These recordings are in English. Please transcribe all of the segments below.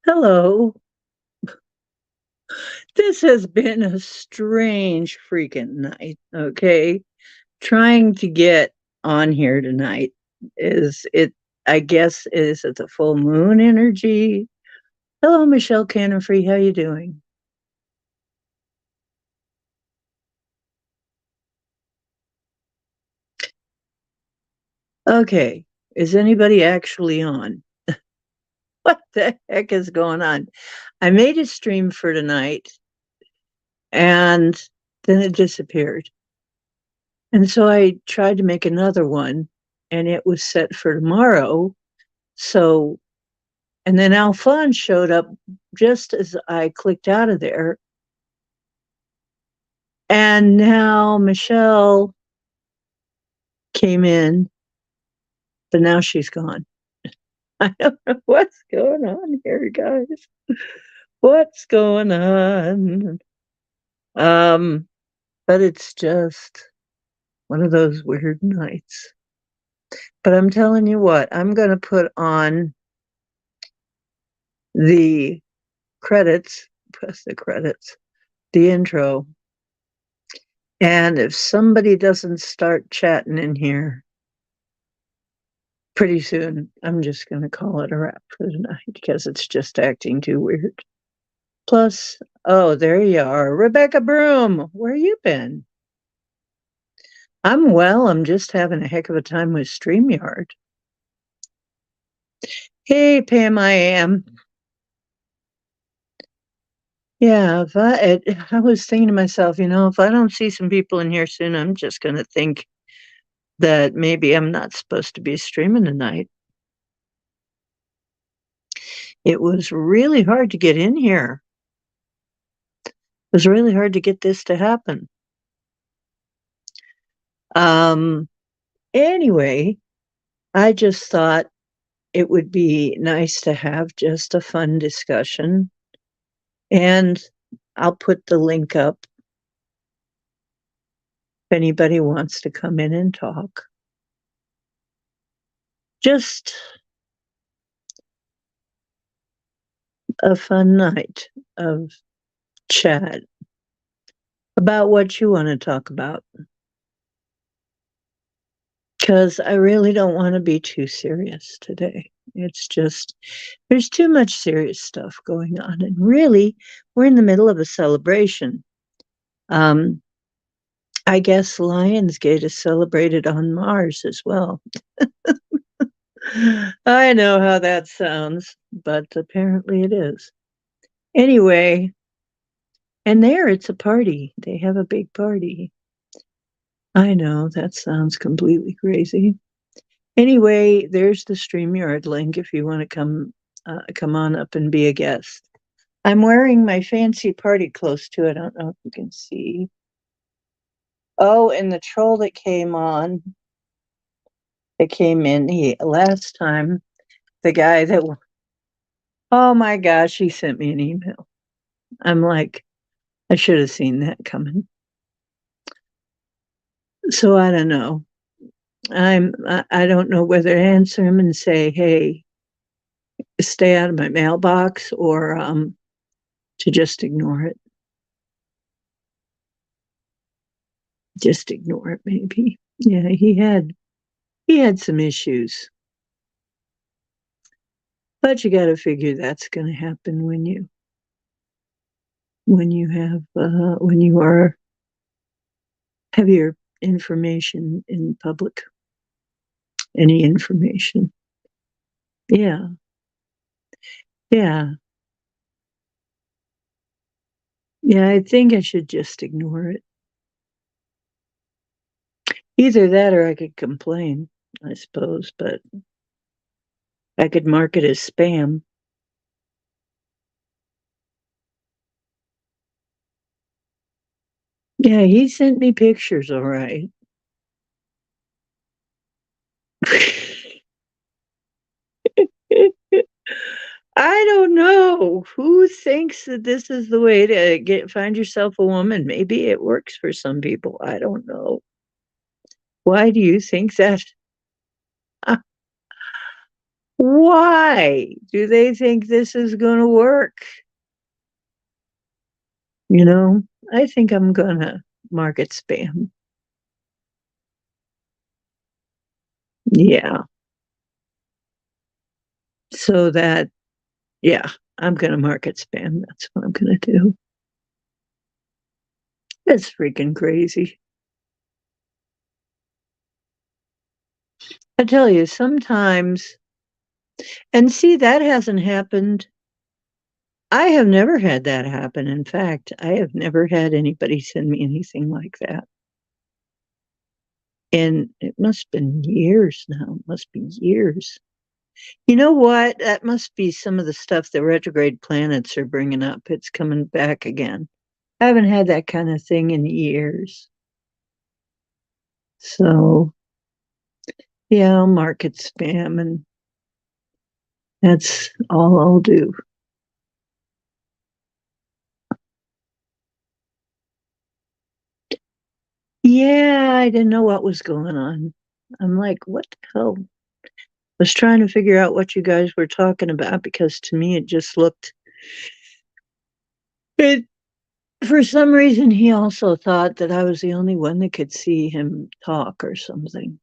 Hello. This has been a strange freaking night, okay? Trying to get on here tonight is it I guess is it the full moon energy? Hello, Michelle Cannon-Free, how you doing? Okay. Is anybody actually on? What the heck is going on? I made a stream for tonight and then it disappeared. And so I tried to make another one and it was set for tomorrow. So and then Alphonse showed up just as I clicked out of there. And now Michelle came in, but now she's gone. I don't know what's going on here, guys. What's going on? Um, but it's just one of those weird nights. But I'm telling you what, I'm going to put on the credits, press the credits, the intro. And if somebody doesn't start chatting in here, pretty soon, I'm just going to call it a wrap for tonight because it's just acting too weird. Plus, oh, there you are. Rebecca Broom, where you been? I'm well. I'm just having a heck of a time with StreamYard. Hey, Pam, I am. Yeah, I was thinking to myself, if I don't see some people in here soon, I'm just going to think that maybe I'm not supposed to be streaming tonight. It was really hard to get in here. It was really hard to get this to happen. Um, anyway, I just thought it would be nice to have just a fun discussion. And I'll put the link up if anybody wants to come in and talk. Just a fun night of chat about what you want to talk about. Because I really don't want to be too serious today. It's just, there's too much serious stuff going on. And really, we're in the middle of a celebration. Um, I guess Lionsgate is celebrated on Mars as well. I know how that sounds, but apparently it is. Anyway, and there it's a party. They have a big party. I know that sounds completely crazy. Anyway, there's the StreamYard link if you want to come on up and be a guest. I'm wearing my fancy party clothes too. I don't know if you can see. Oh, and the troll that came on, that came in, he last time, the guy that, oh my gosh, he sent me an email. I'm like, I should have seen that coming. So I don't know. I don't know whether to answer him and say, hey, stay out of my mailbox or to just ignore it. Just ignore it, maybe. Yeah, he had some issues. But you got to figure that's going to happen when you have your information in public, any information. Yeah, yeah, yeah. I think I should just ignore it. Either that, or I could complain, I suppose. But I could mark it as spam. Yeah, he sent me pictures. All right. I don't know. Who thinks that this is the way to find yourself a woman? Maybe it works for some people. I don't know. Why do you think that? Why do they think this is gonna work? You know, I think I'm gonna mark it spam. Yeah. So that yeah, I'm gonna mark it spam. That's what I'm gonna do. It's freaking crazy. I tell you, sometimes and see, that hasn't happened. I have never had that happen. In fact, I have never had anybody send me anything like that. And it must have been years now. It must be years. You know what? That must be some of the stuff the retrograde planets are bringing up. It's coming back again. I haven't had that kind of thing in years. So, yeah, I'll mark it spam, and that's all I'll do. Yeah, I didn't know what was going on. I'm like, what the hell? Was trying to figure out what you guys were talking about because to me it just looked it for some reason he also thought that I was the only one that could see him talk or something,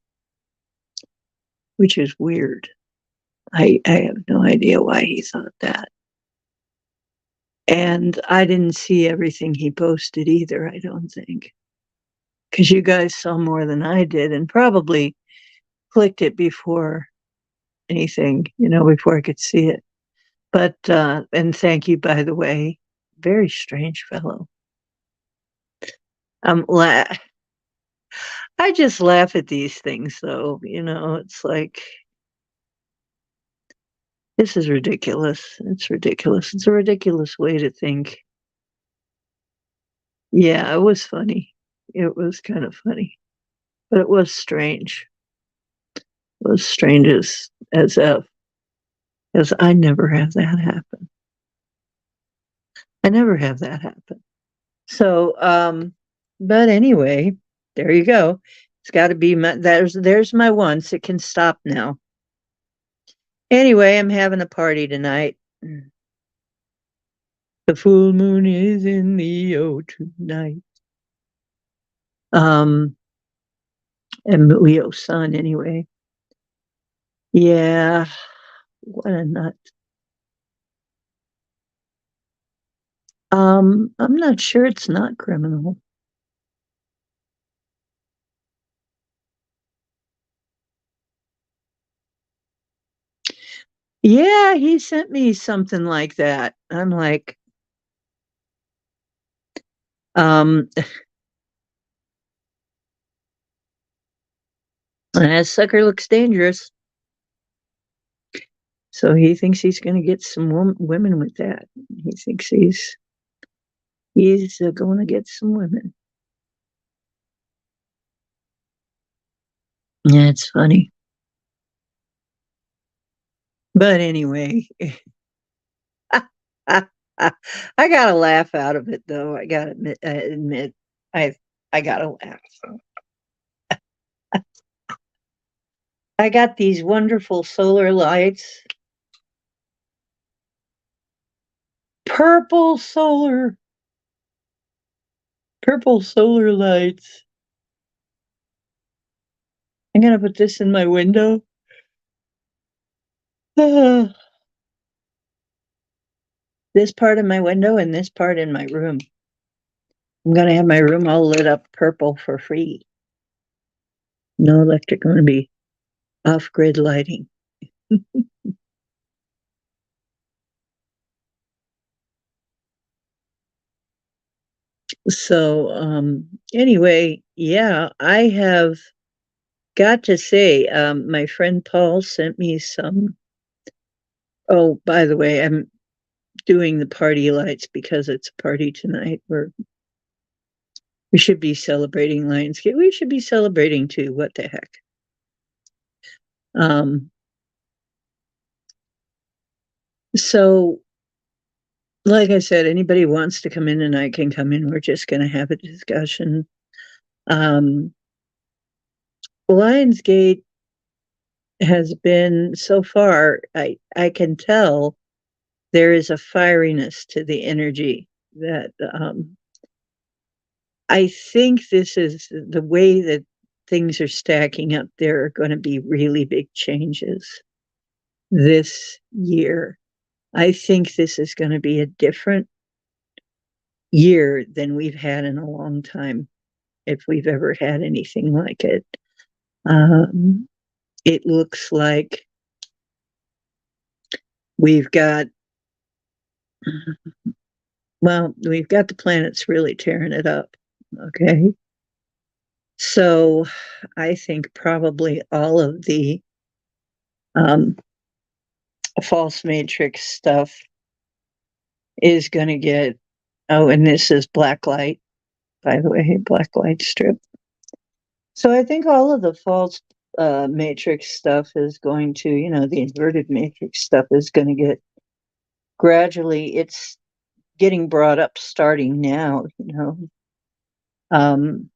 which is weird. I have no idea why he thought that. And I didn't see everything he posted either, I don't think. Because you guys saw more than I did and probably clicked it before anything, before I could see it. But, and thank you, by the way. Very strange fellow. I'm I just laugh at these things though, it's like this is ridiculous. It's ridiculous. It's a ridiculous way to think. Yeah, it was funny. It was kind of funny. But it was strange. It was strange as if because I never have that happen. I never have that happen. So but anyway, there you go. It's gotta be there's my once. It can stop now. Anyway, I'm having a party tonight. The full moon is in Leo tonight. Um, and Leo sun anyway. Yeah, what a nut. I'm not sure it's not criminal. Yeah, he sent me something like that. I'm like, um, that sucker looks dangerous. So he thinks he's going to get some women with that. He thinks he's going to get some women. Yeah, it's funny. But anyway, I got a laugh out of it though. I got to admit, I I got to laugh. I got these wonderful solar lights, purple solar, purple solar lights. I'm gonna put this in my window. This part of my window and this part in my room. I'm gonna have my room all lit up purple for free. No electric, gonna be off grid lighting. So anyway, yeah, I have got to say, my friend Paul sent me some. Oh, by the way, I'm doing the party lights because it's a party tonight. We should be celebrating Lionsgate. We should be celebrating too. What the heck? Um, so, like I said, anybody wants to come in tonight can come in. We're just going to have a discussion. Um, Lionsgate has been so far, I can tell there is a fieriness to the energy that I think this is the way that things are stacking up. There are going to be really big changes this year. I think this is going to be a different year than we've had in a long time, if we've ever had anything like it. Um, it looks like we've got, well, we've got the planets really tearing it up. Okay. So I think probably all of the um, false matrix stuff is going to get, oh, and this is black light, by the way, black light strip. So I think all of the false matrix stuff is going to, the inverted matrix stuff is going to get gradually, it's getting brought up starting now. Um,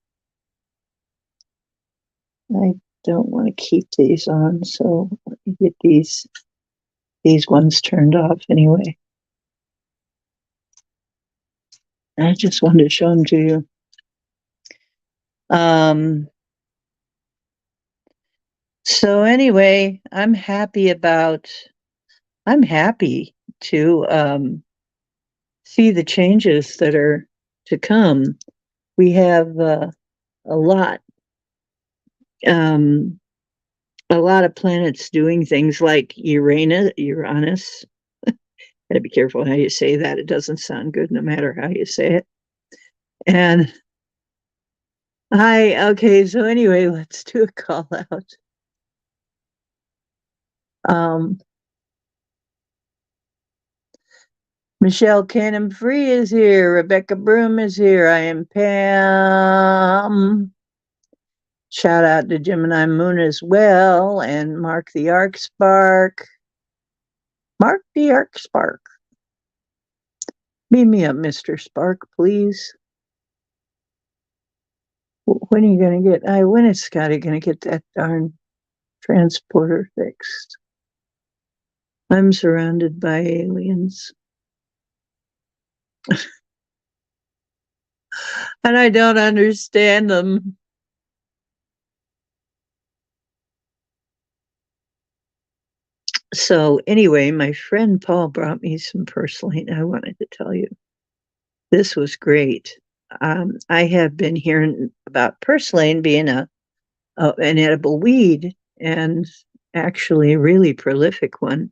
I don't want to keep these on, so let me get these ones turned off anyway. I just wanted to show them to you. So anyway, I'm happy to see the changes that are to come. We have a lot, um, a lot of planets doing things like Uranus. Gotta be careful how you say that. It doesn't sound good no matter how you say it. And okay, so anyway, let's do a call out. Um, Michelle Cannon Free is here. Rebecca Broom is here. I am Pam. Shout out to Gemini Moon as well. And Mark the Arc Spark. Mark the Arc Spark. Beam me up, Mr. Spark, please. When are you going to get, when is Scotty going to get that darn transporter fixed? I'm surrounded by aliens. And I don't understand them. So anyway, my friend Paul brought me some purselane. I wanted to tell you. This was great. I have been hearing about purselane being an edible weed, and actually a really prolific one,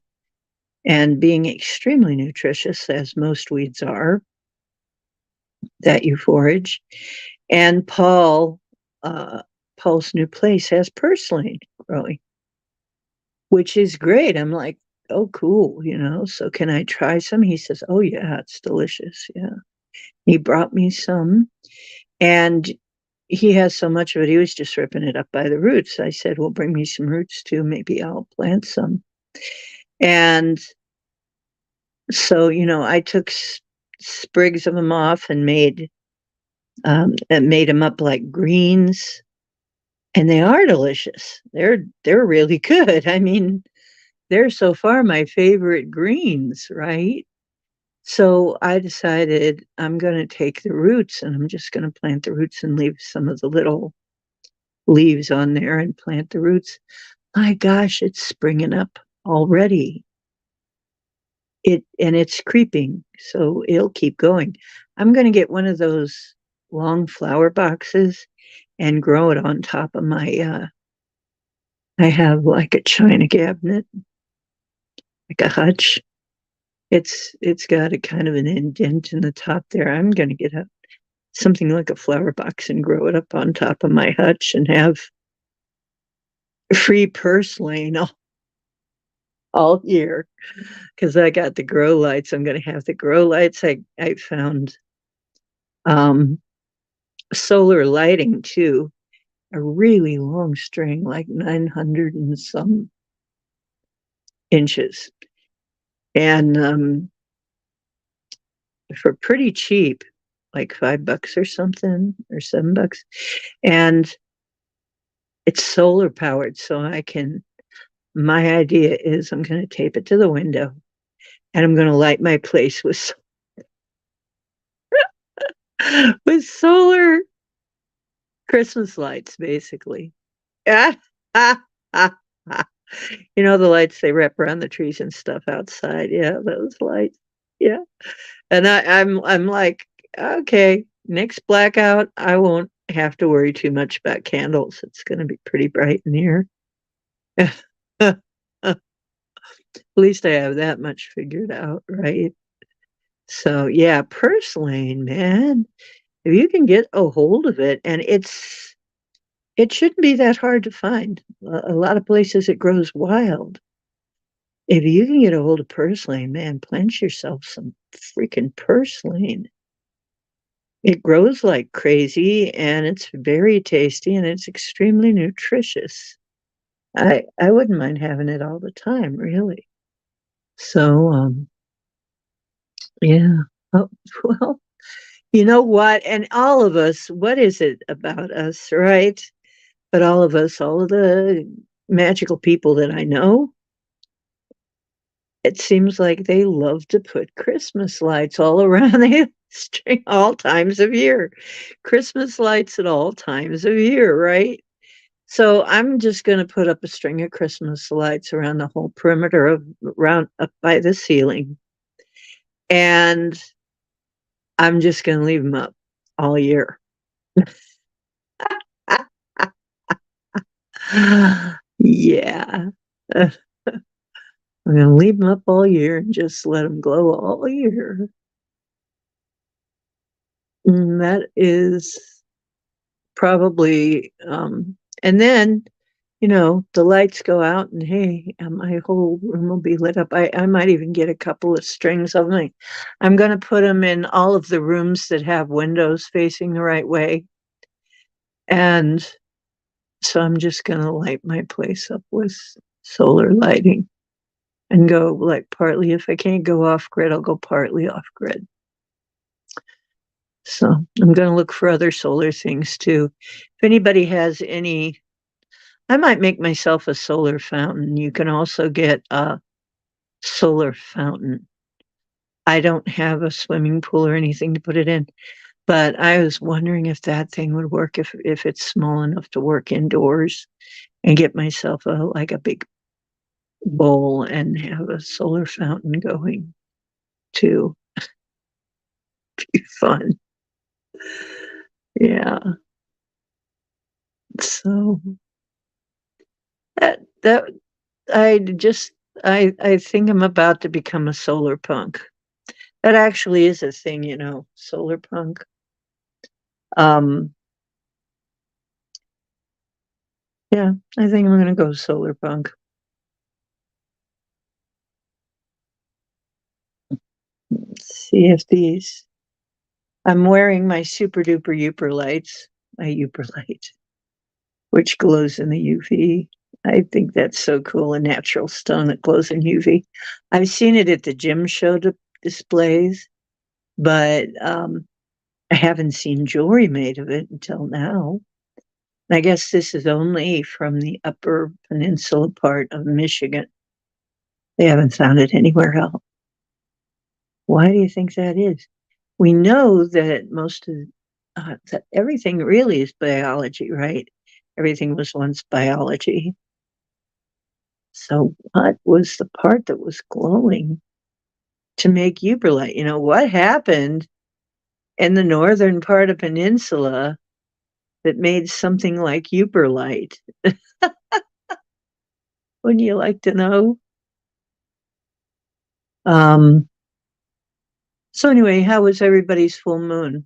and being extremely nutritious, as most weeds are that you forage. And Paul's new place has purselane growing, which is great. I'm like, oh, cool, so can I try some? He says, oh, yeah, it's delicious. Yeah. He brought me some, and he has so much of it, he was just ripping it up by the roots. I said, well, bring me some roots too. Maybe I'll plant some. And so, I took sprigs of them off and made them up like greens. And they are delicious. They're really good. I mean, they're so far my favorite greens, right? So I decided I'm going to take the roots and I'm just going to plant the roots and leave some of the little leaves on there and plant the roots. My gosh, it's springing up already. And it's creeping, so it'll keep going. I'm going to get one of those long flower boxes and grow it on top of my I have like a china cabinet, like a hutch. It's got a kind of an indent in the top there. I'm going to get something like a flower box and grow it up on top of my hutch and have free purselane all year, because I got the grow lights. I'm going to have the grow lights. I found solar lighting too, a really long string, like 900 and some inches, and for pretty cheap, like $5 or something, or $7, and it's solar powered, so I can my idea is I'm going to tape it to the window and I'm going to light my place with with solar Christmas lights, basically. Ah, ah, ah, ah. You know, the lights they wrap around the trees and stuff outside. Yeah, those lights. Yeah. And I'm like, okay, next blackout, I won't have to worry too much about candles. It's going to be pretty bright in here. At least I have that much figured out, right? So, yeah, purslane, man. If you can get a hold of it, and it shouldn't be that hard to find. A lot of places it grows wild. If you can get a hold of purslane, man, plant yourself some freaking purslane. It grows like crazy, and it's very tasty, and it's extremely nutritious. I wouldn't mind having it all the time, really. So, yeah. Oh, well, you know what? And all of us, what is it about us, right? But all of us, all of the magical people that I know, it seems like they love to put Christmas lights all around the string all times of year. Christmas lights at all times of year, right? So I'm just gonna put up a string of Christmas lights around the whole perimeter of around up by the ceiling, and I'm just gonna leave them up all year. Yeah. I'm gonna leave them up all year and just let them glow all year. That is probably, and then, you know, the lights go out and, hey, my whole room will be lit up. I might even get a couple of strings of them. I'm gonna put them in all of the rooms that have windows facing the right way, and so I'm just gonna light my place up with solar lighting and go, like, partly if I can't go off grid, I'll go partly off grid. So I'm gonna look for other solar things too. If anybody has any, I might make myself a solar fountain. You can also get a solar fountain. I don't have a swimming pool or anything to put it in, but I was wondering if that thing would work if it's small enough to work indoors and get myself like a big bowl and have a solar fountain going too. Be fun. Yeah. So that I think I'm about to become a solar punk. That actually is a thing, you know, solar punk. Um, yeah, I think I'm gonna go solar punk. Let's see if these. I'm wearing my super duper Uper lights, my Uper light, which glows in the UV. I think that's so cool, a natural stone that glows in UV. I've seen it at the gym show displays, but I haven't seen jewelry made of it until now. I guess this is only from the Upper Peninsula part of Michigan. They haven't found it anywhere else. Why do you think that is? We know that most of that everything really is biology, right? Everything was once biology. So what was the part that was glowing to make Uberlite? You know, what happened in the northern part of peninsula that made something like Uberlite? Wouldn't you like to know? Um, so anyway, how was everybody's full moon?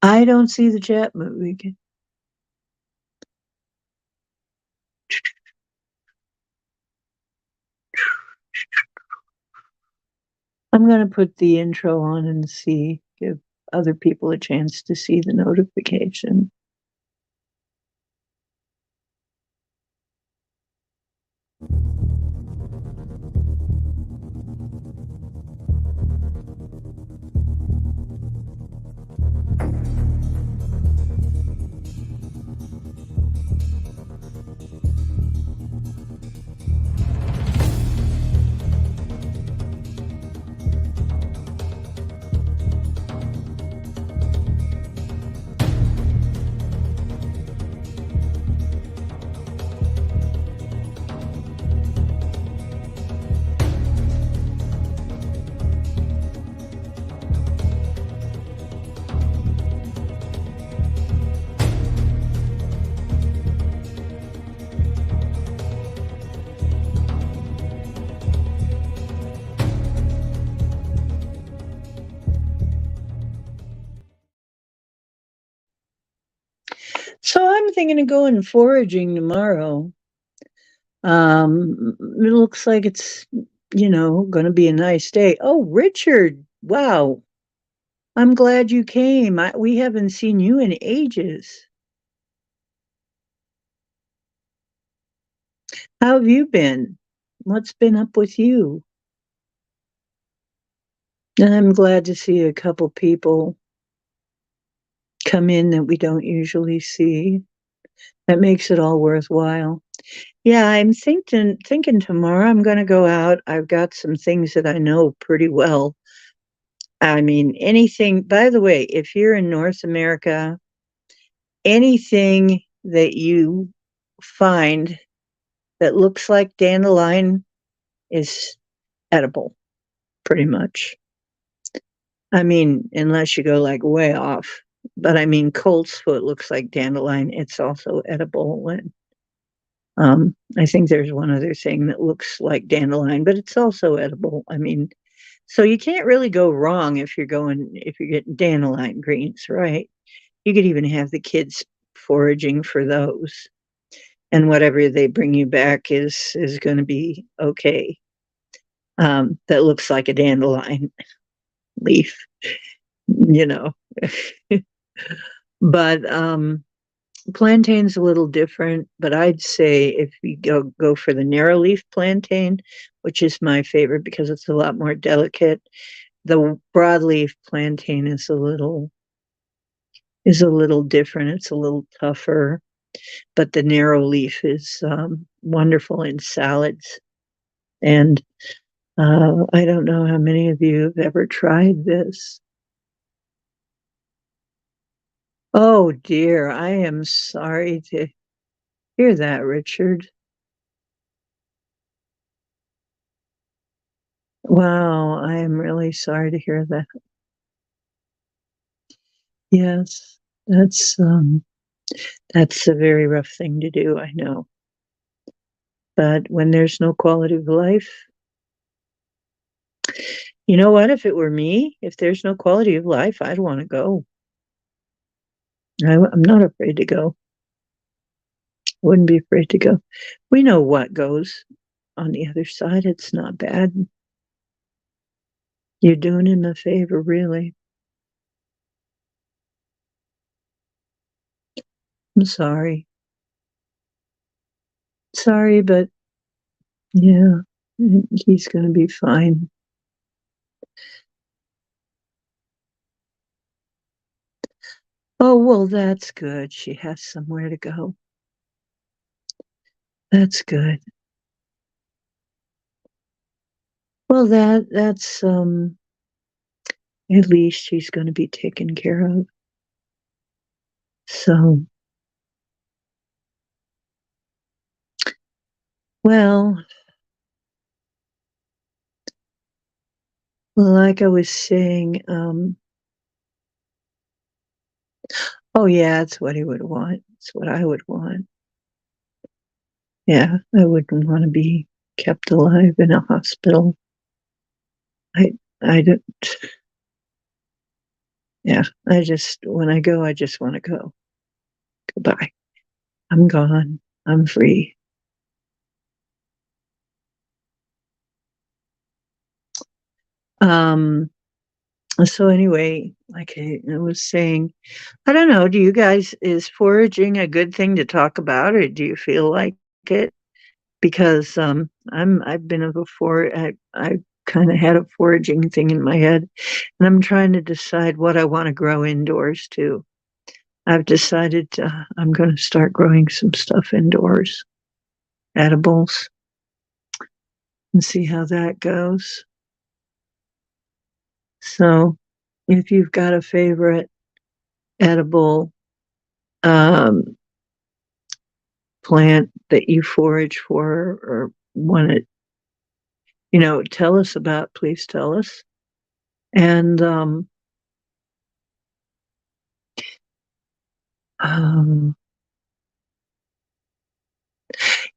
I don't see the chat movie. I'm going to put the intro on and see, give other people a chance to see the notification. Oh, I'm thinking of going foraging tomorrow. It looks like it's, going to be a nice day. Oh, Richard, wow. I'm glad you came. We haven't seen you in ages. How have you been? What's been up with you? I'm glad to see a couple people come in that we don't usually see. That makes it all worthwhile. Yeah, I'm thinking tomorrow I'm going to go out. I've got some things that I know pretty well. I mean, anything, by the way, if you're in North America, anything that you find that looks like dandelion is edible, pretty much. I mean, unless you go like way off. But I mean, colt's foot looks like dandelion. It's also edible. And I think there's one other thing that looks like dandelion, but it's also edible. I mean, so you can't really go wrong if you're getting dandelion greens, right? You could even have the kids foraging for those, and whatever they bring you back is going to be okay. That looks like a dandelion leaf, you know. But plantain's a little different. But I'd say if you go for the narrow leaf plantain, which is my favorite because it's a lot more delicate, the broadleaf plantain is a little different. It's a little tougher, but the narrow leaf is wonderful in salads. And I don't know how many of you have ever tried this. Oh dear, I am sorry to hear that, Richard. Wow, I am really sorry to hear that. Yes, that's a very rough thing to do, I know. But when there's no quality of life, you know what? If it were me, if there's no quality of life, I'd want to go. I'm not afraid to go. Wouldn't be afraid to go. We know what goes on the other side. It's not bad. You're doing him a favor, really. I'm sorry. Sorry, but yeah, he's going to be fine. Oh, well, that's good. She has somewhere to go. That's good. Well, that's at least she's going to be taken care of. So, well, like I was saying, oh yeah, it's what he would want. It's what I would want. Yeah, I wouldn't want to be kept alive in a hospital. I I don't. Yeah, when I go, I just want to go. Goodbye. I'm gone. I'm free. Um. So anyway, like I was saying, I don't know. Do you guys is foraging a good thing to talk about, or do you feel like it? Because I've been a before. I kind of had a foraging thing in my head, and I'm trying to decide what I want to grow indoors too. I've decided I'm going to start growing some stuff indoors, edibles, and see how that goes. So, if you've got a favorite edible um, plant that you forage for or want to, tell us about, please tell us. And um,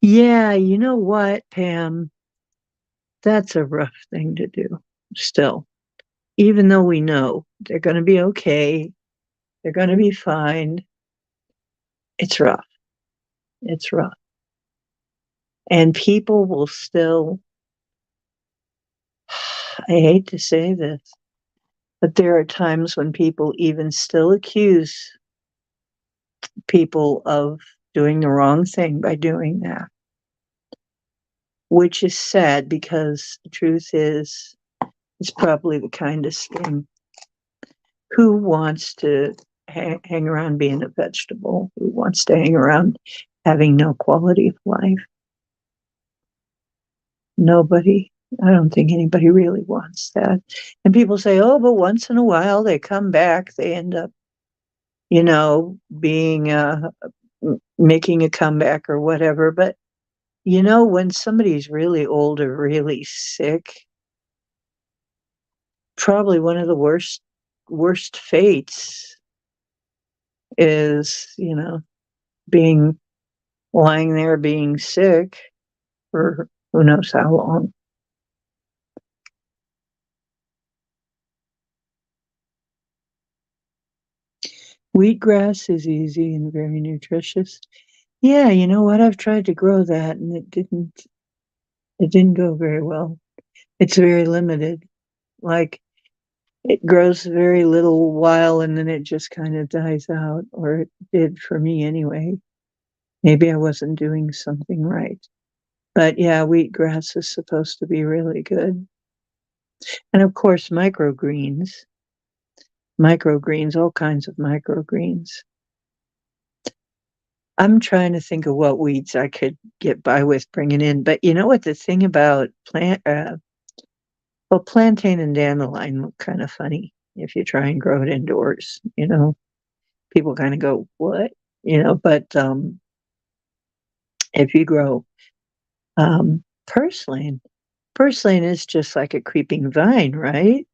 yeah, you know what, Pam? That's a rough thing to do still, even though we know they're going to be okay, they're going to be fine. It's rough. It's rough. And people will still, I hate to say this, but there are times when people even still accuse people of doing the wrong thing by doing that, which is sad because the truth is, it's probably the kindest thing. Who wants to hang around being a vegetable? Who wants to hang around having no quality of life? Nobody. I don't think anybody really wants that. And people say, oh, but once in a while they come back, they end up, being, making a comeback or whatever. But, when somebody's really old or really sick, probably one of the worst fates is, being lying there being sick for who knows how long. Wheatgrass is easy and very nutritious. Yeah, you know what? I've tried to grow that and it didn't go very well. It's very limited. Like it grows very little while and then it just kind of dies out, or it did for me anyway. Maybe I wasn't doing something right. But yeah, wheatgrass is supposed to be really good. And of course, microgreens, all kinds of microgreens. I'm trying to think of what weeds I could get by with bringing in. But you know what the thing about plantain and dandelion look kind of funny if you try and grow it indoors. People kind of go, what? But if you grow purselane is just like a creeping vine, right?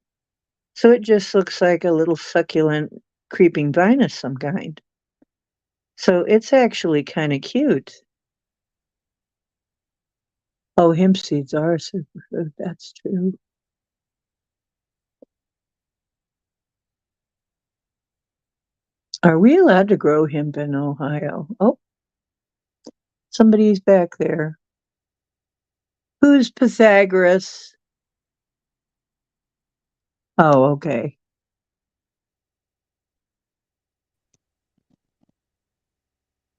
So it just looks like a little succulent creeping vine of some kind. So it's actually kind of cute. Oh, hemp seeds are a superfood. That's true. Are we allowed to grow hemp in Ohio? Oh, somebody's back there. Who's Pythagoras? Oh, okay.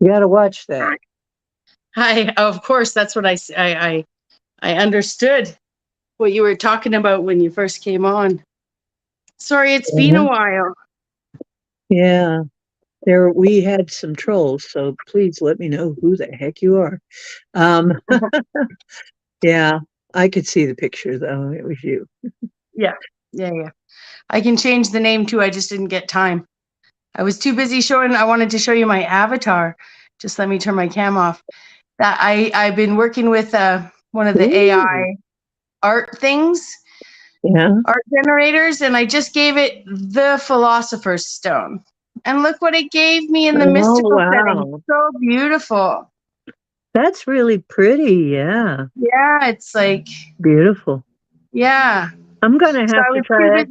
You got to watch that. Hi. Of course, that's what I understood what you were talking about when you first came on. Sorry, it's been a while. Yeah. We had some trolls, so please let me know who the heck you are. Yeah, I could see the picture though. It was you. Yeah. I can change the name too. I just didn't get time. I was too busy I wanted to show you my avatar. Just let me turn my cam off. That I've been working with one of the AI art things. Yeah. Art generators, and I just gave it the Philosopher's Stone. And look what it gave me in the mystical setting. So beautiful. That's really pretty, yeah. Yeah, it's like beautiful. Yeah. I'm gonna have to try it.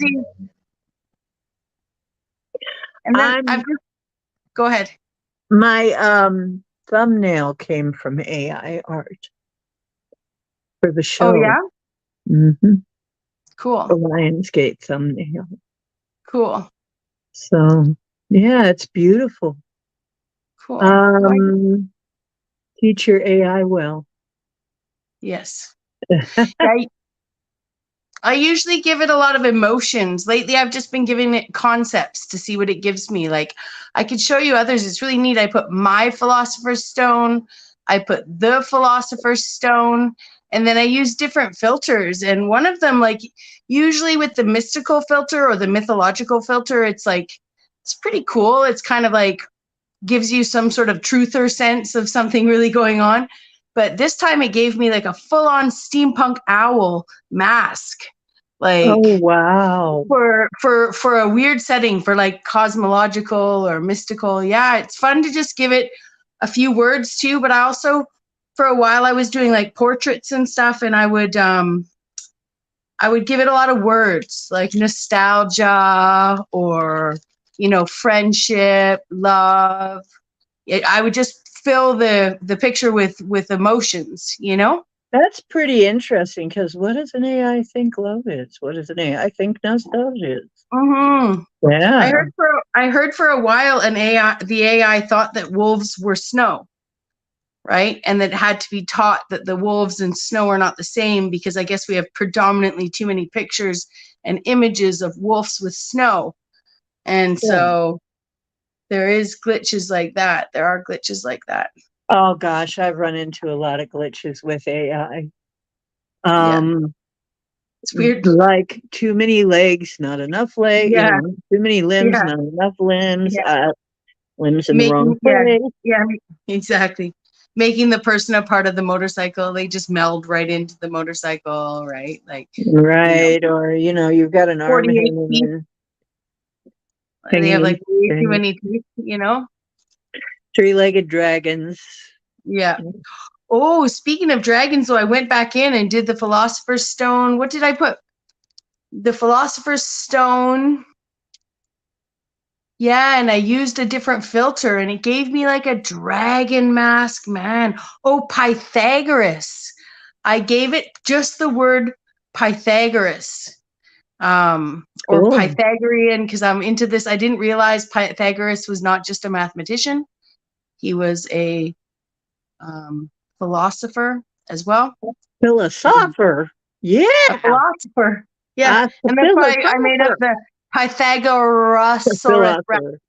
And then I've just go ahead. My thumbnail came from AI art for the show. Oh yeah? Mm-hmm. Cool. The Lionsgate thumbnail. Cool. So yeah, it's beautiful. Cool. Teach your AI well. Yes. I usually give it a lot of emotions. Lately, I've just been giving it concepts to see what it gives me. Like, I could show you others. It's really neat. I put my Philosopher's Stone. I put the Philosopher's Stone. And then I use different filters. And one of them, like, usually with the mystical filter or the mythological filter, it's like, it's pretty cool. It's kind of like gives you some sort of truther sense of something really going on. But this time it gave me like a full-on steampunk owl mask. Like, oh wow. For a weird setting, for like cosmological or mystical. Yeah, it's fun to just give it a few words too. But I also, for a while, I was doing like portraits and stuff, and I would give it a lot of words like nostalgia or, friendship, love, I would just fill the picture with emotions, you know? That's pretty interesting because what does an AI think love is? What does an AI think nostalgia is? Mm-hmm. Yeah. I heard for a while the AI thought that wolves were snow, right? And that had to be taught that the wolves and snow are not the same, because I guess we have predominantly too many pictures and images of wolves with snow. And Yeah. so there is glitches like that. There are glitches like that. Oh gosh, I've run into a lot of glitches with AI. Yeah. Um, It's weird. like too many legs, not enough leg, Yeah. too many limbs, Yeah. not enough limbs, Yeah. limbs in the wrong place. Yeah, exactly. Making the person a part of the motorcycle, they just meld right into the motorcycle, right? Like, you know, Right, or you've got an arm 48 hanging teeth. in They hanging have in like way too thing. many teeth, you know? Three-legged dragons. Yeah. Oh, speaking of dragons, so I went back in and did the Philosopher's Stone. What did I put? The Philosopher's Stone. Yeah, and I used a different filter and it gave me like a dragon mask, man. Oh, Pythagoras. I gave it just the word Pythagoras. Or Cool. Pythagorean, because I'm into this. I didn't realize Pythagoras was not just a mathematician. He was a philosopher as well. Philosopher. A Yeah. philosopher. Yeah. That's a And that's why I made up philosopher. the Pythagorasaurus, Philosopher.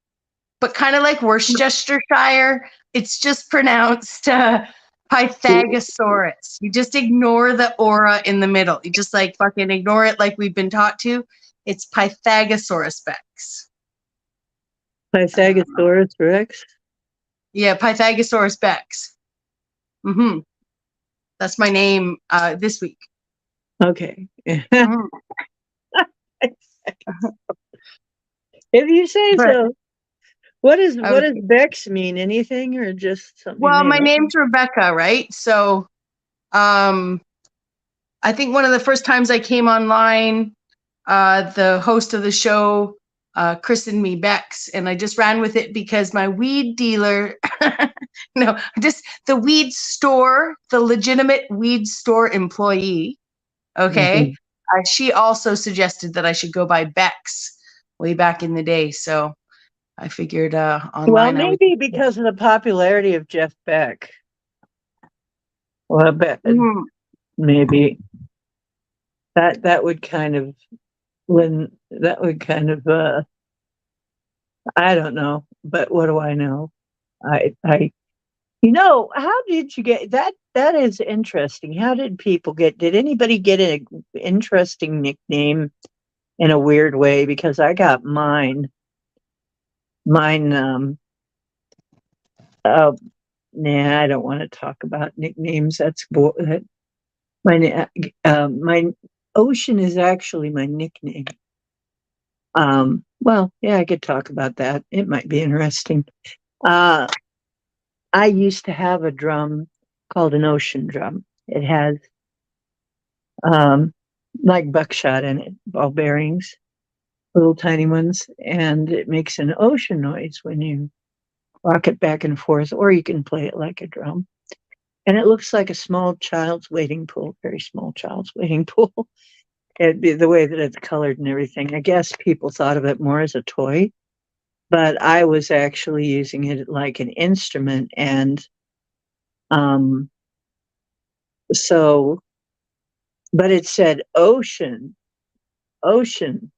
but kind of like Worcestershire, it's just pronounced Pythagosaurus. You just ignore the aura in the middle. You just like fucking ignore it like we've been taught to. It's Pythagosaurus Bex. Pythagoras Rex. Yeah, Pythagosaurus Bex. Mm-hmm. That's my name this week. Okay. Mm-hmm. If you say But so. What is I what was, does Bex mean? Anything or just something you well, made my up? name's Rebecca, right? So um, I think one of the first times I came online, the host of the show christened me Bex, and I just ran with it because my weed dealer, no, just the weed store, the legitimate weed store employee, okay, Mhm. she also suggested that I should go by Bex way back in the day. So I figured Well, online I would. maybe because of the popularity of Jeff Beck. Well, I bet Mhm. maybe that would kind of when that would kind of I don't know, but what do I know? I how did you get that? That is interesting. How did people did anybody get an interesting nickname in a weird way? Because I got mine. Mine uh nah, I don't want to talk about nicknames. My Ocean is actually my nickname. Well, yeah, I could talk about that. It might be interesting. Uh, I used to have a drum called an ocean drum. It has um, like buckshot in it, ball bearings, little tiny ones, and it makes an ocean noise when you rock it back and forth, or you can play it like a drum. And it looks like a small child's wading pool, very small child's wading pool. The way that it's colored and everything. I guess people thought of it more as a toy, but I was actually using it like an instrument. And um, so, but it said ocean, ocean.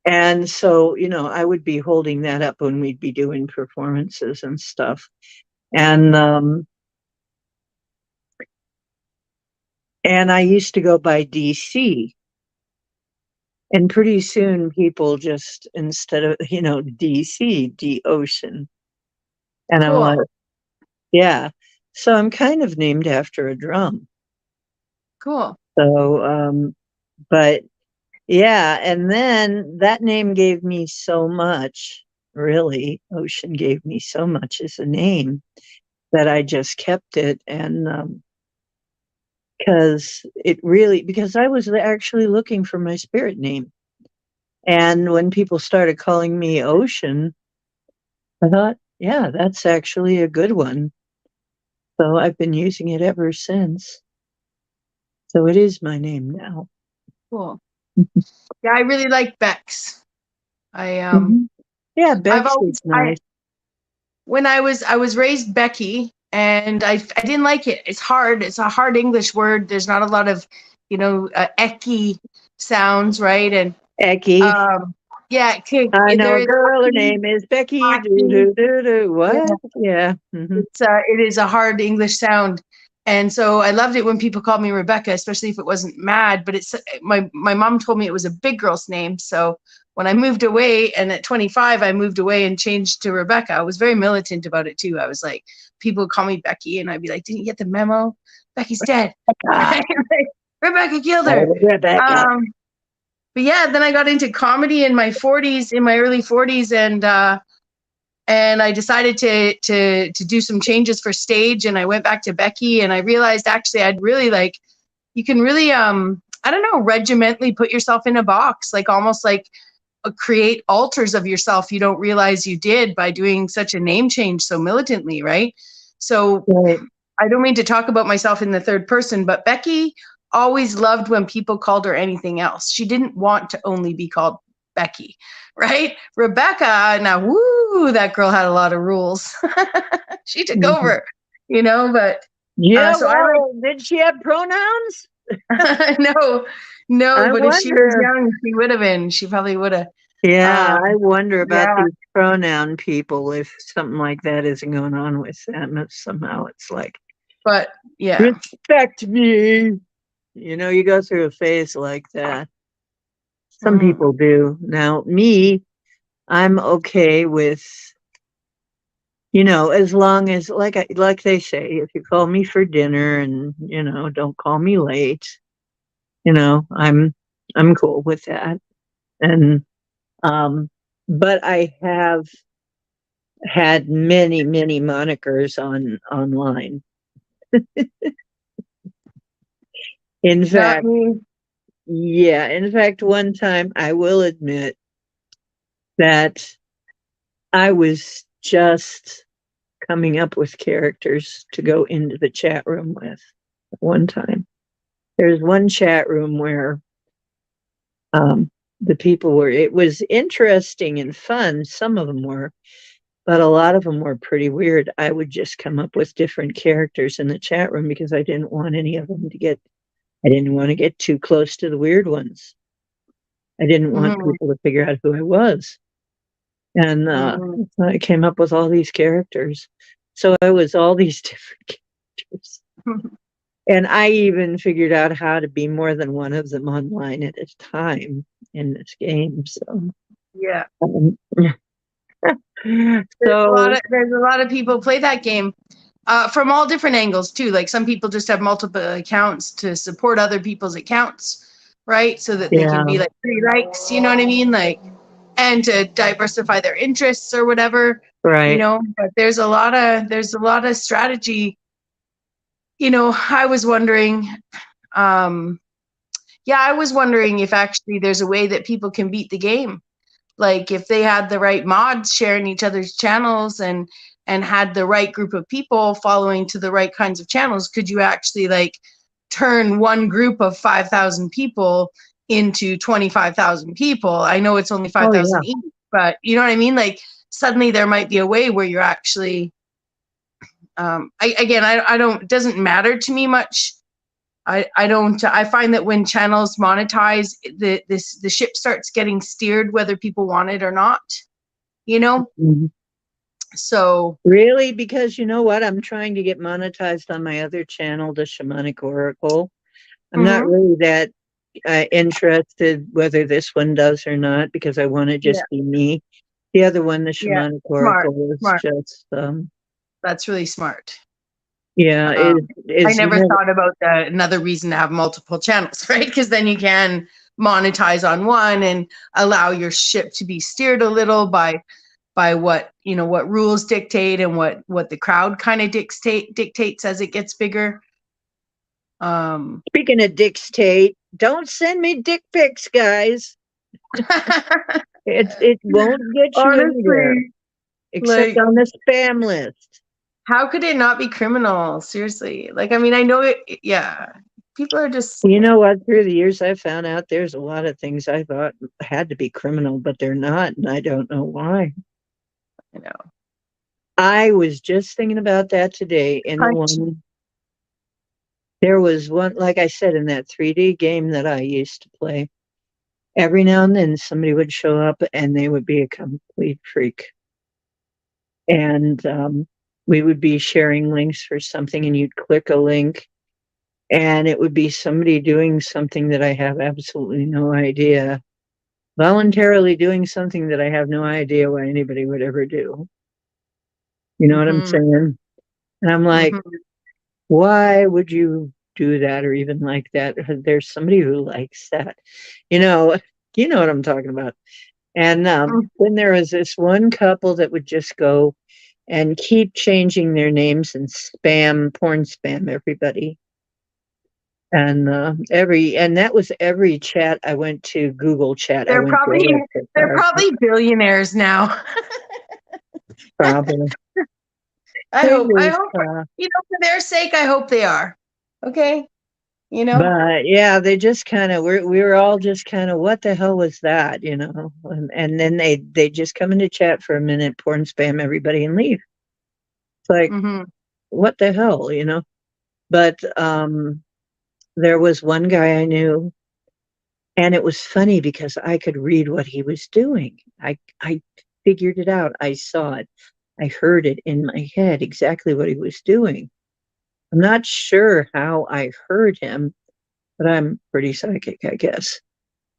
And so, I would be holding that up when we'd be doing performances and stuff. And and I used to go by DC. And pretty soon people just instead of, DC, D Ocean. And I'm like, Cool, yeah. So I'm kind of named after a drum. cool. So, but yeah, and then that name gave me so much, really. Ocean gave me so much as a name that I just kept it. And because I was actually looking for my spirit name. And when people started calling me Ocean, I thought, Yeah, that's actually a good one. So I've been using it ever since. So it is my name now. Cool. Yeah, I really like Bex. I Mhm. Yeah, I've Bex always is nice. when I was raised Becky, and I didn't like it. It's hard. It's a hard English word. There's not a lot of ecky sounds, right? And Becky. um, yeah, I know there a is girl, her Becky, name is Becky. Do, Foxy. do, do, do. Yeah, What? Yeah. it is a hard English sound. And so I loved it when people called me Rebecca, especially if it wasn't mad. But it's my mom told me it was a big girl's name. So when I moved away, and at 25, I moved away and changed to Rebecca. I was very militant about it too. I was like, people would call me Becky, and I'd be like, "Didn't you get the memo? Becky's dead. Ah, Like, Rebecca killed her." oh, Rebecca. Um, but yeah, then I got into comedy in my 40s, in my early 40s, and I decided to do some changes for stage, and I went back to Becky, and I realized actually I'd really like, you can really I don't know, regimentally put yourself in a box, like almost like create alters of yourself you don't realize you did by doing such a name change so militantly, right? So Right. I don't mean to talk about myself in the third person, but Becky always loved when people called her anything else. She didn't want to only be called Becky, right? Rebecca, now, woo, that girl had a lot of rules. She took Mhm. over, but Yeah, so I like, well, did she have pronouns? no, no, I but if she was wonder. young, she would have been. She probably would have. Yeah, Um, I wonder about yeah, these pronoun people if something like that isn't going on with them. If somehow it's like, but yeah. respect me. You go through a phase like that. Some Mhm. people do. Now, me, I'm okay with, as long as like they say, if you call me for dinner and, don't call me late, I'm cool with that. And um but I have had many, many monikers online. In Not fact, me. yeah, in fact, one time I will admit that I was just coming up with characters to go into the chat room with one time. There's one chat room where um, the people were, it was interesting and fun. Some of them were, but a lot of them were pretty weird. I would just come up with different characters in the chat room because I didn't want to get too close to the weird ones. I didn't want Mhm. people to figure out who I was. And Mhm. so I came up with all these characters. So I was all these different characters. And I even figured out how to be more than one of them online at a time in this game. So, Yeah. um, There's a lot so of there's a lot of people play that game from all different angles too. Like some people just have multiple accounts to support other people's accounts, right? So that they can yeah, be like free likes, you know what I mean? Like, and to diversify their interests or whatever, right. But there's a lot of strategy. I was wondering, um, yeah, I was wondering if actually there's a way that people can beat the game, like if they had the right mods sharing each other's channels and had the right group of people following to the right kinds of channels, could you actually like turn one group of 5,000 people into 25,000 people? I know it's only Oh, yeah. 5,000 each, but you know what I mean? Like suddenly there might be a way where you're actually I don't, it doesn't matter to me much. I don't, I find that when channels monetize, the ship starts getting steered whether people want it or not, you know? Mhm. So, Really? Because you know what? I'm trying to get monetized on my other channel, the Shamanic Oracle. I'm not mhm, really that interested whether this one does or not because I want to yeah, just be me. The other one, the yeah, Shamanic smart, Oracle, is smart. just, That's really smart. yeah, I is never more, thought about another reason to have multiple channels, right? Because then you can monetize on one and allow your ship to be steered a little by what rules dictate and what the crowd kind of dictates as it gets bigger. Um, speaking of dictate, don't send me dick pics, guys. It won't get you honestly, anywhere. except Like, on the spam list. how could it not be criminal? Seriously. Like, I mean, I know it, yeah. People are just, You know what? Through the years, I found out there's a lot of things I thought had to be criminal, but they're not, and I don't know why. you know, I was just thinking about that today in the punch. one. There was one, like I said, in that 3D game that I used to play. Every now and then, somebody would show up and they would be a complete freak. And we would be sharing links for something, and you'd click a link, and it would be somebody doing something that I have absolutely no idea, voluntarily doing something that I have no idea why anybody would ever do. You know what I'm Mm-hmm, saying? And I'm like, mm-hmm. why would you do that or even like that? There's somebody who likes that. You know, you know what I'm talking about. And then there was this one couple that would just go and keep changing their names and spam, porn spam everybody. And and that was every chat I went to, Google chat I They're went to, probably, I went to they're Firefox, probably billionaires now. probably. I It hope, was, for their sake, I hope they are. Okay. You know? but yeah, they just kind of we were all just kind of, what the hell was that, you know? And then they just come into chat for a minute, porn spam everybody, and leave. It's like, Mm-hmm. what the hell, you know? But there was one guy I knew, and it was funny because I could read what he was doing. I figured it out. I saw it. I heard it in my head exactly what he was doing. I'm not sure how I heard him, but I'm pretty psychic, I guess.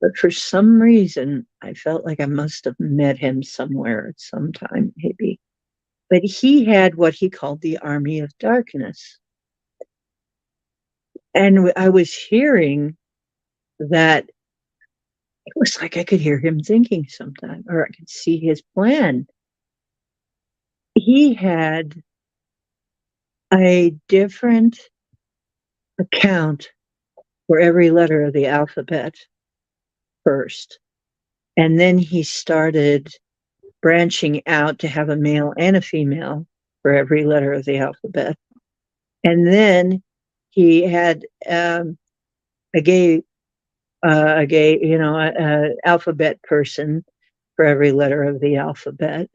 But for some reason, I felt like I must have met him somewhere at some time, maybe. But he had what he called the Army of Darkness. And I was hearing that it was like I could hear him thinking sometime, or I could see his plan. He had a different account for every letter of the alphabet first. And then he started branching out to have a male and a female for every letter of the alphabet. And then he had a gay, alphabet person for every letter of the alphabet.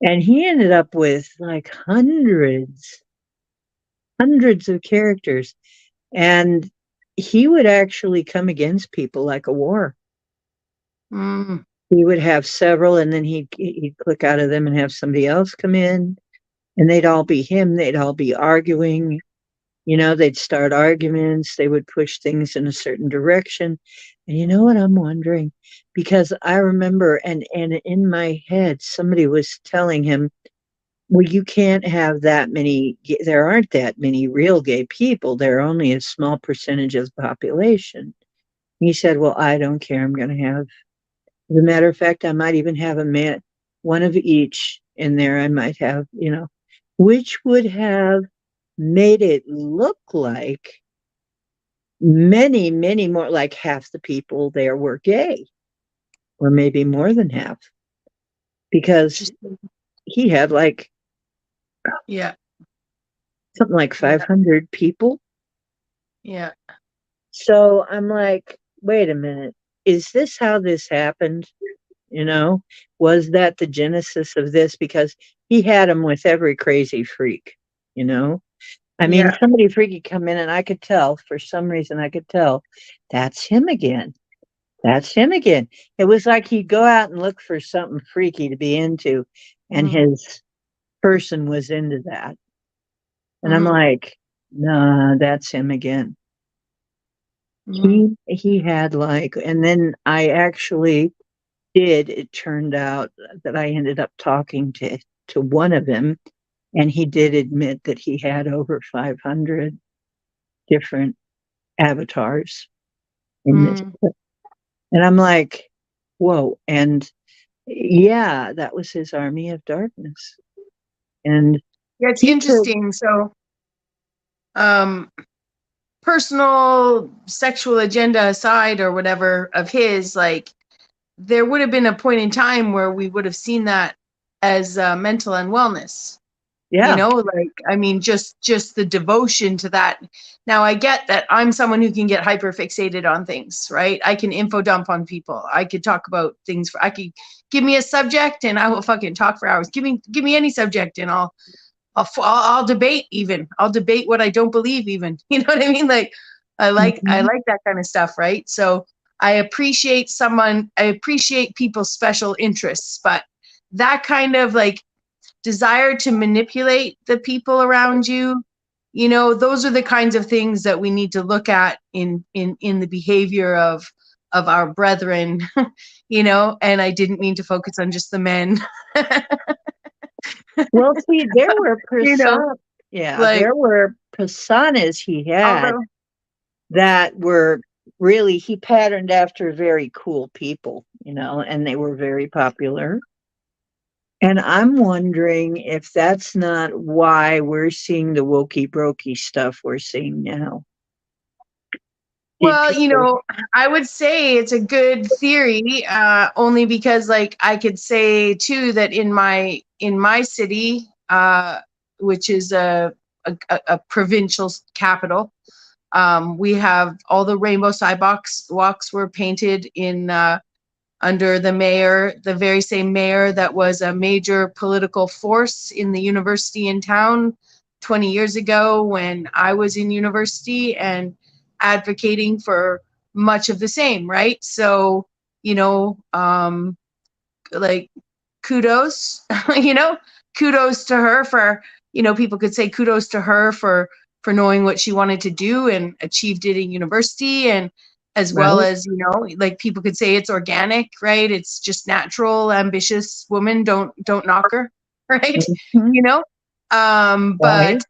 And he ended up with like hundreds of characters. And he would actually come against people like a war. Mm. He would have several, and then he'd click out of them and have somebody else come in, and they'd all be him. They'd all be arguing. You know, they'd start arguments. They would push things in a certain direction. And you know what I'm wondering? Because I remember, and in my head, somebody was telling him, well, you can't have that many. There aren't that many real gay people. There are only a small percentage of the population. He said, well, I don't care. I'm going to have, as a matter of fact, I might even have a man, one of each in there. I might have, which would have made it look like many more, like half the people there were gay, or maybe more than half, because he had like Yeah. something like Yeah. 500 people. Yeah. So I'm like, wait a minute, is this how this happened? You know, was that the genesis of this? Because he had them with every crazy freak, you know? I mean, Yeah. somebody freaky come in, and I could tell, for some reason, I could tell that's him again. That's him again. It was like he'd go out and look for something freaky to be into, and Mm-hmm. his person was into that. And I'm Mm-hmm. like, nah, that's him again. Mm-hmm. He had like, and then I actually did. It turned out that I ended up talking to one of them, and he did admit that he had over 500 different avatars in this. Mm-hmm. And I'm like, whoa. And yeah, that was his army of darkness. And Yeah, it's he could, interesting. So, um, personal sexual agenda aside or whatever of his, like, there would have been a point in time where we would have seen that as mental and wellness. You Yeah. know, like, I mean, just the devotion to that. Now I get that I'm someone who can get hyper fixated on things, right? I can info dump on people. I could talk about things I could give me a subject and I will fucking talk for hours. Give me any subject and I'll debate even. I'll debate what I don't believe even. You know what I mean? Like I Mhm. like that kind of stuff, right? So I appreciate people's special interests, but that kind of like desire to manipulate the people around you, you know, those are the kinds of things that we need to look at in the behavior of our brethren, you know, and I didn't mean to focus on just the men. Well, see, there were You know, like, there were personas he had although, that were really, he patterned after very cool people, and they were very popular. And I'm wondering if that's not why we're seeing the wokey brokey stuff we're seeing now. well, you People, know, I would say it's a good theory, only because like I could say too that in my city, which is a provincial capital, we have all the rainbow sidewalks walks were painted in under the mayor, the very same mayor that was a major political force in the university in town 20 years ago when I was in university and advocating for much of the same, right? So, you know, like kudos, you know, kudos to her for, you know, people could say kudos to her for knowing what she wanted to do and achieved it in university, and as well right? as, you know, like people could say it's organic, right? It's just natural, ambitious woman, don't knock her, right? Mhm. You know? Right? But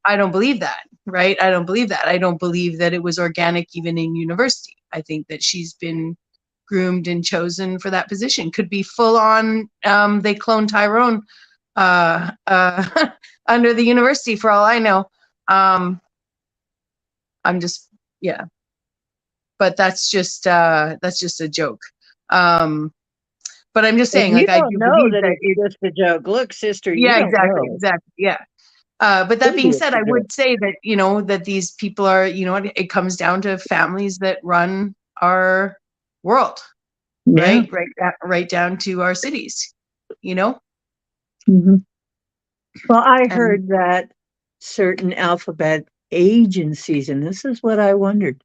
I don't believe that, right? I don't believe that. I don't believe that it was organic even in university. I think that she's been groomed and chosen for that position. Could be full on. They cloned Tyrone under the university for all I know. Um, I'm just, yeah, but that's just a joke. Um, but I'm just And saying, you like, I don't do know believe that that it's it. just a joke. Look, sister, you Yeah, don't exactly, know. exactly, yeah. But that being Maybe it's said, a I joke. would say that, you know, that these people are, you know, it comes down to families that run our world, Yeah. right? Right down to our cities, you know. Mhm. Well, I And heard that certain alphabet agencies, and this is what I wondered.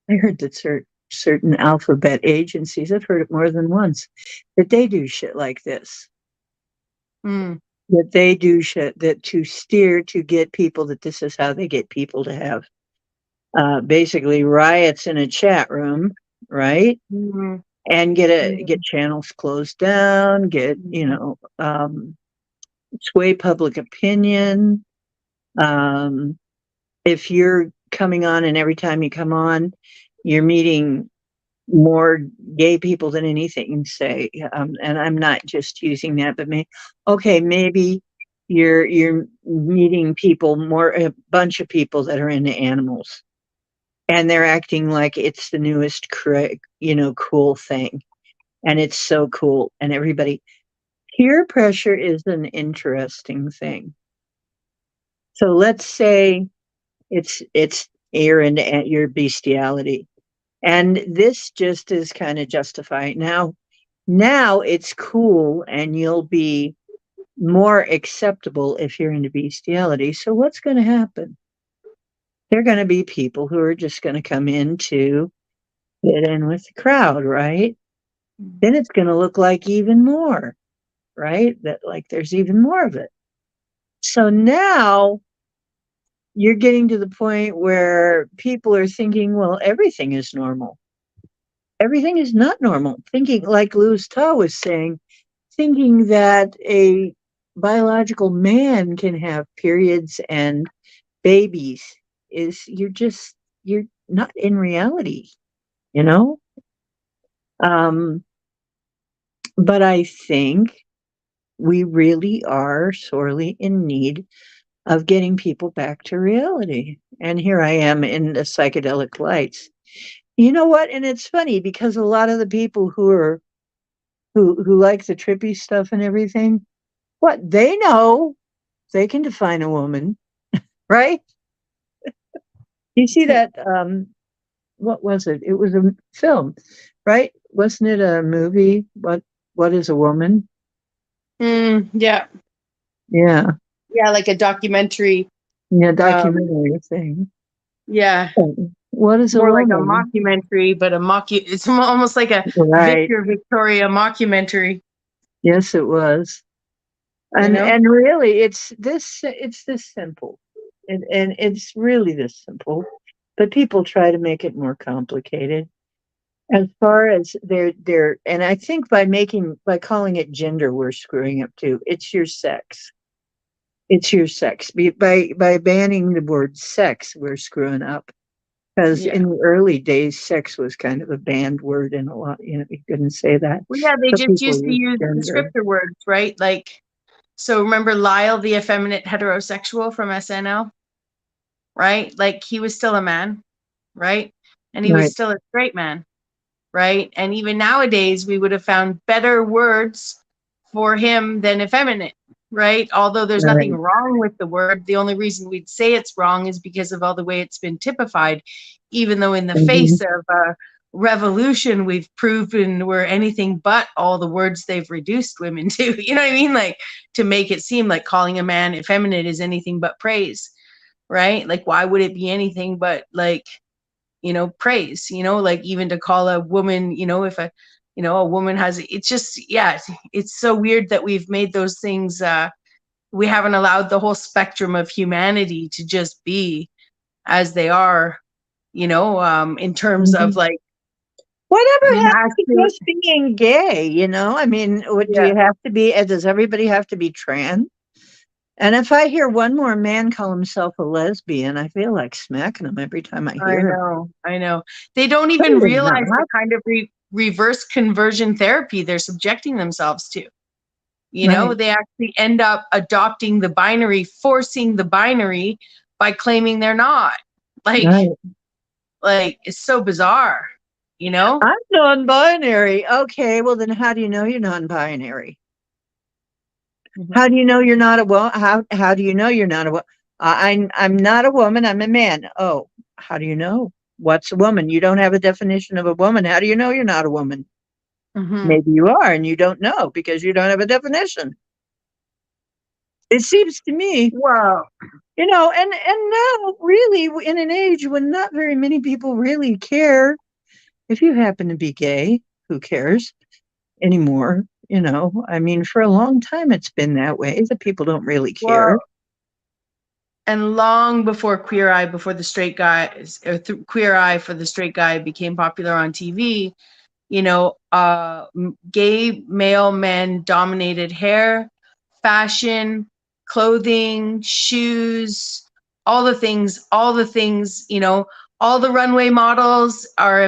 I heard that certain alphabet agencies, I've heard it more than once, that they do shit like this. mm, That they do shit that to steer to get people, that this is how they get people to have basically riots in a chat room, right? mm, And get mm, channels closed down, get, mm, sway public opinion. Um, if you're coming on and every time you come on, you're meeting more gay people than anything, say, and I'm not just using that, but okay, maybe you're meeting people more, a bunch of people that are into animals, and they're acting like it's the newest, cool thing, and it's so cool, and everybody. Peer pressure is an interesting thing. So let's say it's you're into your bestiality. And this just is kind of justified. Now it's cool and you'll be more acceptable if you're into bestiality. So what's going to happen? There are going to be people who are just going to come in to fit in with the crowd, right? mm. Then it's going to look like even more, right? That like there's even more of it. So now you're getting to the point where people are thinking, well, everything is normal. Everything is not normal. Thinking, like Louis Ta was saying, thinking that a biological man can have periods and babies is you're not in reality, you know? Um, but I think we really are sorely in need of getting people back to reality. And here I am in the psychedelic lights. You know what? And it's funny because a lot of the people who like the trippy stuff and everything, What they know, they can define a woman, right? You see that? What was it? It was a film, right? Wasn't it a movie? What is a woman? Yeah. Yeah, Yeah, like a documentary. yeah, Um, documentary thing. yeah. What is a More like a woman? mockumentary, but it's almost like a Right. Victor Victoria mockumentary, Yes, it was. you know? And really, it's this simple, and it's really this simple. But people try to make it more complicated. As far as and I think by calling it gender, we're screwing up too. It's your sex. It's your sex. By banning the word sex, we're screwing up. Because Yeah. in the early days, sex was kind of a banned word in a lot. You couldn't say that. Well, yeah, they So just people used to use use gender. descriptor words, right? Like, so remember Lyle, the effeminate heterosexual from SNL, right? Like, he was still a man, right? And he was Right. still a straight man, right? And even nowadays, we would have found better words for him than effeminate, right? Although there's nothing Right. wrong with the word, the only reason we'd say it's wrong is because of all the way it's been typified, even though in the Mhm. face of revolution, we've proven we're anything but all the words they've reduced women to. You know what I mean? Like, to make it seem like calling a man effeminate is anything but praise, right? Like, why would it be anything but like, praise, like even to call a woman, if a woman has, it's just, yeah, it's so weird that we've made those things, we haven't allowed the whole spectrum of humanity to just be as they are, in terms of Mhm. like Whatever the happened to masculine. just being gay? I mean, do Yeah, you have to be? Does everybody have to be trans? And if I hear one more man call himself a lesbian, I feel like smacking him every time I I hear him. know, I know. They don't even Really realize the not. kind of reverse conversion therapy they're subjecting themselves to. Right. They actually end up adopting the binary, forcing the binary by claiming they're not. Like, Right. it's so bizarre, you know? I'm non-binary. Okay, well then how do you know you're non-binary? Mhm. How do you know you're not a wo how do you know you're not a wo I'm not a woman, I'm a man. Oh, how do you know? What's a woman? You don't have a definition of a woman. How do you know you're not a woman? Mhm. Maybe you are and you don't know because you don't have a definition. It seems to me, Well, and now really in an age when not very many people really care if you happen to be gay, who cares anymore? I mean, for a long time it's been that way that people don't really care. well, and long before Queer Eye, before the straight guy, or Queer Eye for the straight guy became popular on TV, gay male men dominated hair, fashion, clothing, shoes, all the things, all the runway models are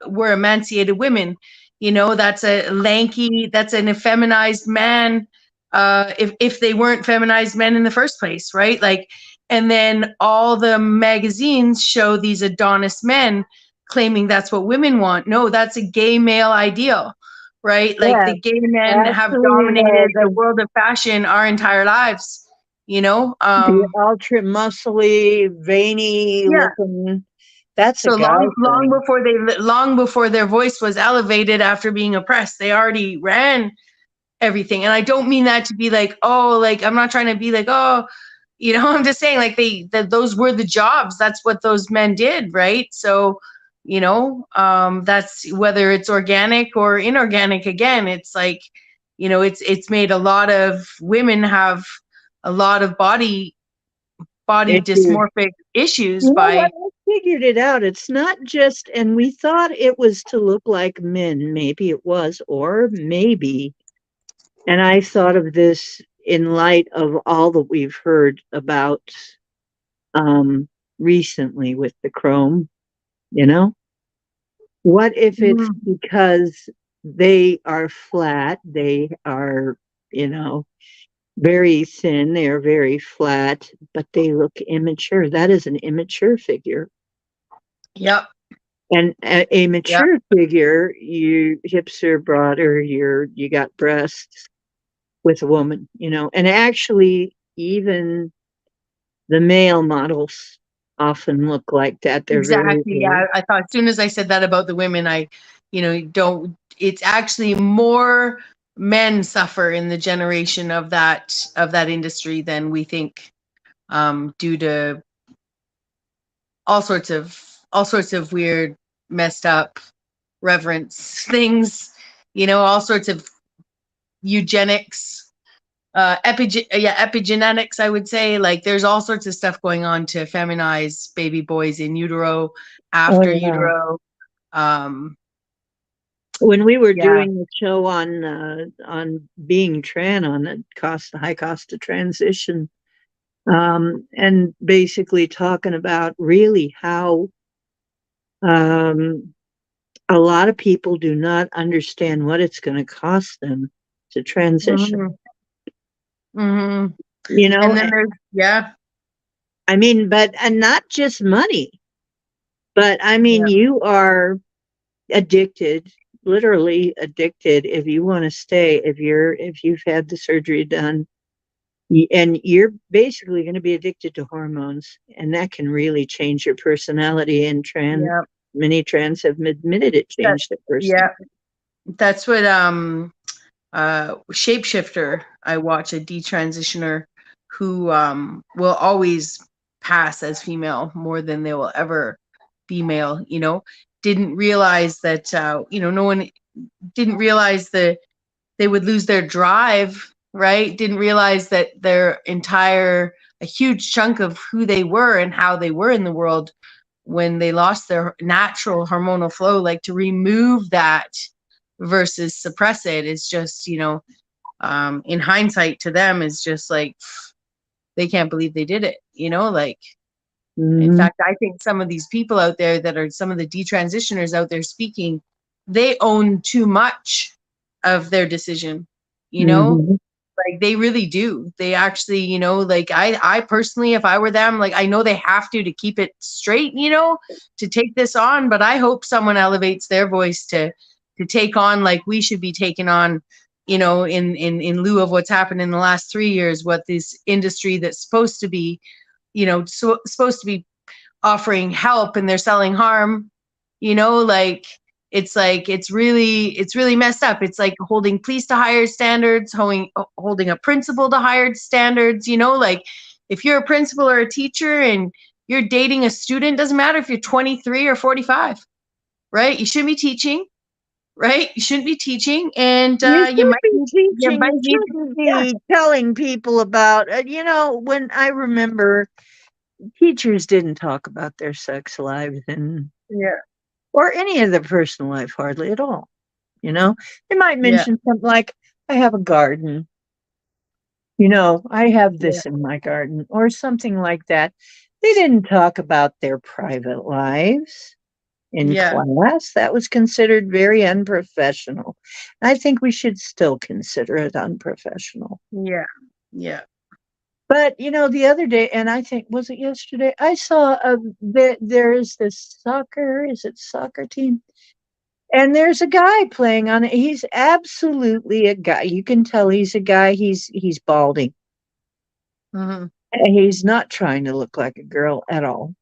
were emancipated women. That's that's an effeminized man, if they weren't feminized men in the first place, right? Like, and then all the magazines show these Adonis men claiming that's what women want. No, that's a gay male ideal, right? Like, Yeah, the gay men have actually, dominated the world of fashion our entire lives, you know? the ultra muscly, veiny Yeah. looking, that's a So guy thing. long before their voice was elevated after being oppressed, they already ran everything. And I don't mean that to be like, oh, like, I'm not trying to be like, oh, I'm just saying, like, those were the jobs. That's what those men did, right? So, that's whether it's organic or inorganic. Again, it's like, it's made a lot of women have a lot of body If you dysmorphic issues You know by. what? I figured it out. It's not just, and we thought it was to look like men. Maybe it was, or maybe. And I thought of this in light of all that we've heard about um, recently with the Chrome. You know, what if it's Mm, because they are flat? They are, you know, very thin. They are very flat, but they look immature. That is an immature figure. yep. And a Yep. mature figure, your hips are broader, you got breasts, with a woman, and actually even the male models often look like that. They're very, Exactly. very, Yeah. I thought as soon as I said that about the women, don't, it's actually more men suffer in the generation of that industry than we think, due to all sorts of weird, messed up reverence things, all sorts of eugenics, epigenetics, I would say. Like there's all sorts of stuff going on to feminize baby boys in utero, oh after yeah. utero. Um, When we were yeah. doing the show on being on the high cost of transition, and basically talking about really how um, a lot of people do not understand what it's going to cost them to transition. Hmm. Hmm. You know, And then there's, yeah, I mean, but and not just money, but I mean, yeah, you are addicted, literally addicted. If you want to stay, if you've had the surgery done, and you're basically going to be addicted to hormones, and that can really change your personality. And yeah, many trans have admitted it that, changed their person. yeah. That's what Shapeshifter. I watch a detransitioner who will always pass as female more than they will ever be male. Didn't realize that no one didn't realize that they would lose their drive, right? Didn't realize that a huge chunk of who they were and how they were in the world when they lost their natural hormonal flow, like to remove that versus suppress it is just, in hindsight to them is just like they can't believe they did it, like in Hmm. fact, I think some of these people out there that are some of the detransitioners out there speaking, they own too much of their decision, you know? Hmm. Like they really do. They actually, like I personally, if I were them, like I know they have to keep it straight, to take this on, but I hope someone elevates their voice to take on like we should be taking on, in lieu of what's happened in the last 3 years, what this industry that's supposed to be, supposed to be offering help and they're selling harm, like it's really messed up. It's like holding police to higher standards, holding a principal to higher standards, like if you're a principal or a teacher and you're dating a student, doesn't matter if you're 23 or 45, right? You shouldn't be teaching, right? You shouldn't be teaching, and You you should might be need, you teaching. might You need, shouldn't yeah, be telling people about. When I remember, teachers didn't talk about their sex lives and yeah, or any of their personal life hardly at all. They might yeah, mention something like, "I have a garden." I have yeah, this in my garden or something like that. They didn't talk about their private lives in yeah, class. That was considered very unprofessional. I think we should still consider it unprofessional. yeah, yeah. But the other day, and I think was it yesterday? I saw there is this soccer. Is it soccer team? And there's a guy playing on it. He's absolutely a guy. You can tell he's a guy. He's balding. Mm-hmm, He's not trying to look like a girl at all.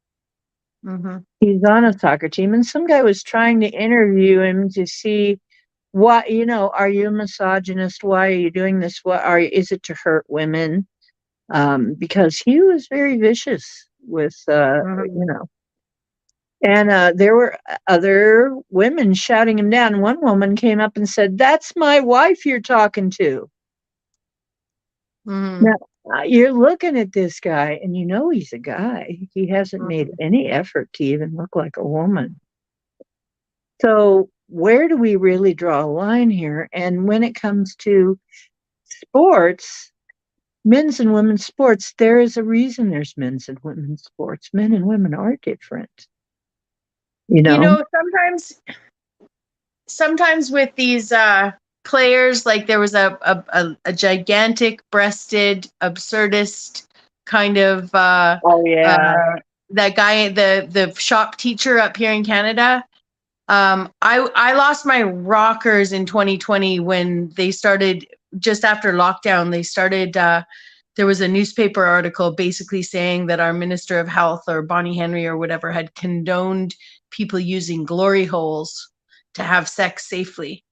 mm-hmm, He's on a soccer team, and some guy was trying to interview him to see what are you a misogynist? Why are you doing this? Is it to hurt women? Because he was very vicious with mm-hmm. and there were other women shouting him down. One woman came up and said, "That's my wife you're talking to." Mm-hmm. Now, you're looking at this guy, and he's a guy. He hasn't made Mhm. any effort to even look like a woman. So, where do we really draw a line here? And when it comes to sports, men's and women's sports, there is a reason there's men's and women's sports. Men and women are different, you know? Sometimes with these players, like there was a gigantic breasted absurdist kind of Oh, yeah. that guy, the shop teacher up here in Canada. I lost my rockers in 2020 when they started just after lockdown, they started, there was a newspaper article basically saying that our Minister of Health, or Bonnie Henry or whatever, had condoned people using glory holes to have sex safely.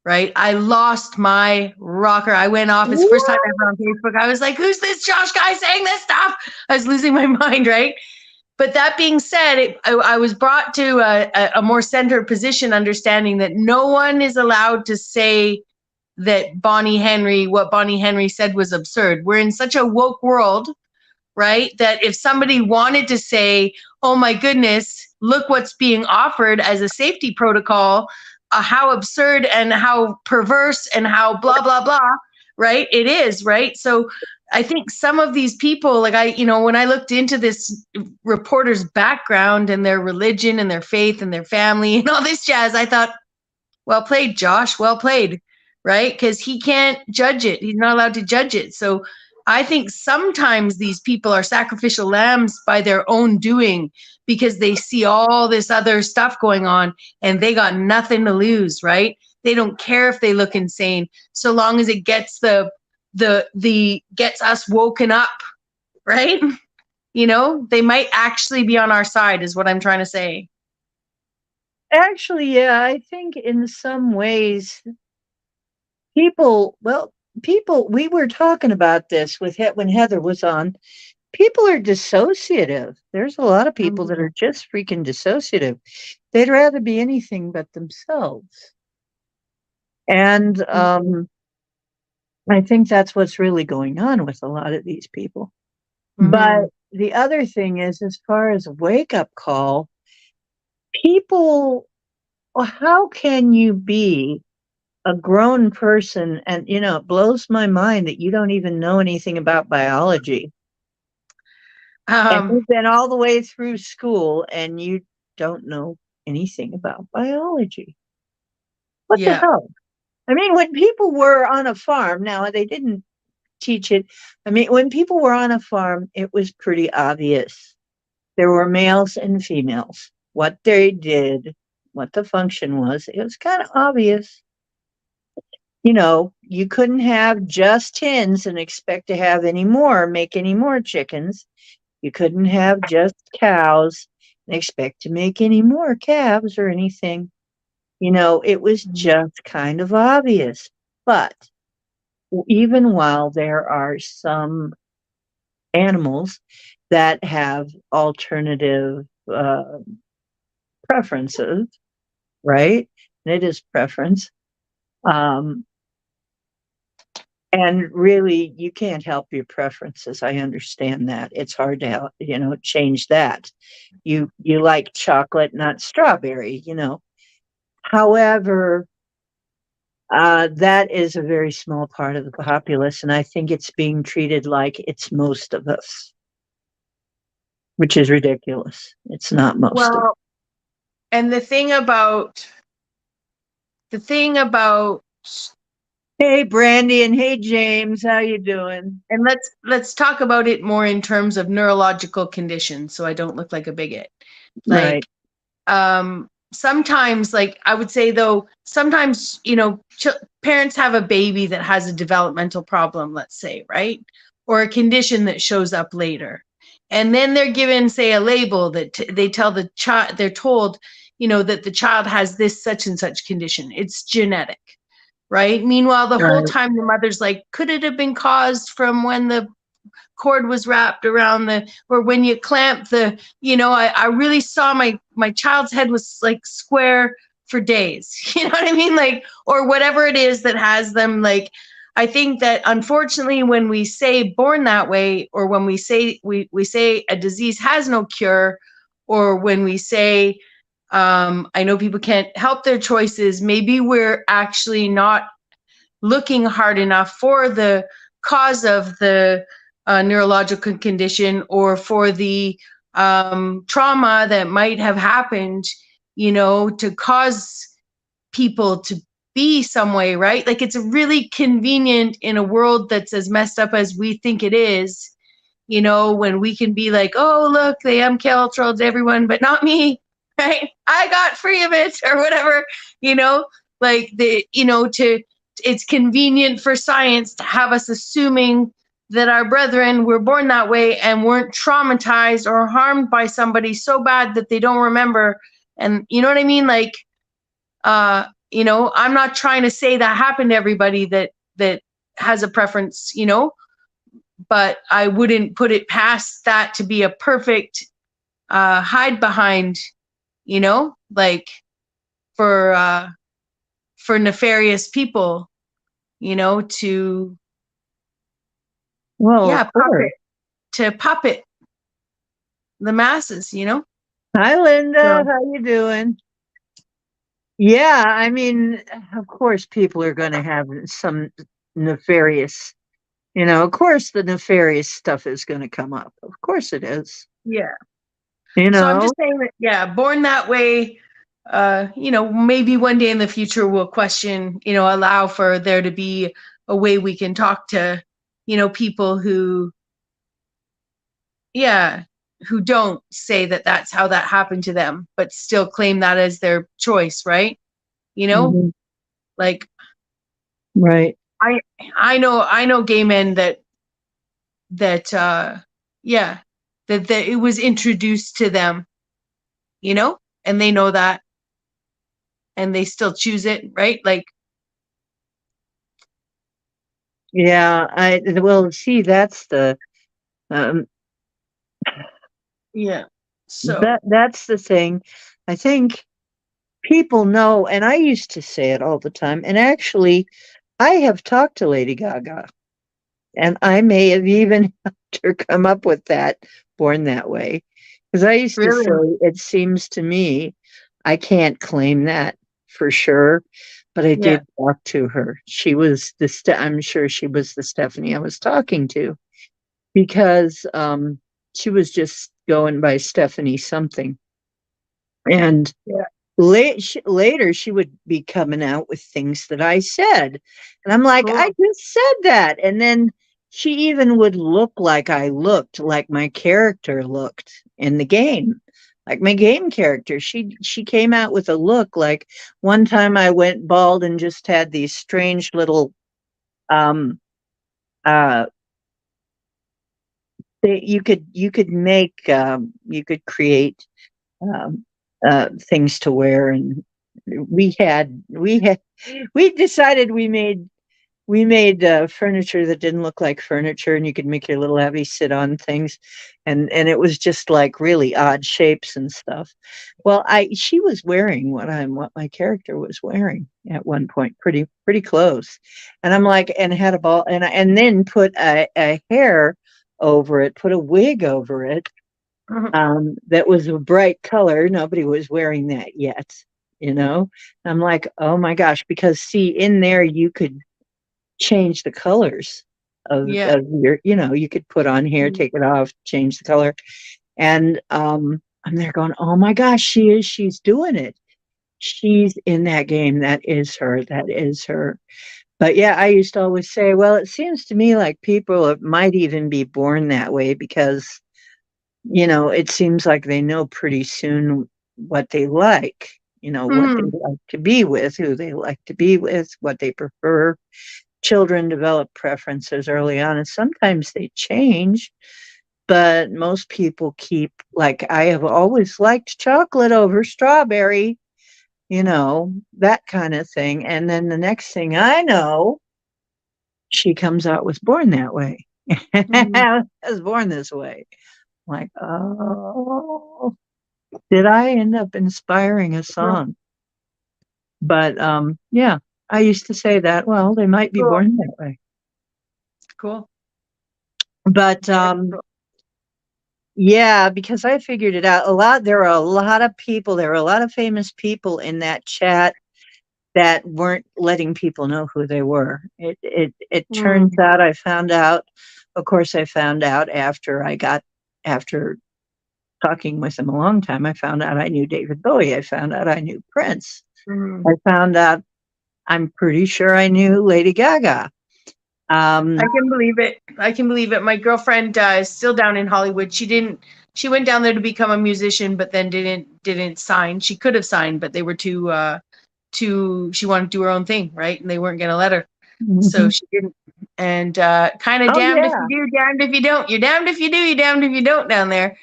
Right. I lost my rocker. I went off. It's the first time ever on Facebook. I was like, who's this Josh guy saying this stuff? I was losing my mind. Right. But that being said, I was brought to a more centered position, understanding that no one is allowed to say that what Bonnie Henry said was absurd. We're in such a woke world, right? That if somebody wanted to say, oh my goodness, look what's being offered as a safety protocol, how absurd and how perverse and how blah, blah, blah, right? It is, right? So I think some of these people, like when I looked into this reporter's background and their religion and their faith and their family and all this jazz, I thought, well played, Josh, well played, right? Because he can't judge it. He's not allowed to judge it. So I think sometimes these people are sacrificial lambs by their own doing, because they see all this other stuff going on and they got nothing to lose, right? They don't care if they look insane, so long as it gets gets us woken up, right? They might actually be on our side, is what I'm trying to say. Actually, yeah, I think in some ways people, we were talking about this when Heather was on. People are dissociative. There's a lot of people that are just freaking dissociative. They'd rather be anything but themselves. And I think that's what's really going on with a lot of these people. But the other thing is, as far as a wake-up call, people, how can you be a grown person? And, it blows my mind that you don't even know anything about biology. And you've been all the way through school and you don't know anything about biology. What the hell? I mean, when people were on a farm, now they didn't teach it. I mean, when people were on a farm, it was pretty obvious. There were males and females. What they did, what the function was, it was kind of obvious. You couldn't have just hens and expect to have make any more chickens. You couldn't have just cows and expect to make any more calves or anything. It was just kind of obvious. But even while there are some animals that have alternative preferences, right? And it is preference. And really, you can't help your preferences. I understand that. It's hard to, change that. You like chocolate, not strawberry, However, that is a very small part of the populace, and I think it's being treated like it's most of us, which is ridiculous. It's not most of us. And the thing about Hey, Brandy, and hey, James, how you doing? And let's talk about it more in terms of neurological conditions, so I don't look like a bigot. Like, right. Sometimes, like I would say though, sometimes, parents have a baby that has a developmental problem, let's say, right? Or a condition that shows up later. And then they're given, say, a label that they tell the child, they're told, that the child has this such and such condition. It's genetic. Right. Meanwhile, the whole time the mother's like, could it have been caused from when the cord was wrapped around or when you clamp I really saw my child's head was like square for days. You know what I mean? Like, or whatever it is that has them. Like, I think that unfortunately, when we say born that way, or when we say we say a disease has no cure, or when we say, I know people can't help their choices, maybe we're actually not looking hard enough for the cause of the neurological condition, or for the trauma that might have happened, to cause people to be some way, right? Like, it's really convenient in a world that's as messed up as we think it is, when we can be like, oh, look, they MKUltra everyone, but not me. Right? I got free of it, or whatever, like to it's convenient for science to have us assuming that our brethren were born that way and weren't traumatized or harmed by somebody so bad that they don't remember. And you know what I mean? Like, I'm not trying to say that happened to everybody that has a preference, but I wouldn't put it past that to be a perfect hide behind, like for nefarious people, to Well, yeah, of course. puppet the masses. Hi, Linda. So How you doing? Yeah, I mean, of course, people are going to have some nefarious, of course, the nefarious stuff is going to come up. Of course it is. yeah. You So I'm know, just saying that, yeah, born that way, maybe one day in the future we'll question, allow for there to be a way we can talk to, people who, yeah, who don't say that that's how that happened to them, but still claim that as their choice, right? You know, Mhm. like Right. I, I know gay men that yeah, that it was introduced to them, and they know that, and they still choose it, right? Like, Yeah. Well, see, that's um, yeah. So that's the thing. I think people know, and I used to say it all the time. And actually, I have talked to Lady Gaga, and I may have even helped her come up with that "Born That Way," because I used to say, really, it seems to me, I can't claim that for sure, but I yeah, did talk to her. She was I'm sure she was the Stephanie I was talking to, because she was just going by Stephanie something. And yeah, later, she would be coming out with things that I said. And I'm like, I cool, just said that. And then she even would look like I looked, like my character looked in the game. Like my game character. She came out with a look like, one time I went bald and just had these strange little um uh you could make you could create um things to wear. And we had we decided we made furniture that didn't look like furniture, and you could make your little Abby sit on things, and it was just like really odd shapes and stuff. Well, I she was wearing what my character was wearing at one point, pretty close. And I'm like, and had a ball, and then put a hair over it, put a wig over it, mhm, that was a bright color. Nobody was wearing that yet, you know? I'm like, oh my gosh, because see, in there you could change the colors yeah, of you could put on here, mhm, take it off, change the color. And I'm there going, oh my gosh, she's doing it. She's in that game. That is her. That is her. But yeah, I used to always say, well, it seems to me like people might even be born that way, because it seems like they know pretty soon what they like, what they mhm, like to be with, who they like to be with, what they prefer. Children develop preferences early on, and sometimes they change, but most people keep, like, I have always liked chocolate over strawberry, that kind of thing. And then the next thing I know, she comes out with Born That Way. mhm, I was born this way. Like, oh, did I end up inspiring a yeah, song? But yeah, I used to say that, well, they might be cool, born that way. cool, But very cool. yeah, because I figured it out. There are a lot of people, there are a lot of famous people in that chat that weren't letting people know who they were. It turns Mm, out, of course, I found out after talking with him a long time, I found out I knew David Bowie. I found out I knew Prince. mhm. I found out, I'm pretty sure I knew Lady Gaga. I Um, can believe it. I can believe it. My girlfriend is still down in Hollywood. She didn't. She went down there to become a musician, but then didn't sign. She could have signed, but they were too. She wanted to do her own thing, right? And they weren't going to let her. So Mhm. she didn't. And kind of Oh, damned if yeah. you do, damned if you don't. You're damned if you do, you're damned if you don't down there.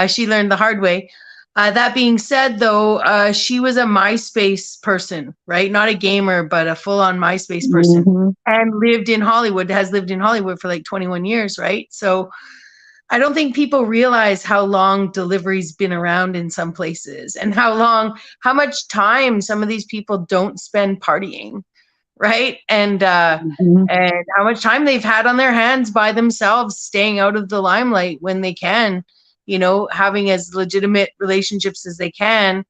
She learned the hard way. That being said, though, she was a MySpace person, right? Not a gamer, but a full on MySpace person, Mhm. and lived in Hollywood, has lived in Hollywood for like 21 years, right? So I don't think people realize how long delivery's been around in some places, and how much time some of these people don't spend partying, right? Mhm. And how much time they've had on their hands by themselves, staying out of the limelight when they can, having as legitimate relationships as they can,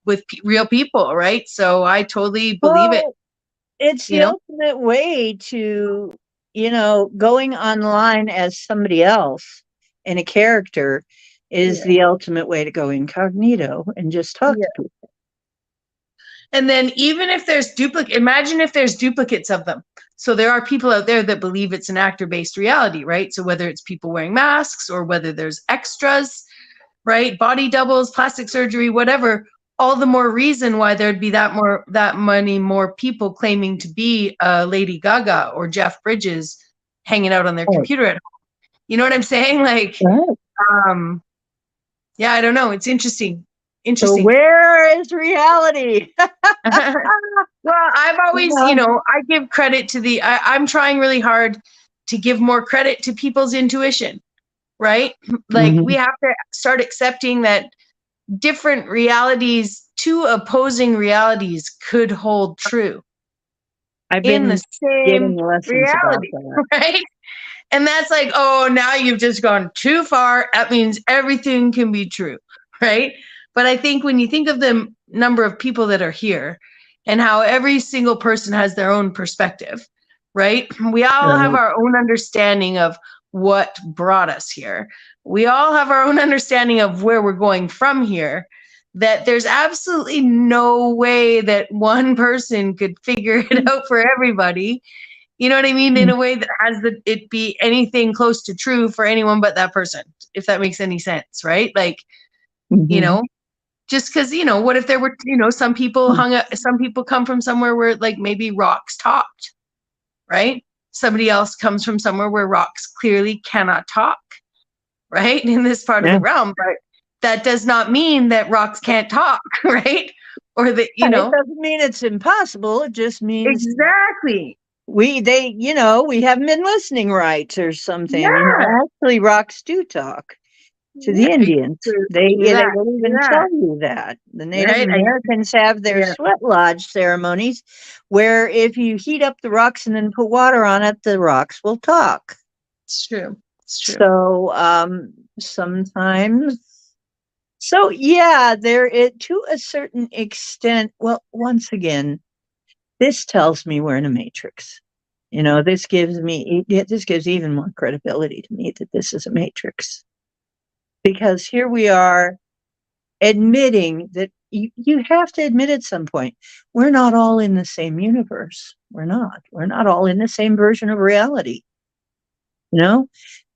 with real people, right? So I totally believe it, Well, it's you the know? ultimate way to, going online as somebody else in a character is Yeah. the ultimate way to go incognito and just talk Yeah. to people. And then even if there's imagine if there's duplicates of them. So there are people out there that believe it's an actor-based reality, right? So whether it's people wearing masks or whether there's extras, right? Body doubles, plastic surgery, whatever. All the more reason why there'd be that many more people claiming to be Lady Gaga or Jeff Bridges hanging out on their Right. computer at home. You know what I'm saying? Like, Right. um, yeah, I don't know. It's interesting. So Interesting. where is reality? Well, I've always, Yeah. I give credit to I'm trying really hard to give more credit to people's intuition, right? Like we Mhm. have to start accepting that different realities, two opposing realities could hold true I've in the been getting same lessons about reality, that. right? And that's like, oh, now you've just gone too far. That means everything can be true, right? But I think when you think of the number of people that are here and how every single person has their own perspective, right? We all have Right. our own understanding of what brought us here. We all have our own understanding of where we're going from here. That there's absolutely no way that one person could figure it out for everybody. You know what I mean? In a way that has it be anything close to true for anyone but that person, if that makes any sense, right? Like, you Mhm. know, just because, what if there were, some people come from somewhere where like maybe rocks talked, right? Somebody else comes from somewhere where rocks clearly cannot talk, right? In this part of Yeah. the realm. But that does not mean that rocks can't talk, right? Or that, It doesn't mean it's impossible. It just means exactly. we haven't been listening right or something. Yeah. Actually, rocks do talk to Yeah. the Indians. They Do they that. will Do even that. tell you that the Native Right? Americans have their Yeah. sweat lodge ceremonies, where if you heat up the rocks and then put water on it, the rocks will talk. It's true. It's true. So sometimes, so yeah, there it to a certain extent. Well, once again, this tells me we're in a matrix. This gives even more credibility to me that this is a matrix, because here we are admitting that you have to admit at some point we're not all in the same universe. We're not all in the same version of reality. You know,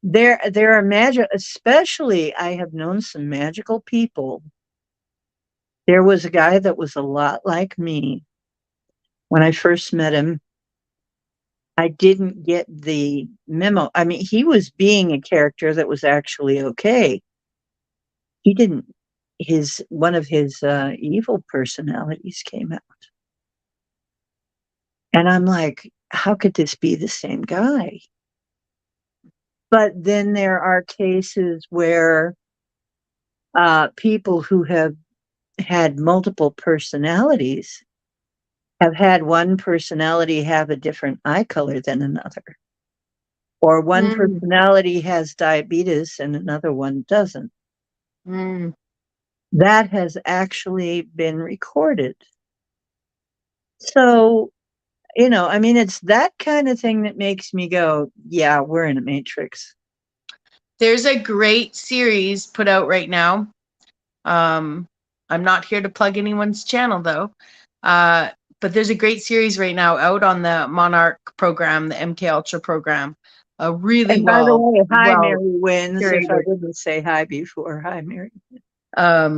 there are magic. Especially, I have known some magical people. There was a guy that was a lot like me when I first met him. I didn't get the memo. I mean, he was being a character that was actually okay. He didn't. His One of his evil personalities came out, and I'm like, how could this be the same guy? But then there are cases where people who have had multiple personalities have had one personality have a different eye color than another, or one Mm, personality has diabetes and another one doesn't. mm. That has actually been recorded. So, I mean, it's that kind of thing that makes me go, yeah, we're in a matrix. There's a great series put out right now. Um, I'm not here to plug anyone's channel though. Uh, but there's a great series right now out on the Monarch program, the MK Ultra program. Really And by the way, hi, well Mary Wins. If I curated. didn't say hi before, hi, Mary.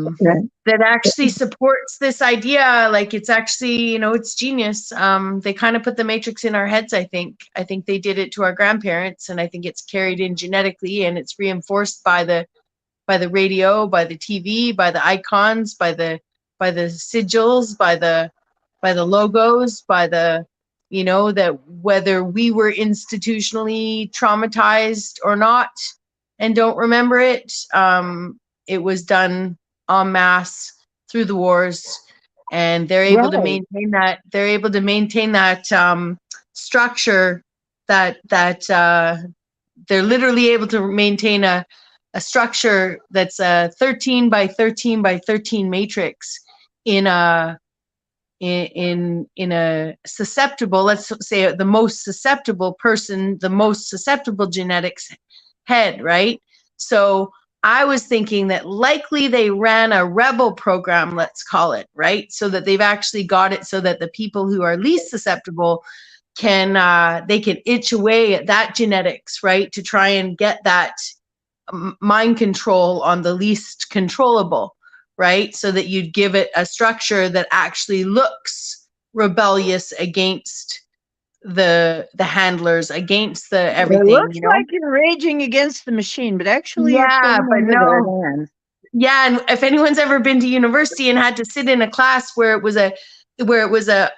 Okay. that actually supports this idea. Like it's actually, it's genius. They kind of put the matrix in our heads. I think they did it to our grandparents, and I think it's carried in genetically, and it's reinforced by the radio, by the TV, by the icons, by the sigils, by the logos, by the that whether we were institutionally traumatized or not and don't remember it, it was done en masse through the wars, and they're able to Right. maintain that. They're able to maintain that structure. That they're literally able to maintain a structure that's a 13 by 13 by 13 matrix in a susceptible, let's say the most susceptible person, the most susceptible genetics head, right? So I was thinking that likely they ran a rebel program, let's call it, right? So that they've actually got it so that the people who are least susceptible they can itch away at that genetics, right? To try and get that mind control on the least controllable, right? So that you'd give it a structure that actually looks rebellious against the handlers, against the It everything, looks like you're raging against the machine, but actually you're Yeah, playing but into their no. hand. Yeah, and if anyone's ever been to university and had to sit in a class where it was an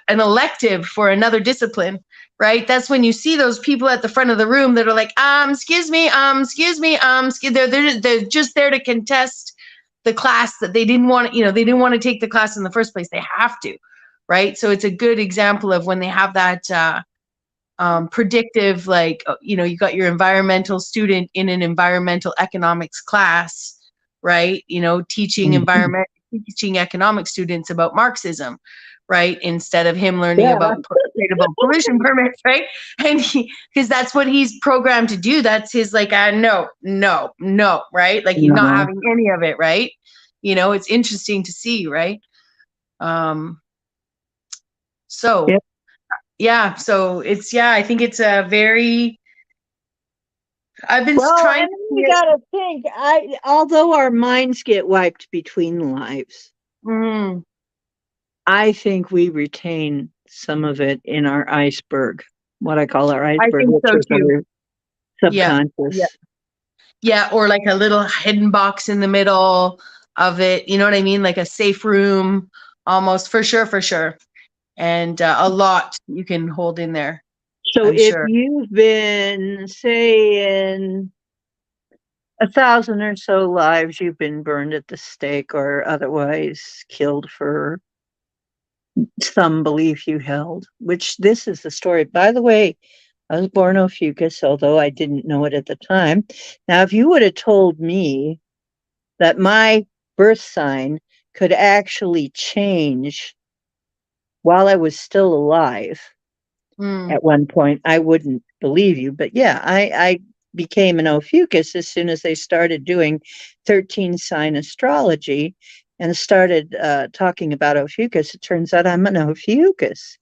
elective for another discipline, right? That's when you see those people at the front of the room that are like, excuse me, they're just there to contest the class that they didn't want, they didn't want to take the class in the first place. They have to, right? So it's a good example of when they have that predictive, like, you got your environmental student in an environmental economics class, right? Mhm. Teaching economic students about Marxism, right? Instead of him learning Yeah. about tradable pollution permits, right? And because that's what he's programmed to do. That's his like, no, no, no, right? Like he's not No. having any of it, right? It's interesting to see, right? Um, so Yep. yeah, so I think it's a very, I've been Well, trying and to then see you it. gotta think, although our minds get wiped between lives, Mm, I think we retain some of it in our iceberg, what I call our I iceberg, think which so is too. our Yeah, yeah, subconscious. yeah. Or like a little hidden box in the middle of it. You know what I mean? Like a safe room, almost, for sure, for sure. And a lot you can hold in there. So I'm if sure. you've been, say, in 1,000 or so lives, you've been burned at the stake or otherwise killed for some belief you held, which this is the story. By the way, I was born Ophiuchus, although I didn't know it at the time. Now, if you would have told me that my birth sign could actually change while I was still alive Mm, at one point, I wouldn't believe you. But yeah, I became an Ophiuchus as soon as they started doing 13 sign astrology and started talking about Ophiuchus. It turns out I'm an Ophiuchus.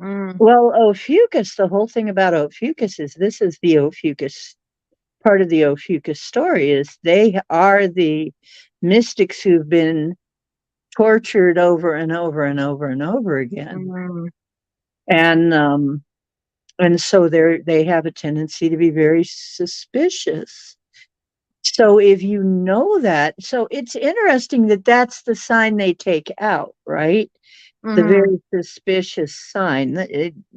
mm, Well, Ophiuchus, the whole thing about Ophiuchus is this is the Ophiuchus part of the Ophiuchus story is they are the mystics who've been tortured over and over and over and over again. mm, And so they have a tendency to be very suspicious. So if you know that, so it's interesting that that's the sign they take out, right? The mm. very suspicious sign.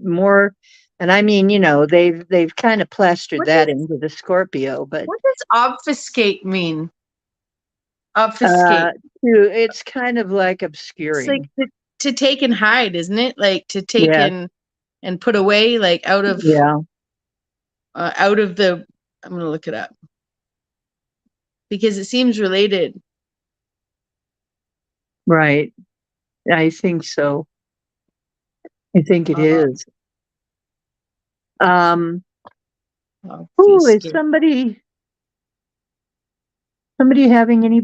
More, and I mean, they've kind of plastered What that does into the Scorpio, but what does obfuscate mean? uh, Obfuscate. it's kind of like It's like obscuring. to take and hide, isn't it? Like to take Yeah, and put away, like yeah, out of the. I'm gonna look it up because it seems related. right. I think so. I think it Uh, is. Um, oh, is obfuscate. somebody having any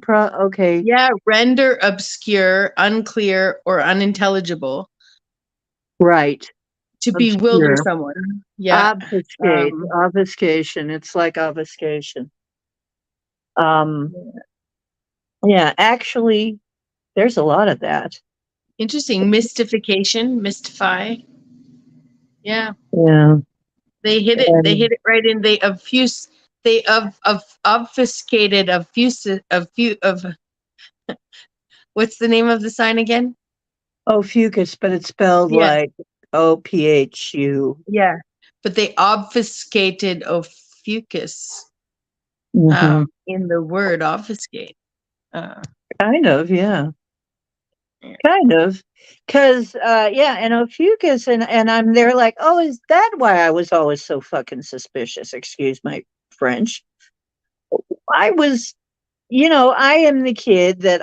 okay, Yeah, render obscure, unclear, or unintelligible, right. to bewilder Obscure. someone. Yeah. Obfuscate. Um, Obfuscation. It's like obfuscation. Um, Yeah, actually, there's a lot of that. Interesting. Mystification, mystify. Yeah. Yeah. They hit it. They And hit it right in. They obfuse. They of obfuscated of what's the name of the sign again? Ophiuchus, but it's spelled Yeah, like Ophu. yeah. But they obfuscated Ophiuchus Hmm. in the word obfuscate. Uh, Kind of, yeah. yeah. Kind of. Because, yeah, and Ophiuchus, and I'm there like, oh, is that why I was always so fucking suspicious? Excuse my French. I was, I am the kid that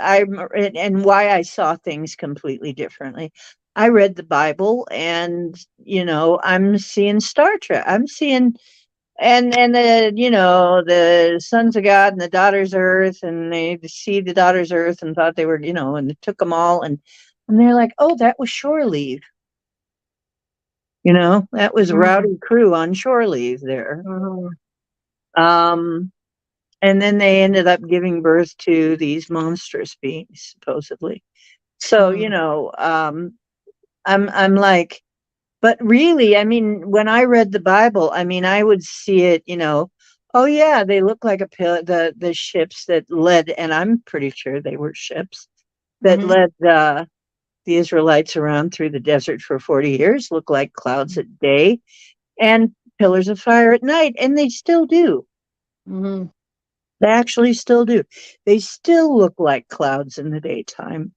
and why I saw things completely differently. I read the Bible and, I'm seeing Star Trek. I'm seeing, and the sons of God and the daughters of Earth, and they see the daughters of Earth and thought they were, and it took them all. And they're like, oh, that was shore leave. That was Mhm, rowdy crew on shore leave there. mhm, Um, and then they ended up giving birth to these monstrous beings, supposedly. So, mhm, I'm like, but really, I mean, when I read the Bible, I mean, I would see it, oh yeah, they look like the ships that led, and I'm pretty sure they were ships that mhm, led the Israelites around through the desert for 40 years, look like clouds at day and pillars of fire at night, and they still do. mhm, They actually still do. They still look like clouds in the daytime.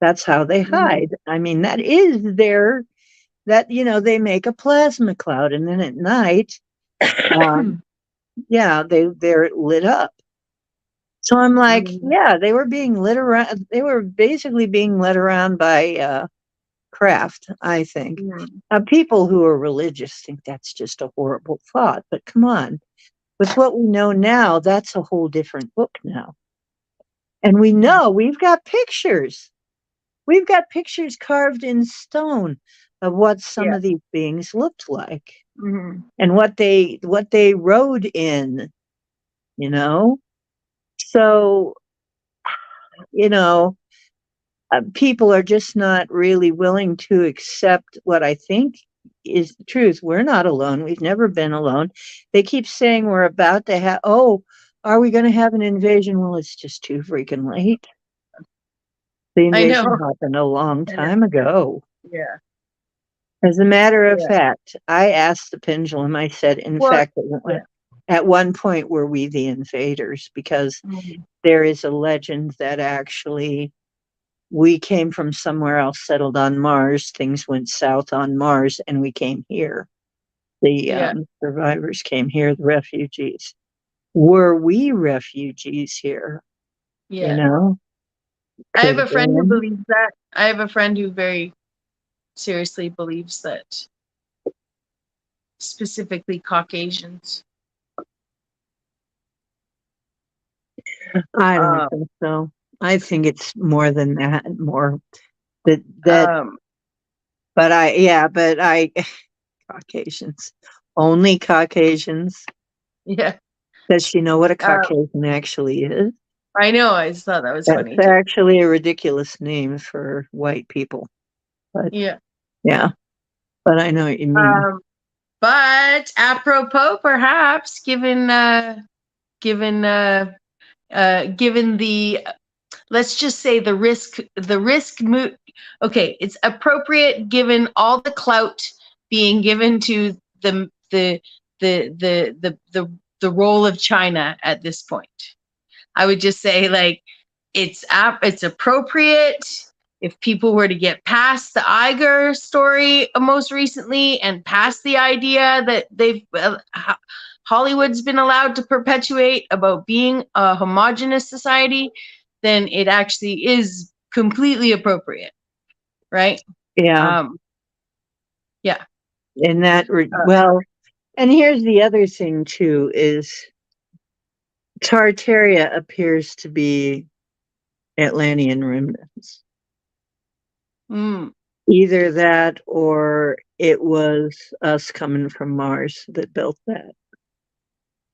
That's how they mhm. hide. I mean, that is their that they make a plasma cloud, and then at night, um, yeah, they're lit up. So I'm like, Mhm, yeah, they were being lit around. They were basically being led around by craft. I think mhm, people who are religious think that's just a horrible thought, but come on, with what we know now, that's a whole different book now, and we mhm. know we've got pictures. We've got pictures carved in stone of what some Yeah. of these beings looked like Mhm, and what they rode in, you know? So, you know, people are just not really willing to accept what I think is the truth. We're not alone. We've never been alone. They keep saying we're about to have, oh, are we going to have an invasion? Well, it's just too freaking late. The I know. invasion happened a long I know. time ago. Yeah. As a matter of Yeah. fact, I asked the pendulum, I said, in Well, fact, yeah. at one point, were we the invaders? Because Mhm, there is a legend that actually we came from somewhere else, settled on Mars. Things went south on Mars, and we came here. The yeah. survivors came here, the refugees. Were we refugees here? You Yeah. know, I could have have a friend who been. believes that. I have a friend who very seriously believes that, specifically Caucasians. I don't Um, think so. I think it's more than that. More that. um, But I Caucasians. Only Caucasians. yeah. Does she know what a Um, Caucasian actually is? I know. I just thought that was That's funny too. actually a ridiculous name for white people. But Yeah. yeah, but I know what you mean. Um, but apropos, perhaps, given given the, let's just say the risk. Okay, it's appropriate given all the clout being given to the role of China at this point. I would just say, like, it's appropriate if people were to get past the Iger story most recently and past the idea that Hollywood's been allowed to perpetuate about being a homogenous society, then it actually is completely appropriate, right? Yeah, Um, yeah. and Uh, well, and here's the other thing too is Tartaria appears to be Atlantean remnants. mm, Either that or it was us coming from Mars that built that.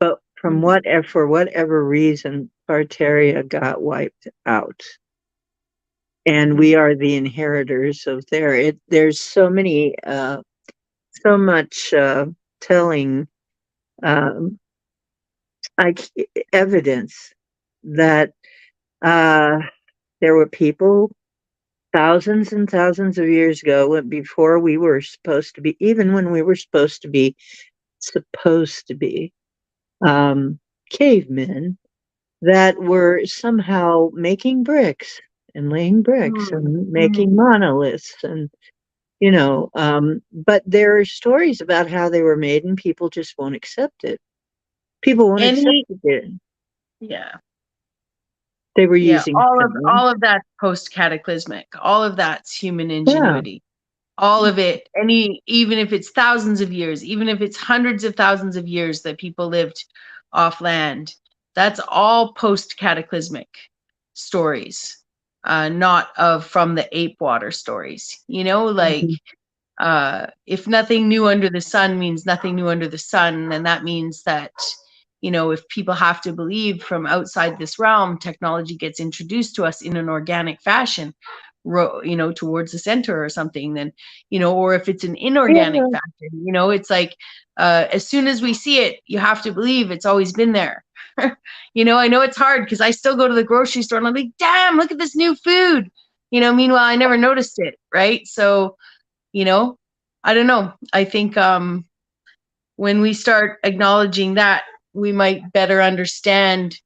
But mm, for whatever reason, Parteria got wiped out, and we are the inheritors of there's so much telling um, evidence that uh, there were people thousands and thousands of years ago, before we were supposed to be, even when we were supposed to be um, cavemen, that were somehow making bricks and laying bricks and making Mm-hmm. monoliths, and but there are stories about how they were made, and people just won't accept it. People won't accept Any, it. yeah, They were yeah. using stone. All of that post cataclysmic. All of that's human Yeah. ingenuity. All of it. Even if it's thousands of years, even if it's hundreds of thousands of years that people lived off land, that's all post cataclysmic stories. Not of from the ape water stories. Like Mhm. if nothing new under the sun means nothing new under the sun, then that means that, if people have to believe from outside this realm, technology gets introduced to us in an organic fashion, towards the center or something, then, or if it's an inorganic Yeah. fashion, it's like, as soon as we see it, you have to believe it's always been there. I know it's hard because I still go to the grocery store and I'm like, damn, look at this new food. Meanwhile, I never noticed it. Right. So, you know I don't know. I think when we start acknowledging that, we might better understand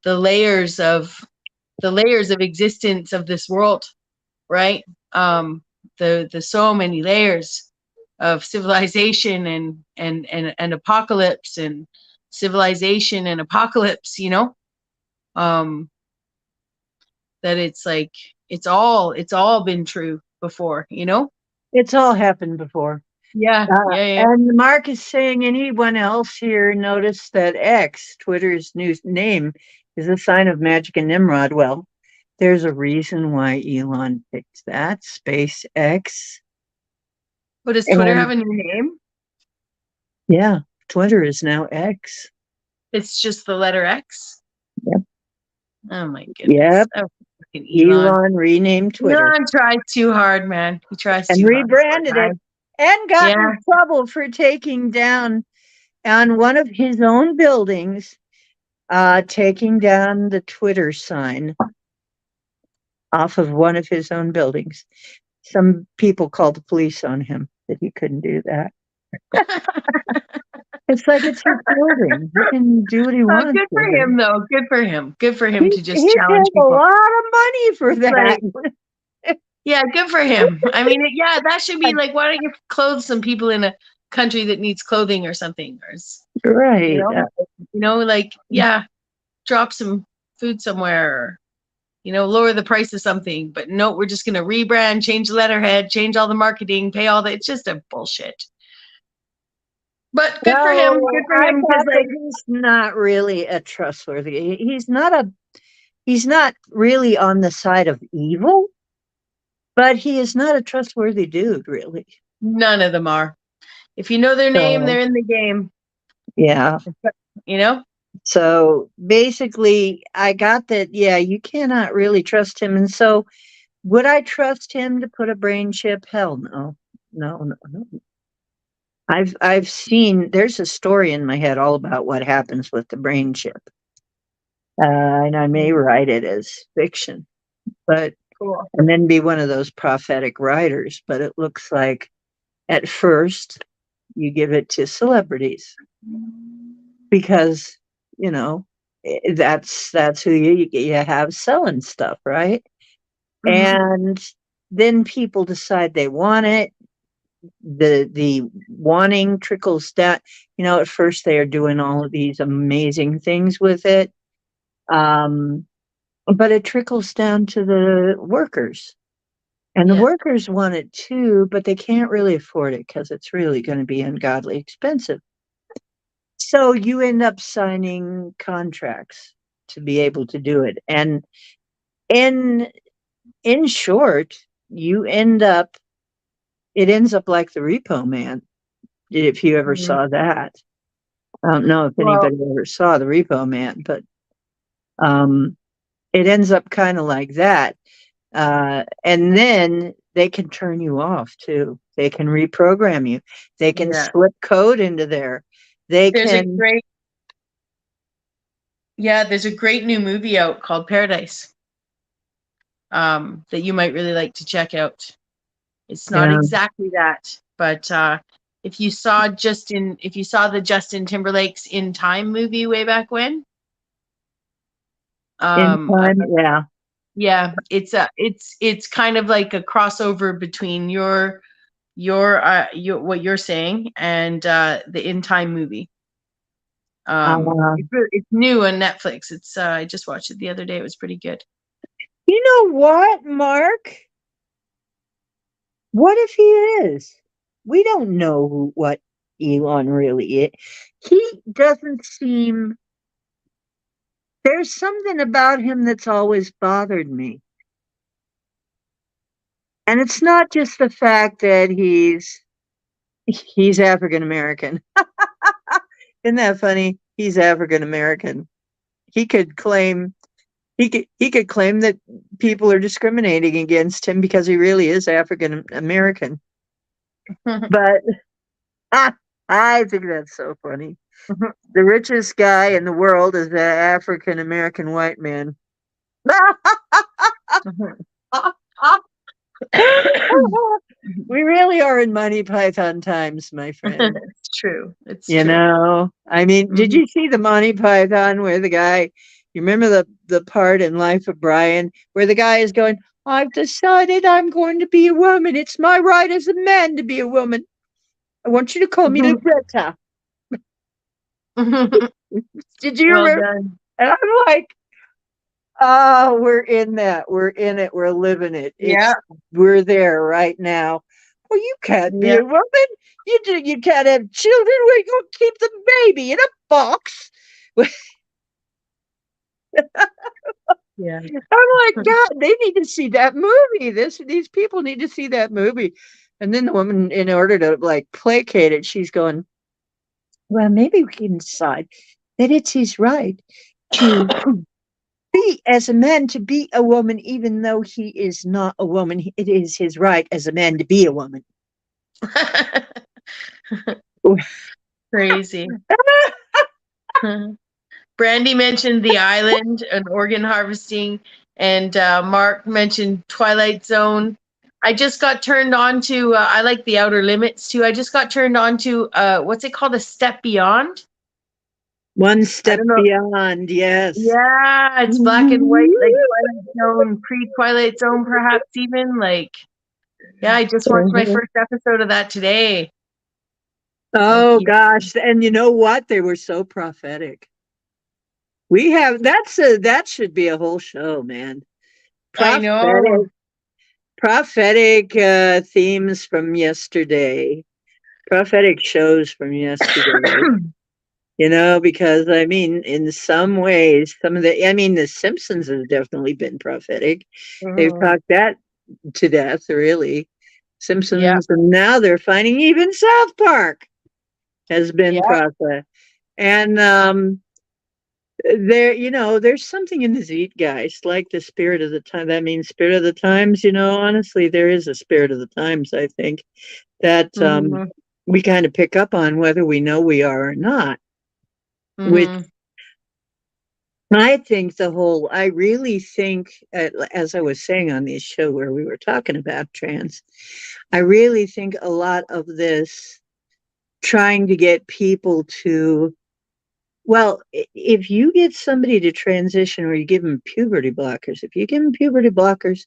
the layers of existence of this world, right? The so many layers of civilization and apocalypse, and civilization and apocalypse, um that it's like it's all been true before. It's all happened before. Yeah, yeah, yeah. And Mark is saying, anyone else here notice that X, Twitter's new name, is a sign of magic and Nimrod? Well, there's a reason why Elon picked that, SpaceX. But does Twitter have And a new name? yeah, Twitter is now X. It's just the letter X. Yep. Oh my goodness. Yep. Oh, fucking Elon. Elon renamed Twitter Elon tries too hard, man. He tries and too hard. Poor rebranded guy. it and got Yeah. in trouble for taking down on one of his own buildings, taking down the Twitter sign off of one of his own buildings. Some people called the police on him that he couldn't do that. It's like it's his building. He can do what he Oh, wants good for with it. him, though. Good for him. Good for him He to just he challenge paid a people. lot of money for It's that. like, yeah, good for him. I mean, yeah, that should be like, why don't you clothe some people in a country that needs clothing or something? You Right. know, like, yeah, drop some food somewhere, or lower the price of something. But no, we're just going to rebrand, change the letterhead, change all the marketing, pay all that. It's just a bullshit. But good for him. Good Well, for I him. Because, thought that like, he's not really a trustworthy. He's not really on the side of evil, but he is not a trustworthy dude, really. none of them are. If you know their name, So they're in the game. yeah. You know? So basically, I got that. Yeah, you cannot really trust him, and so would I trust him to put a brain chip? Hell no, no, no, no. I've seen. There's a story in my head all about what happens with the brain chip, and I may write it as fiction, but Cool. and then be one of those prophetic writers. But it looks like at first you give it to celebrities because you know that's who you have selling stuff, right? Mm-hmm. And then people decide they want it. The wanting trickles down. At first they are doing all of these amazing things with it, um, but it trickles down to the workers, and the Yeah. workers want it too, but they can't really afford it because it's really going to be ungodly expensive. So you end up signing contracts to be able to do it, and in in short, you end up it ends up like the Repo Man. If you ever Mm-hmm. saw that, I don't know if Well, anybody ever saw the Repo Man, but Um, it ends up kind of like that. And then they can turn you off too. They can reprogram you. They can Yeah. slip code into there. They There's a can. great there's a great new movie out called Paradise. That you might really like to check out. It's not Yeah. exactly that, but if you saw the Justin Timberlake's In Time movie way back when, In time. about Yeah. yeah, it's kind of like a crossover between your what you're saying and the In Time movie. Uh, It's new on Netflix. It's I just watched it the other day. It was pretty good. you know what, Mark? What if he is? We don't know what Elon really is. He doesn't seem. There's something about him that's always bothered me. And it's not just the fact that he's African American. Isn't that funny? He's African American. He could claim he could claim that people are discriminating against him because he really is African American. But ah, I think that's so funny. The richest guy in the world is the African American white man. We really are in Monty Python times, my friend. It's true. It's You true. know, I mean, did Mhm. you see the Monty Python where the guy, you remember the part in Life of Brian where the guy is going, I've decided I'm going to be a woman. It's my right as a man to be a woman. I want you to call me Loretta. Did you Well remember? done. And I'm like, oh, we're in that. We're in it. We're living it. Yeah. We're there right now. Well, you can't be Yeah. a woman. You can't have children. We're going to keep the baby in a box. Yeah. I'm like, God, they need to see that movie. These people need to see that movie. And then the woman, in order to like placate it, she's going, well, maybe we can decide that it's his right to be as a man to be a woman, even though he is not a woman. It is his right as a man to be a woman. Crazy. Brandy mentioned The Island and organ harvesting, and Mark mentioned Twilight Zone. I just got turned on to, I like The Outer Limits too. I just got turned on to, what's it called? A Step Beyond? One I step don't know. beyond, yes. Yeah, it's black and white, like Twilight Zone, pre-Twilight Zone, perhaps even. Like, yeah, I just watched my first episode of that today. Like, Oh gosh, and you know what? They were so prophetic. We have that should be a whole show, man. I know. Prophetic themes from yesterday, prophetic shows from yesterday. You know, because I mean, in some ways, The Simpsons have definitely been prophetic. They've Mhm. talked that to death, really. Yeah, Simpsons, and now they're finding even South Park has been yeah. prophet. And there's something in the zeitgeist, like the spirit of the time. That means spirit of the times. Honestly, there is a spirit of the times. I think that Mhm. we kind of pick up on whether we know we are or not. Which Mhm. I think I really think, as I was saying on this show where we were talking about trans, I really think a lot of this trying to get people to, well, if you get somebody to transition or you give them puberty blockers, if you give them puberty blockers,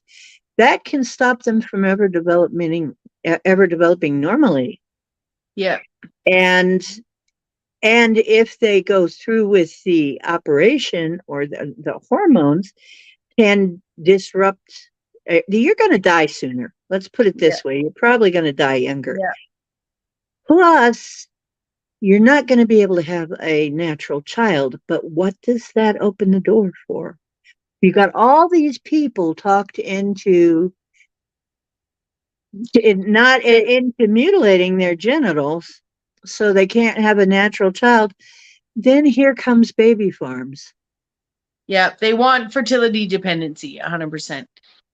that can stop them from ever developing normally. Yeah. And And if they go through with the operation or the hormones, can disrupt, you're going to die sooner. Let's put it Yeah. this way. You're probably going to die younger. Yeah. Plus, you're not going to be able to have a natural child. But what does that open the door for? You got all these people talked not into mutilating their genitals so they can't have a natural child. Then here comes baby farms. Yeah, they want fertility dependency, 100%.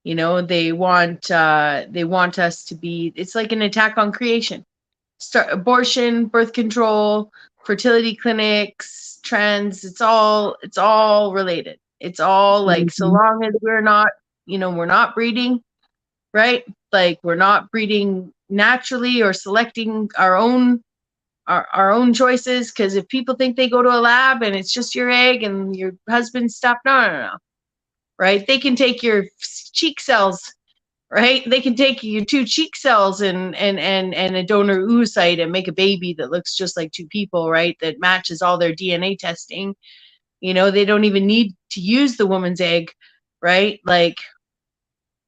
You know, they want us to be. It's like an attack on creation. Start abortion, birth control, fertility clinics, trends. It's all related. It's all like so Mhm. long as we're not, we're not breeding, right? Like we're not breeding naturally or selecting our own choices. Because if people think they go to a lab and it's just your egg and your husband's stuff, no, no, no, right? They can take your cheek cells, right? They can take your two cheek cells and a donor oocyte and make a baby that looks just like two people, right? That matches all their DNA testing. They don't even need to use the woman's egg, right? Like,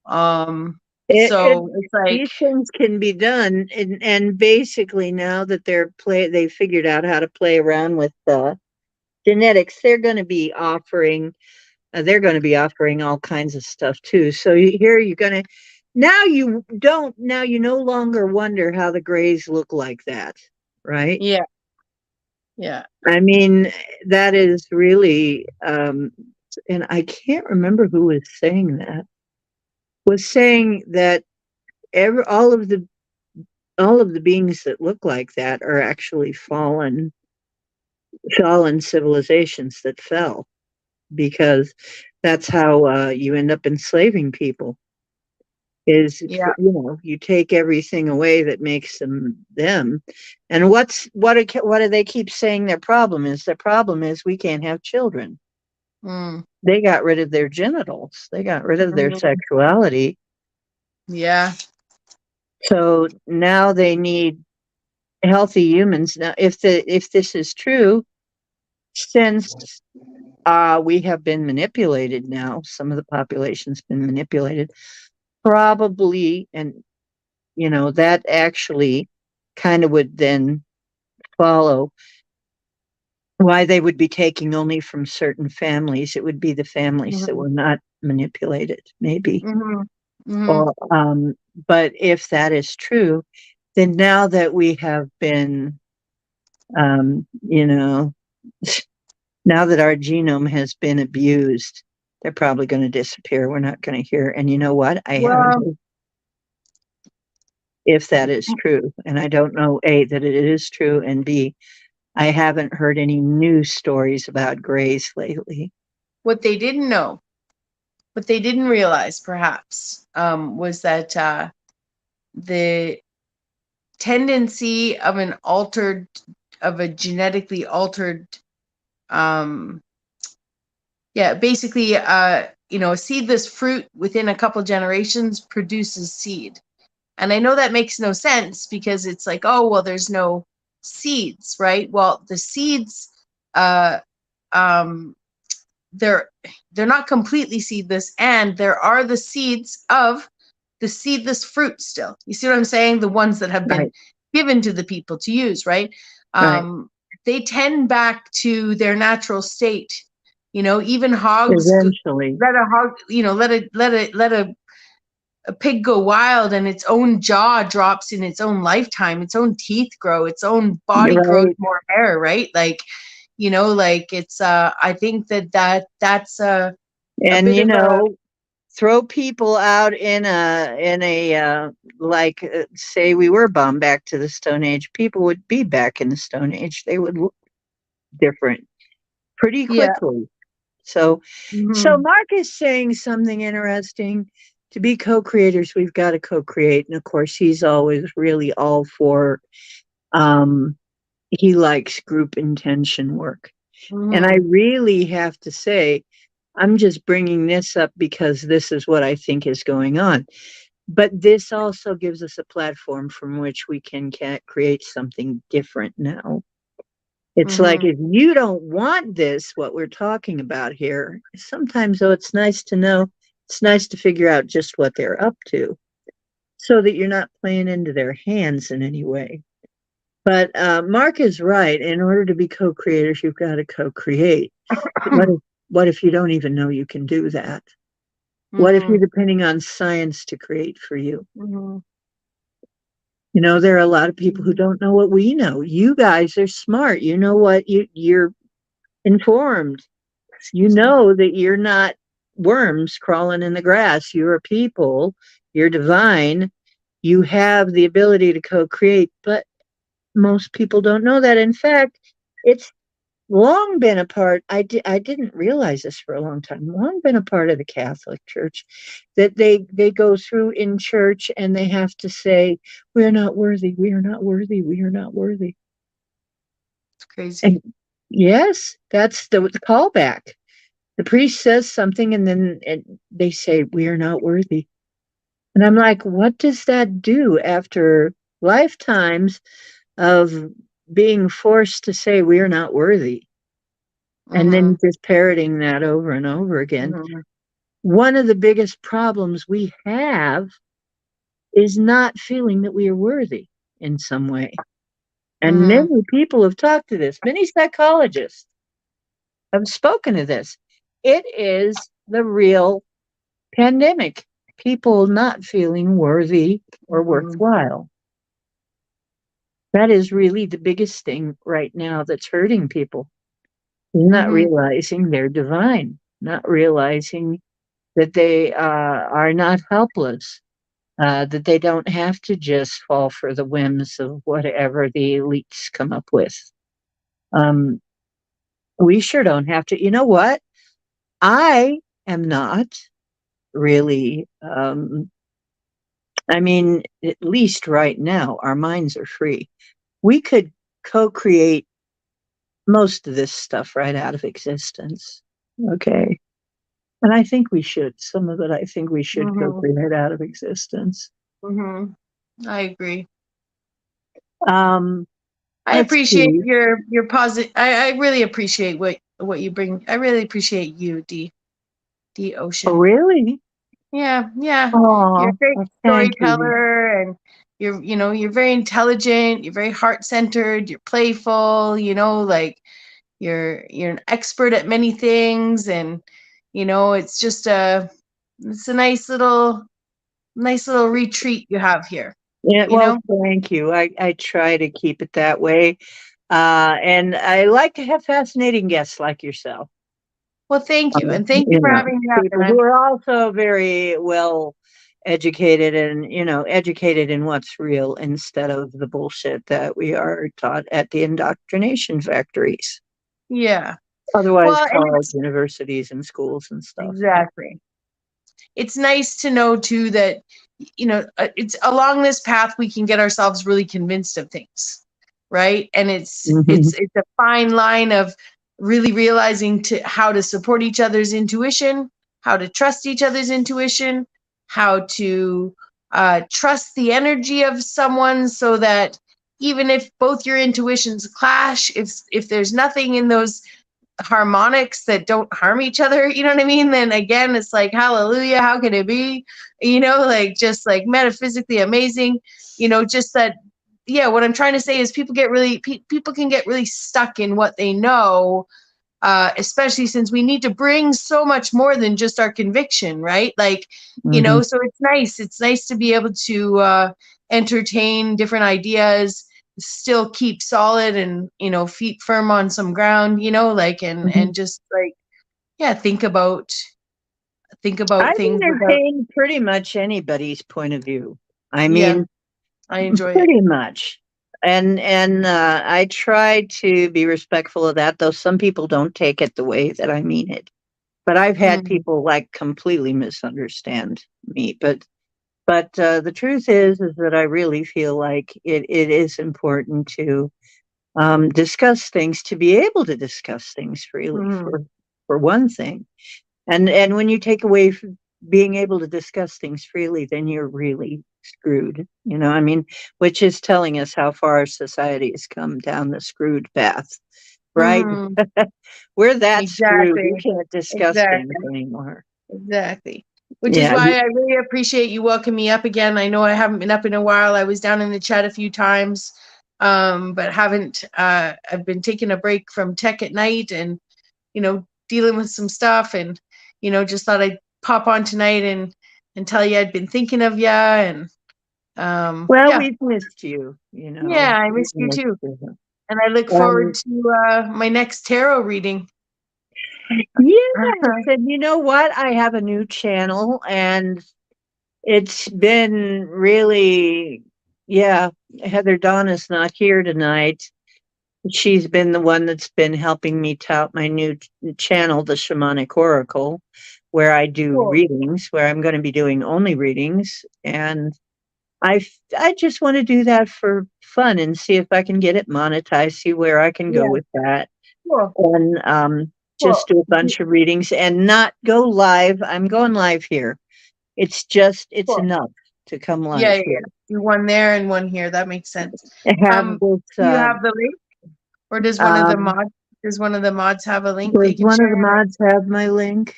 um, It so it's like, these things can be done, and basically now that they figured out how to play around with genetics, they're going to be offering all kinds of stuff too. So here you're going to now you no longer wonder how the grays look like that, right? yeah, yeah. I mean, that is really, and I can't remember who was saying that every all of the beings that look like that are actually fallen civilizations that fell, because that's how you end up enslaving people. Yeah. You take everything away that makes them. And what do they keep saying their problem is? Their problem is we can't have children. Mm. They got rid of their genitals. They got rid of their Mhm. sexuality. Yeah. So now they need healthy humans. Now, if this is true, since we have been manipulated now, some of the population's been manipulated, probably, and that actually kind of would then follow why they would be taking only from certain families. It would be the families that Mhm. were not manipulated, maybe. Mhm. Mhm. Or, but if that is true, then now that we have been, um, you know, now that our genome has been abused, they're probably going to disappear. We're not going to hear. And you know what? I haven't Well, heard if that is true. And I don't know, A, that it is true, and B, I haven't heard any news stories about grays lately. what they didn't know, what they didn't realize, perhaps, was that the tendency of a genetically altered, um, yeah, basically, a seedless fruit within a couple generations produces seed. And I know that makes no sense because it's like, oh, well, there's no seeds, right? Well, the seeds, uh, um, they're they're not completely seedless, and there are the seeds of the seedless fruit still. You see what I'm saying? The ones that have been Right, given to the people to use, right? right. They tend back to their natural state. Even hogs Eventually. let a hog, let a pig go wild and its own jaw drops in its own lifetime, its own teeth grow, its own You're body grows right. more hair, right? Like, like it's I think that's a And bit of a throw people out in a like say we were bombed back to the Stone Age, people would be back in the Stone Age. They would look different pretty yeah. quickly. So Hmm. Mark is saying something interesting. To be co-creators, we've got to co-create, and of course, he's always really all for. Um, he likes group intention work, and I Hmm. really have to say, I'm just bringing this up because this is what I think is going on. But this also gives us a platform from which we can create something different now. It's like Hmm. if you don't want this, what we're talking about here, sometimes though it's nice to figure out just what they're up to so that you're not playing into their hands in any way. But Mark is right. In order to be co-creators, you've got to co-create. What if, what if you don't even know you can do that? What if you're Hmm. depending on science to create for you? Hmm. There are a lot of people who Hmm. don't know what we know. You guys are smart. You know what you're informed. You know that you're not worms crawling in the grass. You're a people. You're divine. You have the ability to co-create, but most people don't know that. In fact, it's long been a part. I didn't realize this for a long time. Long been a part of the Catholic Church that they go through in church and they have to say, "We're not worthy. We are not worthy. We are not worthy." It's crazy. And yes, that's the callback. The priest says something, and then they say, "We are not worthy." And I'm like, what does that do after lifetimes of being forced to say we are not worthy? And Mm-hmm. then just parroting that over and over again. Mm-hmm. One of the biggest problems we have is not feeling that we are worthy in some way. And Mm-hmm. many people have talked to this, many psychologists have spoken to this. It is the real pandemic. People not feeling worthy or Mm-hmm. worthwhile. That is really the biggest thing right now that's hurting people. Not Mm-hmm. realizing they're divine, not realizing that they are not helpless, that they don't have to just fall for the whims of whatever the elites come up with. Um, we sure don't have to. You know what? I am not really. I mean, at least right now, our minds are free. We could co create most of this stuff right out of existence. Okay. And I think we should. Some of it I think we should co Mm-hmm. create out of existence. Mm-hmm. I agree. Um, I let's appreciate see. your positive. I really appreciate what you bring. I really appreciate you, D Oh, Ocean. really? Yeah, yeah. You're Oh, a great thank you. storyteller, and you're very intelligent. You're very heart centered. You're playful. Like you're an expert at many things, and it's a nice little retreat you have here. Yeah, You well, know. thank you. I try to keep it that way. And I like to have fascinating guests like yourself. Well, thank you, and thank you You for know, having me up. And people who are also very well educated and, educated in what's real instead of the bullshit that we are taught at the indoctrination factories, Yeah. otherwise Well, and called it's universities and schools and stuff. exactly. It's nice to know too that it's along this path we can get ourselves really convinced of things, right? And it's Mhm. it's it's a fine line of really realizing to how to support each other's intuition, how to trust each other's intuition, how to trust the energy of someone, so that even if both your intuitions clash, if there's nothing in those harmonics that don't harm each other, you know what I mean? Then again, it's like, hallelujah, how can it be? Like just like metaphysically amazing, just that. Yeah, what I'm trying to say is people can get really stuck in what they know, especially since we need to bring so much more than just our conviction, right? Like, Mhm. so it's nice to be able to entertain different ideas, still keep solid and feet firm on some ground, like, Mhm. and just like, yeah, think about I've things without. entertained pretty much anybody's point of view. I Yeah, mean, I enjoy it. pretty much. And I try to be respectful of that, though some people don't take it the way that I mean it. But I've had Mm, people like completely misunderstand me. But the truth is that I really feel like it is important to discuss things, to be able to discuss things freely mm, for one thing. And when you take away from being able to discuss things freely, then you're really screwed. I mean, which is telling us how far society has come down the screwed path, right? mm, We're that screwed. We exactly, can't discuss things exactly. anymore. Exactly. Which is Yeah. why I really appreciate you welcoming me up again. I know I haven't been up in a while. I was down in the chat a few times, but haven't. I've been taking a break from tech at night and, dealing with some stuff, and, just thought I'd pop on tonight and tell you I'd been thinking of you. And Well, yeah, we've missed you. yeah, I We've missed you missed too. you. And I look forward Um, to my next tarot reading. Yes, and you know what? I have a new channel, and it's been really, yeah. Heather Donna's not here tonight. She's been the one that's been helping me tout my new channel, the Shamanic Oracle, where I do Cool. readings, where I'm going to be doing only readings, and I just want to do that for fun and see if I can get it monetized, see where I can go Yeah. with that, Cool. and Cool. just do a bunch of readings and not go live. I'm going live here. It's Cool. enough to come Yeah, live yeah, here. yeah. Do one there and one here. That makes sense. I have this. Do you have the link, or Um, does one of the mods have a link that does you can one of the share? mods have my link?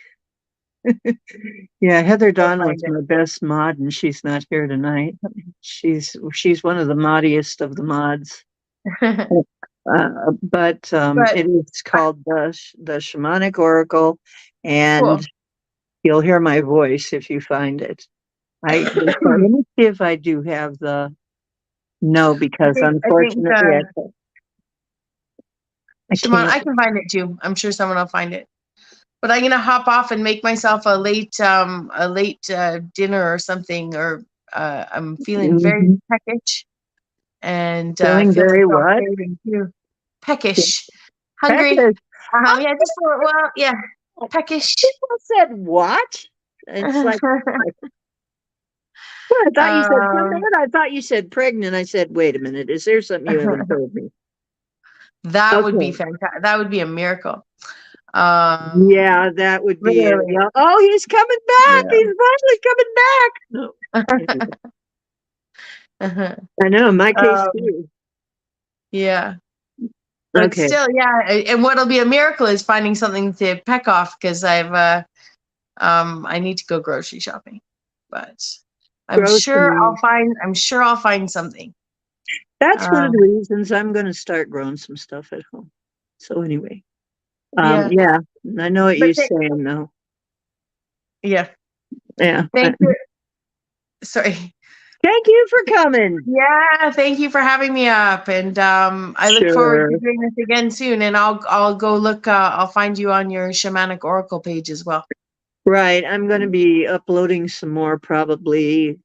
Yeah, Heather I'll Dawn was find it. my best mod, and she's not here tonight. She's one of the moddiest of the mods. But But it is called the Shamanic Oracle, and cool. you'll hear my voice if you find it. Let me see if I do have the no, because I think unfortunately I Shimon, can't. I can find it too. I'm sure someone will find it. But I'm gonna hop off and make myself a late dinner or something. Or I'm feeling very Mhm. peckish, and I Feeling feel very myself what? craving too. Peckish, hungry. Peckish. Yeah, just well, yeah, peckish. People said what? It's like, well, I thought you said something. um, I thought you said pregnant. I said, wait a minute. Is there something you haven't told me? that would be Okay. fantastic. That would be a miracle. Yeah, that would be it. Really, Well, oh, he's coming back. yeah. He's finally coming back. No. Anyway, I know, in my case um, too. yeah. But Okay. still, yeah. And what'll be a miracle is finding something to peck off because I need to go grocery shopping. But Groceries. I'm sure I'll find something. That's one of the Um, reasons I'm going to start growing some stuff at home. So anyway, yeah. yeah, I know what But you're saying now. yeah. Yeah. Thank you. Sorry. Thank you for coming. Yeah, thank you for having me up, and I look forward Sure. to doing this again soon. And I'll go look. I'll find you on your shamanic oracle page as well. Right. I'm going to be uploading some more probably.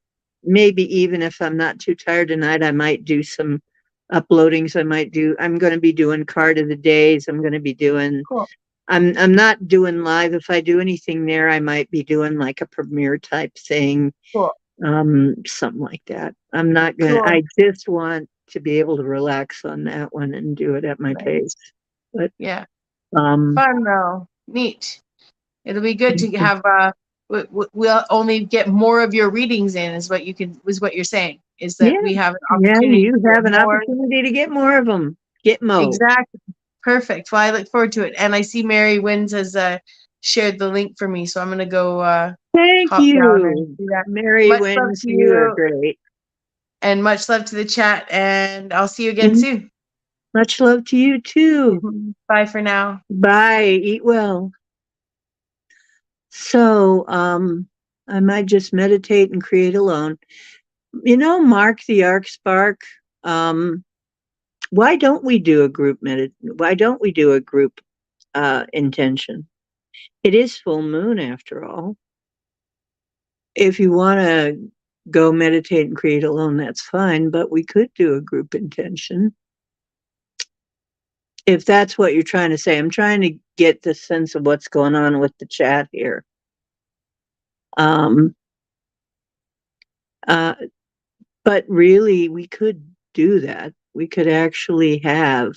Maybe even if I'm not too tired tonight, I might do some uploadings. I'm going to be doing card of the days. I'm going to be doing, Cool. I'm not doing live. If I do anything there, I might be doing like a premiere type thing, Cool. something like that. I'm not going to, Cool. I just want to be able to relax on that one and do it at my pace. Nice. But, Yeah. um, Fun though. Neat. It'll be good to have. We'll only get more of your readings in. Is what you're saying. Is yeah, that we have an yeah, opportunity you to get have an more. opportunity to get more of them. Get mo. Exactly. Perfect. Well, I look forward to it. And I see Mary Wins has shared the link for me, so I'm gonna go Thank hop down and you. do that. Mary Much love Wins, to you are you, great. and much love to the chat. And I'll see you again Mhm. soon. Much love to you too. Bye for now. Bye. Eat well. So, I might just meditate and create alone. You know, Mark the Arc Spark. Um, why don't we do a group Why don't we do a group intention? It is full moon after all. If you want to go meditate and create alone, that's fine, but we could do a group intention. If that's what you're trying to say, I'm trying to get the sense of what's going on with the chat here. Um, uh, but really, we could do that. We could actually have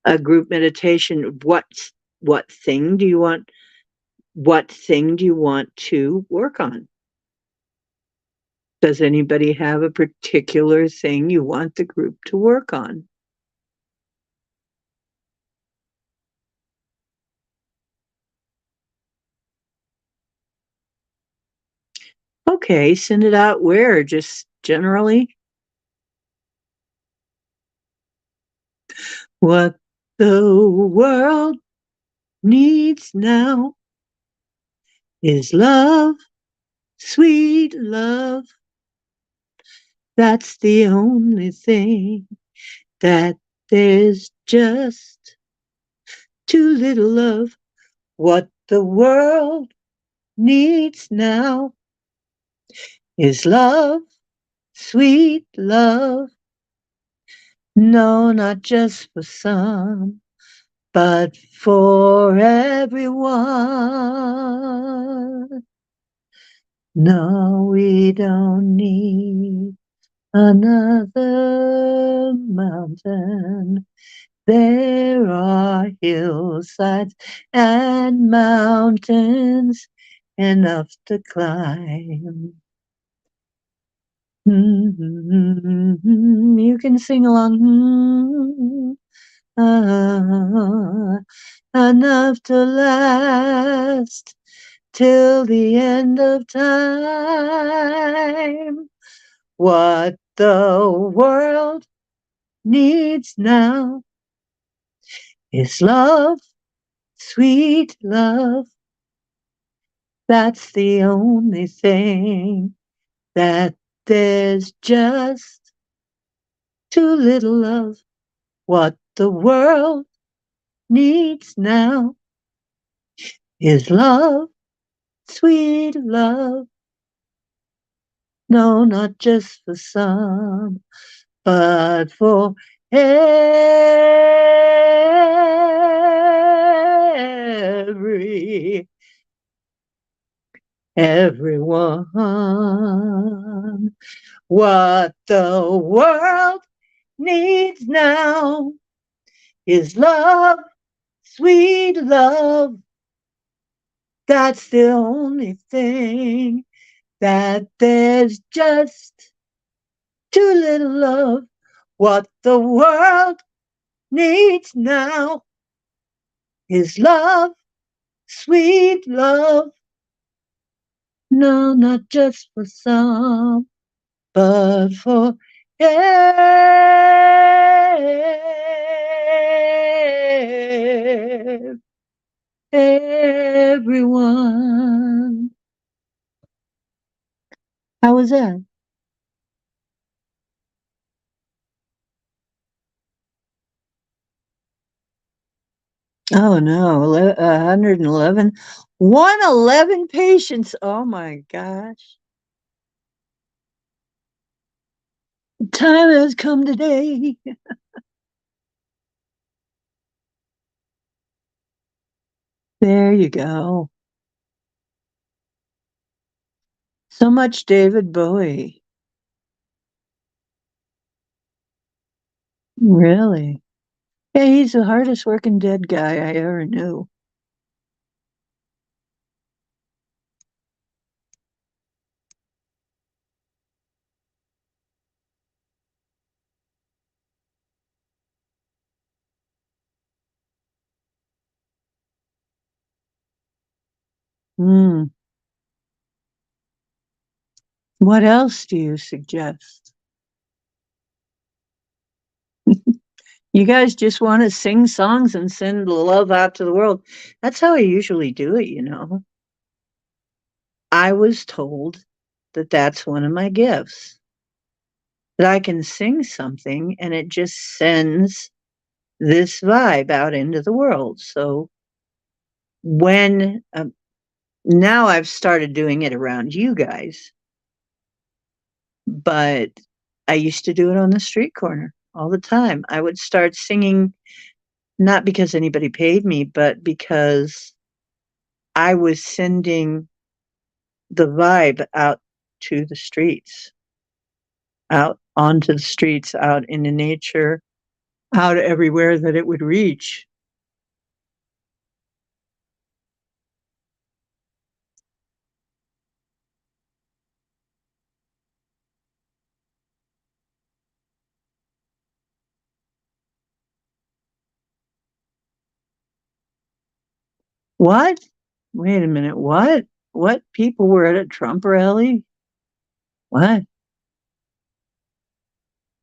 a group meditation. What thing do you want? What thing do you want to work on? Does anybody have a particular thing you want the group to work on? Okay, send it out where? Just generally? What the world needs now is love, sweet love. That's the only thing that there's just too little of. What the world needs now is love, sweet love. No, not just for some, but for everyone. No, we don't need another mountain. There are hillsides and mountains enough to climb. You can sing along. Enough to last till the end of time. What the world needs now is love, sweet love. That's the only thing that there's just too little of. What the world needs now is love, sweet love. No, not just for some, but for everyone. What the world needs now is love, sweet love. That's the only thing that there's just too little of. What the world needs now is love, sweet love. No, not just for some, but for everyone. How was that? Oh no, 111. 111 patients. Oh my gosh. Time has come today. There you go. So much David Bowie. Really? Yeah, he's the hardest working dead guy I ever knew. Hmm. What else do you suggest? You guys just want to sing songs and send love out to the world. That's how I usually do it, you know. I was told that that's one of my gifts, that I can sing something and it just sends this vibe out into the world. So when now I've started doing it around you guys, but I used to do it on the street corner all the time. I would start singing, not because anybody paid me, but because I was sending the vibe out to the streets, out onto the streets, out into nature, out everywhere that it would reach. What? Wait a minute. What? What people were at a Trump rally? What?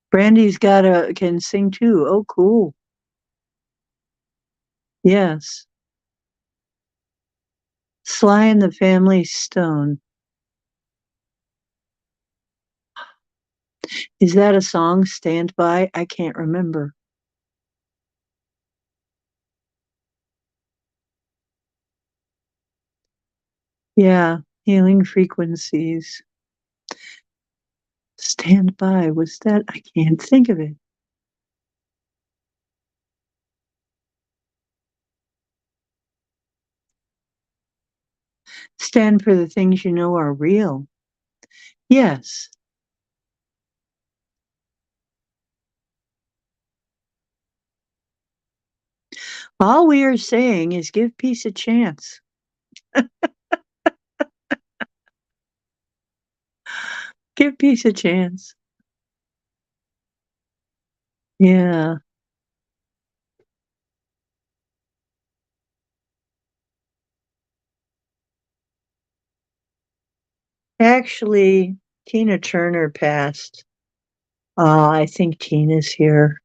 Brandy's got a can sing too. Oh, cool. Yes. Sly and the Family Stone. Is that a song? Stand by? I can't remember. Yeah, healing frequencies. Stand by. Was that? I can't think of it. Stand for the things you know are real. Yes. All we are saying is give peace a chance. Give peace a chance. Yeah. Actually, Tina Turner passed. I think Tina's here.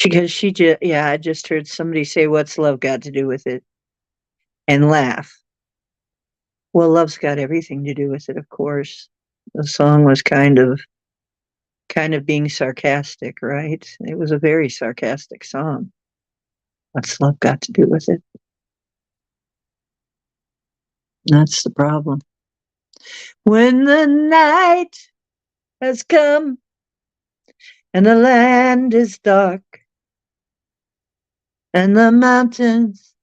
Because she just, yeah, I just heard somebody say, "What's love got to do with it?" and laugh. Well, love's got everything to do with it, of course. The song was kind of being sarcastic, right? It was a very sarcastic song. What's love got to do with it? That's the problem. When the night has come and the land is dark and the mountains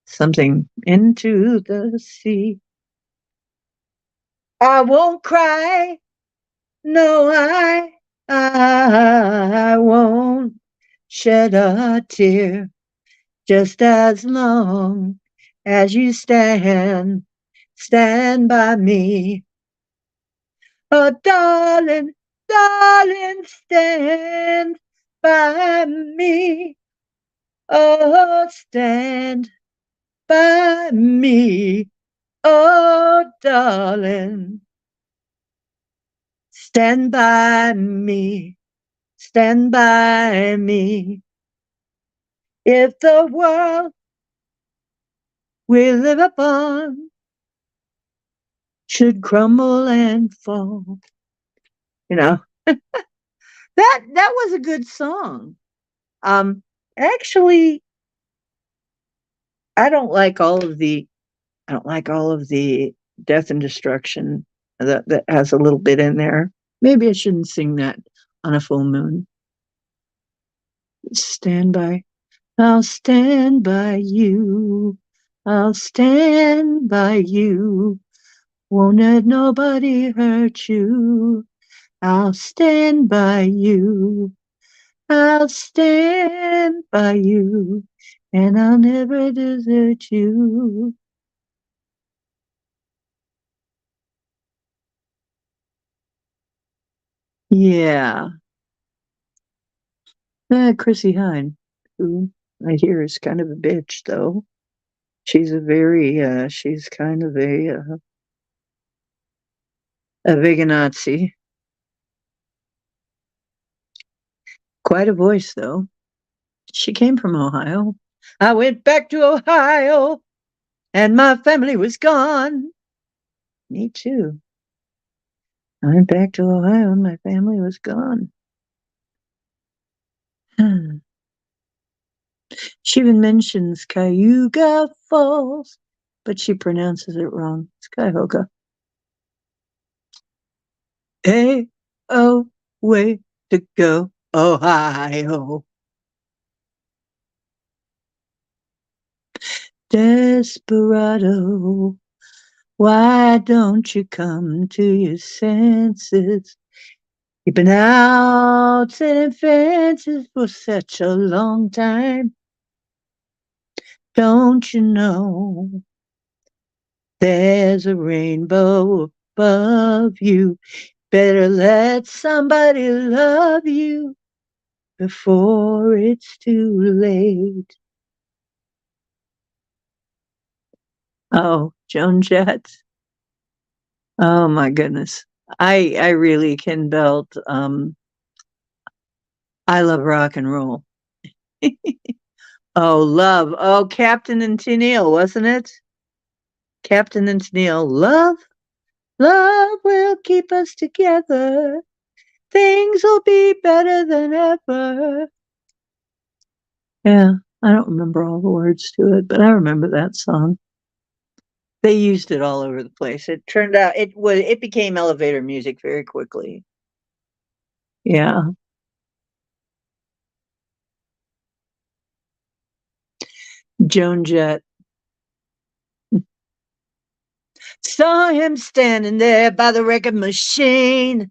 something into the sea. I won't cry. No, I won't shed a tear just as long as you stand by me. Oh, darling, darling, stand by me. Oh, stand by me. Oh, darling, stand by me. Stand by me. If the world we live upon should crumble and fall, you know, that was a good song. Um, actually, I don't like all of the I don't like all of the death and destruction that has a little bit in there. Maybe I shouldn't sing that on a full moon. Stand by. I'll stand by you. I'll stand by you. Won't let nobody hurt you. I'll stand by you. I'll stand by you. And I'll never desert you. Yeah. Chrissy Hine, who I hear is kind of a bitch, though. She's kind of a veganazzi. Quite a voice, though. She came from Ohio. I went back to Ohio and my family was gone. Me too. I went back to Ohio and my family was gone. She even mentions Cayuga Falls, but she pronounces it wrong. It's Cuyahoga. Hey, oh, way to go, Ohio. Desperado, why don't you come to your senses? You've been out sitting fences for such a long time. Don't you know there's a rainbow above you? Better let somebody love you before it's too late. Oh, Joan Jett. Oh my goodness. I really can belt I love rock and roll. Oh, love. Oh, Captain and Tennille, wasn't it? Captain and Tennille. Love, love will keep us together. Things will be better than ever. Yeah. I don't remember all the words to it, but I remember that song. They used it all over the place. It turned out it became elevator music very quickly. Yeah. Joan Jett. Saw him standing there by the record machine.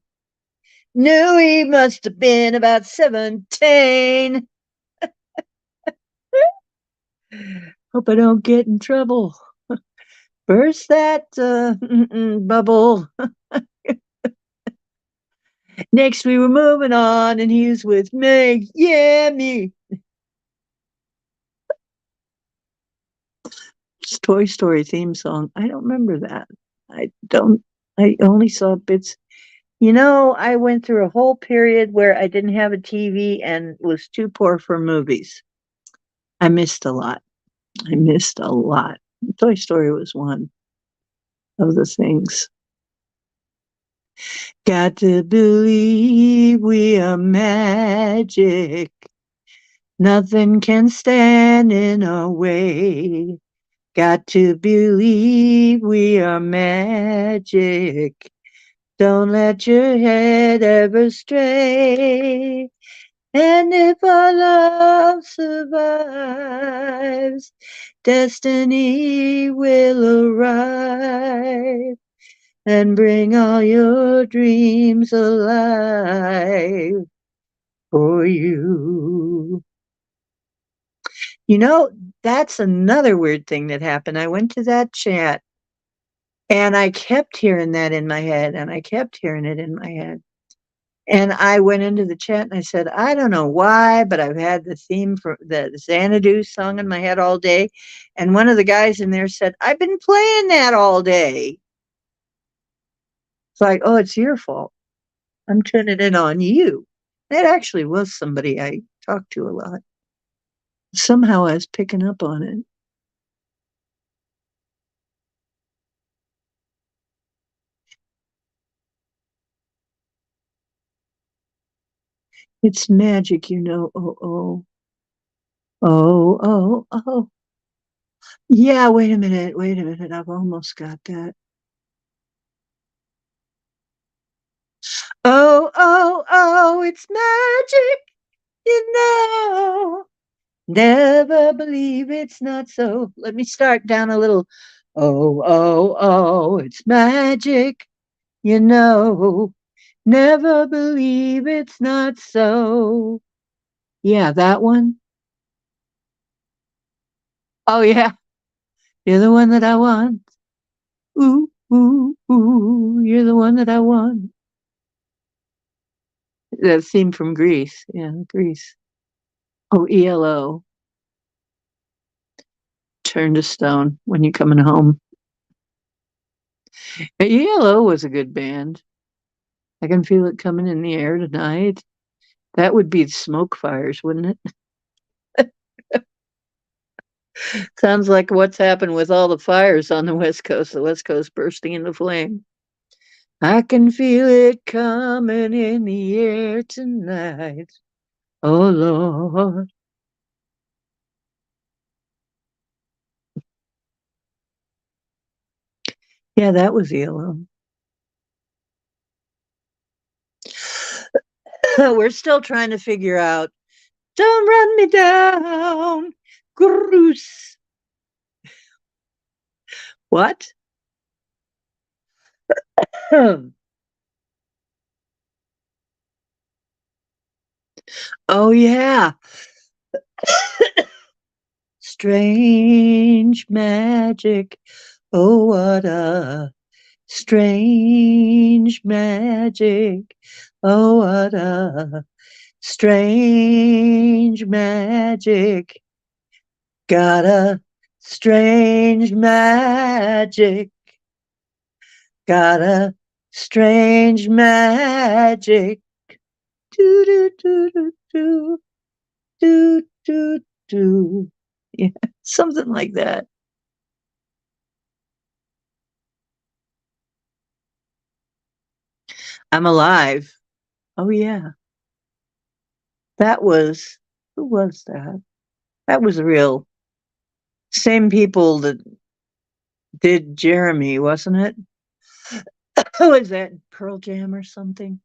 Knew he must have been about 17. Hope I don't get in trouble. Burst that bubble. Next, we were moving on, and he was with me. Yeah, me. It's Toy Story theme song. I don't remember that. I don't. I only saw bits. You know, I went through a whole period where I didn't have a TV and was too poor for movies. I missed a lot. I missed a lot. Toy Story was one of the things. Got to believe we are magic. Nothing can stand in our way. Got to believe we are magic. Don't let your head ever stray. And if our love survives, destiny will arrive and bring all your dreams alive for you. You know, that's another weird thing that happened. I went to that chat and I kept hearing that in my head, and I kept hearing it in my head. And I went into the chat and I said, I don't know why, but I've had the theme for the Xanadu song in my head all day. And one of the guys in there said, I've been playing that all day. It's like, oh, it's your fault. I'm turning it on you. That actually was somebody I talked to a lot. Somehow I was picking up on it. It's magic, you know. Oh, oh. Oh, oh, oh. Yeah, wait a minute. Wait a minute. I've almost got that. Oh, oh, oh, it's magic, you know. Never believe it's not so. Let me start down a little. Oh, oh, oh, it's magic, you know. Never believe it's not so. Yeah, that one. Oh, yeah. You're the one that I want. Ooh, ooh, ooh. You're the one that I want. That theme from Greece. Yeah, Greece. Oh, ELO. Turn to Stone when you're coming home. ELO was a good band. I can feel it coming in the air tonight. That would be Smoke Fires, wouldn't it? Sounds like what's happened with all the fires on the West Coast, bursting into flame. I can feel it coming in the air tonight. Oh, Lord. Yeah, that was ELO. We're still trying to figure out, don't run me down, Bruce. What? Oh, yeah. Strange magic. Oh, what a strange magic. Oh, what a strange magic. Got a strange magic. Got a strange magic. Do, do, do, do, do, do, do, do. Yeah, something like that. I'm alive. Oh, yeah. That was, who was that? That was real. Same people that did Jeremy, wasn't it? Who is that? Pearl Jam or something?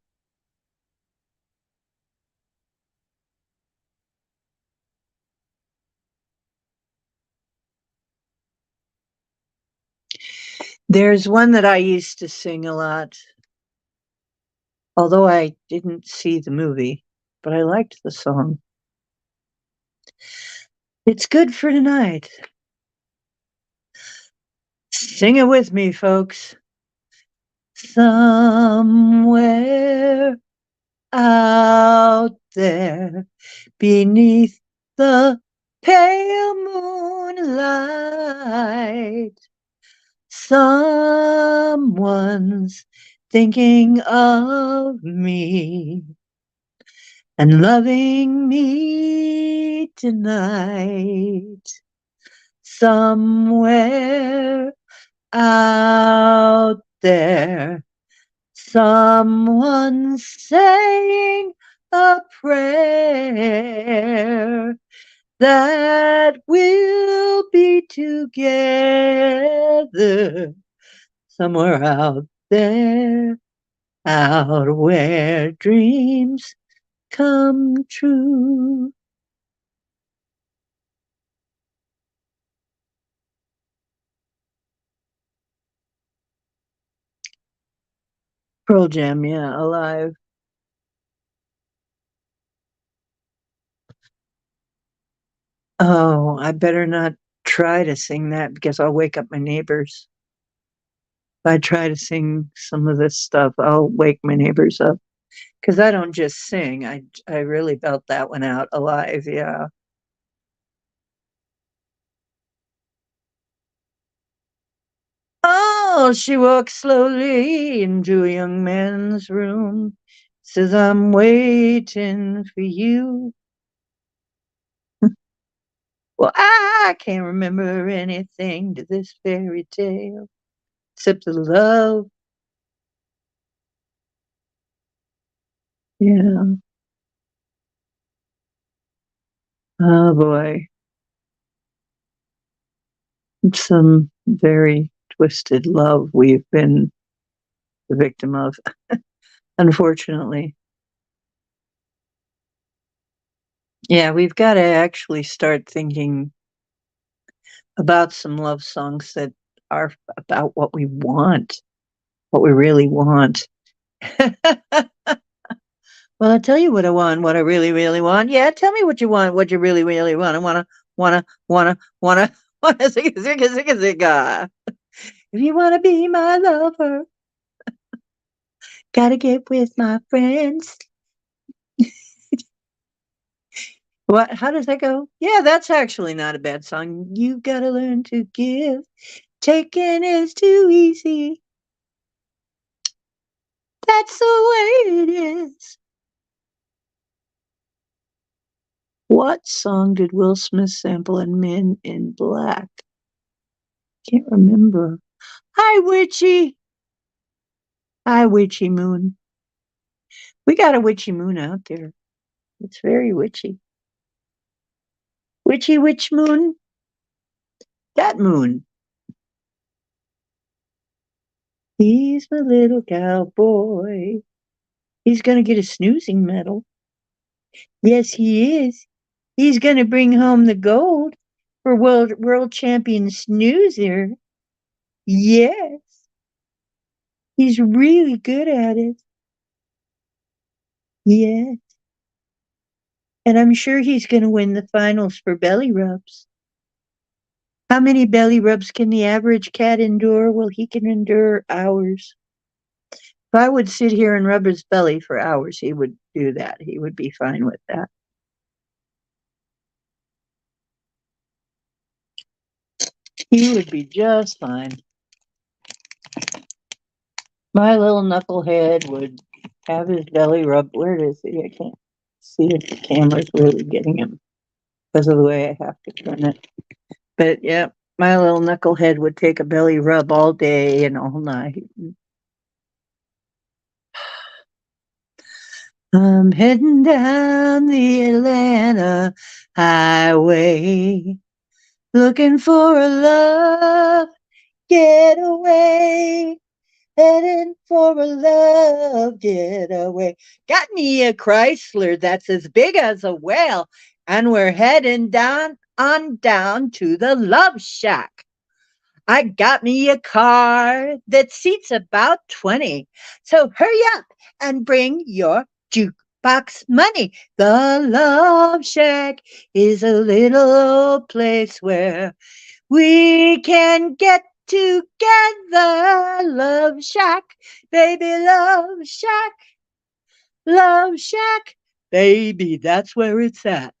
There's one that I used to sing a lot, although I didn't see the movie, but I liked the song. It's good for tonight. Sing it with me, folks. Somewhere out there beneath the pale moonlight, someone's thinking of me and loving me tonight. Somewhere out there, someone's saying a prayer that we'll be together somewhere out there, out where dreams come true. Pearl Jam, yeah, alive. Oh, I better not try to sing that because I'll wake up my neighbors. If I try to sing some of this stuff, I'll wake my neighbors up. Because I don't just sing, I really belt that one out alive, yeah. Oh, she walks slowly into a young man's room, says, I'm waiting for you. Well, I can't remember anything to this fairy tale except the love. Yeah. Oh boy. Some very twisted love we've been the victim of, unfortunately. Yeah, we've got to actually start thinking about some love songs that are about what we want, what we really want. Well, I'll tell you what I want, what I really, really want. Yeah, tell me what you want, what you really, really want. I wanna, wanna, zigga, zigga, zigga, zigga. If you wanna be my lover, gotta get with my friends. What? How does that go? Yeah, that's actually not a bad song. You gotta learn to give. Taking is too easy. That's the way it is. What song did Will Smith sample in Men in Black? Can't remember. Hi, Witchy. Hi, Witchy Moon. We got a Witchy Moon out there. It's very witchy. Witchy Witch Moon. That moon. He's my little cowboy. He's gonna get a snoozing medal. Yes, he is. He's gonna bring home the gold for world champion snoozer. Yes, he's really good at it. Yes. And I'm sure he's going to win the finals for belly rubs. How many belly rubs can the average cat endure? Well, he can endure hours. If I would sit here and rub his belly for hours, he would do that. He would be fine with that. He would be just fine. My little knucklehead would have his belly rubbed. Where is he? I can't see if the camera's really getting him because of the way I have to turn it. But yeah, my little knucklehead would take a belly rub all day and all night. I'm heading down the Atlanta highway, looking for a love getaway, heading for a love getaway. Got me a Chrysler that's as big as a whale, and we're heading down to the Love Shack. I got me a car that seats about 20. So hurry up and bring your jukebox money. The Love Shack is a little old place where we can get together. Love Shack, baby, Love Shack, Love Shack, baby, that's where it's at.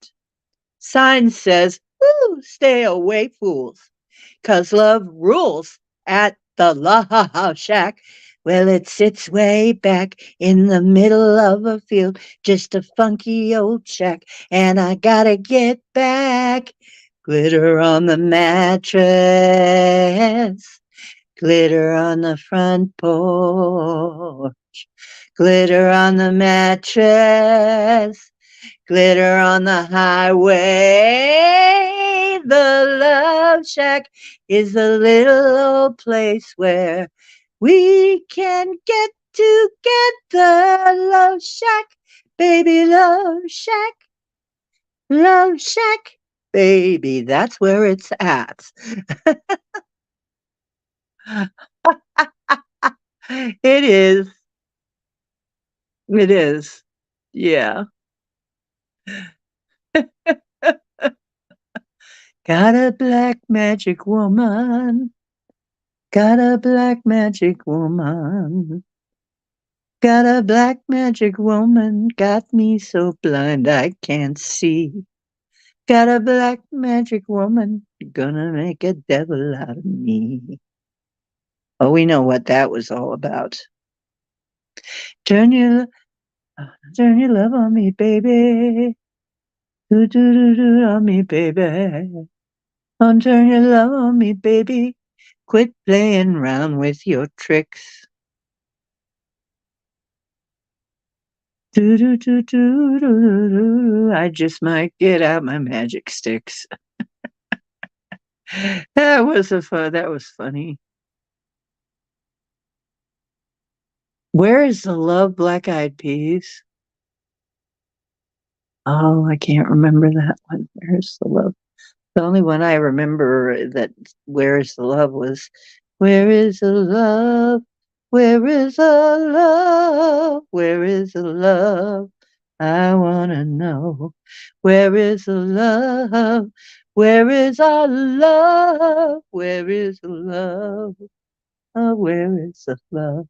Sign says, "Ooh, stay away, fools, 'cause love rules at the Love Shack." Well, it sits way back in the middle of a field, just a funky old shack, and I gotta get back. Glitter on the mattress, glitter on the front porch, glitter on the mattress, glitter on the highway. The Love Shack is a little old place where we can get together. Love Shack, baby, Love Shack, Love Shack, baby, that's where it's at. It is. It is. Yeah. Got a black magic woman. Got a black magic woman. Got a black magic woman. Got me so blind I can't see. Got a black magic woman. Gonna make a devil out of me. Oh, we know what that was all about. Turn your turn your love on me, baby. Do do do do on me, baby. Turn your love on me, baby. Quit playing round with your tricks. Do do do do do do do. I just might get out my magic sticks. That was funny. Where is the love, Black Eyed Peas? Oh, I can't remember that one. Where's the love? The only one I remember that Where is the love was Where is the love? Where is the love? Where is the love? I wanna know. Where is the love? Where is our love? Where is the love? Oh, where is the love?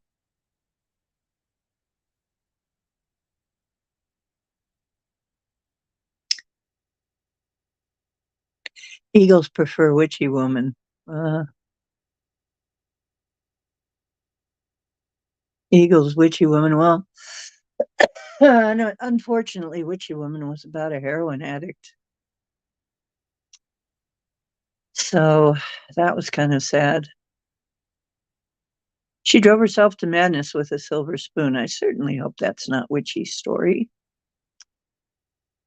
Eagles prefer witchy woman. Uh, Eagles, witchy woman. Well, no, unfortunately, witchy woman was about a heroin addict. So that was kind of sad. She drove herself to madness with a silver spoon. I certainly hope that's not Witchy's story.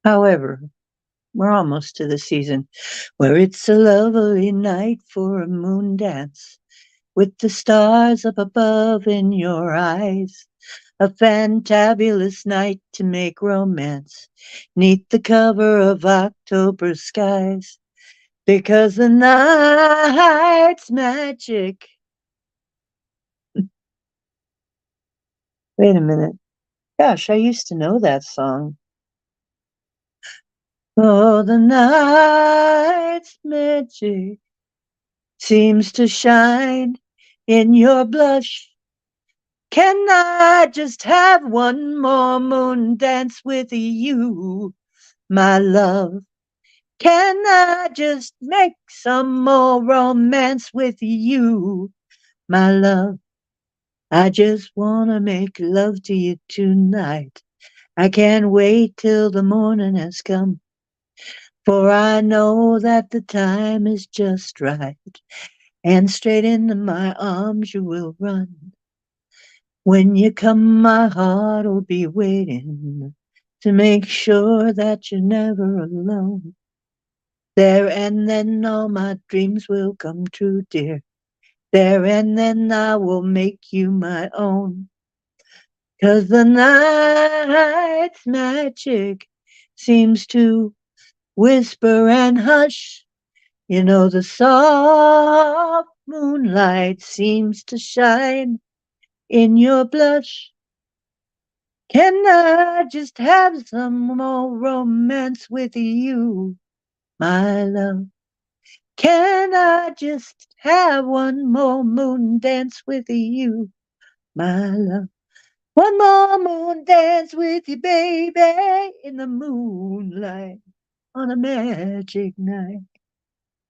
However, we're almost to the season where it's a lovely night for a moon dance with the stars up above in your eyes. A fantabulous night to make romance neath the cover of October skies. Because the night's magic. Wait a minute. Gosh, I used to know that song. Oh, the night's magic seems to shine in your blush. Can I just have one more moon dance with you, my love? Can I just make some more romance with you, my love? I just wanna make love to you tonight. I can't wait till the morning has come, for I know that the time is just right, and straight into my arms you will run. When you come, my heart'll be waiting to make sure that you're never alone. There and then all my dreams will come true, dear. There and then I will make you my own. 'Cause the night's magic seems to whisper and hush. You know, the soft moonlight seems to shine in your blush. Can I just have some more romance with you, my love? Can I just have one more moon dance with you, my love? One more moon dance with you, baby, in the moonlight on a magic night.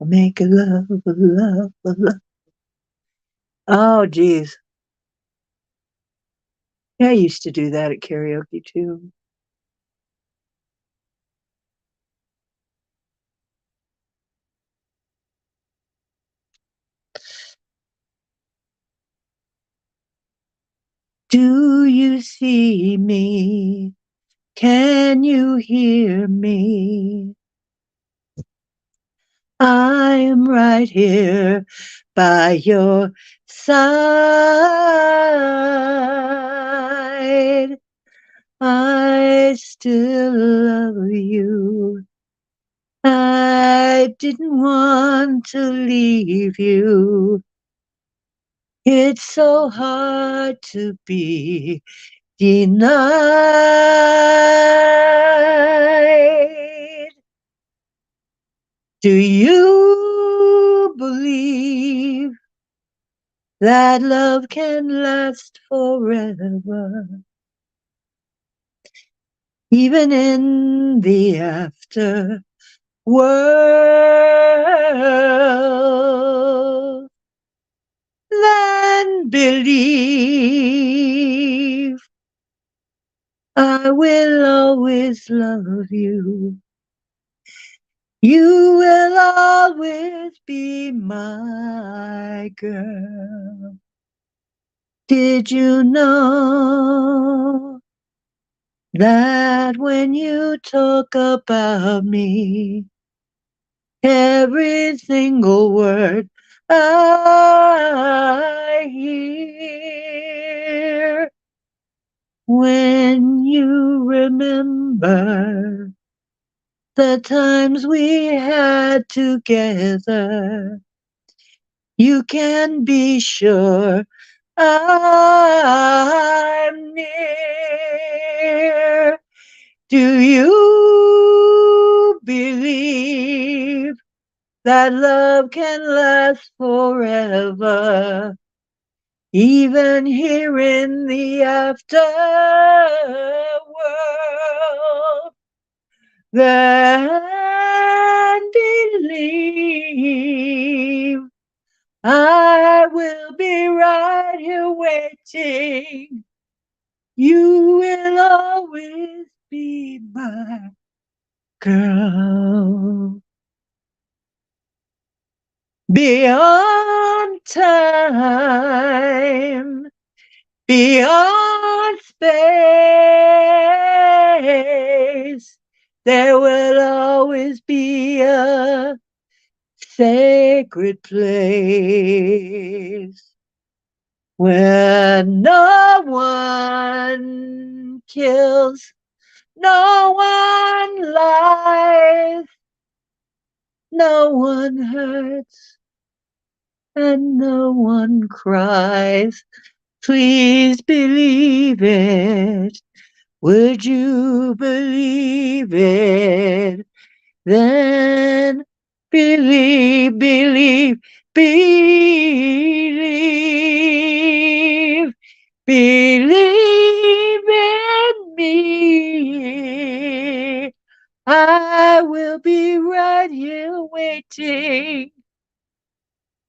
I'll make a love, a love, a love. Oh, geez. Yeah, I used to do that at karaoke too. Do you see me? Can you hear me? I am right here by your side. I still love you. I didn't want to leave you. It's so hard to be denied. Do you believe that love can last forever? Even in the afterworld, then believe I will always love you. You will always be my girl. Did you know that when you talk about me, every single word I hear, when you remember the times we had together, you can be sure I'm near. Do you believe that love can last forever? Even here in the afterworld, then believe I will be right here waiting. You will always be my girl. Beyond time, beyond space, there will always be a sacred place where no one kills, no one lies, no one hurts, and no one cries. Please believe it. Would you believe it? Then believe, believe in me. I will be right here waiting,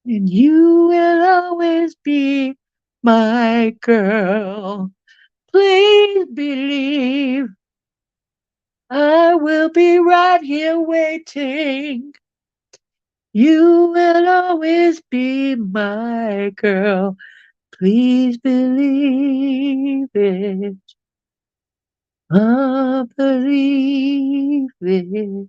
and you will always be my girl. Please believe I will be right here waiting. You will always be my girl. Please believe it. I believe it.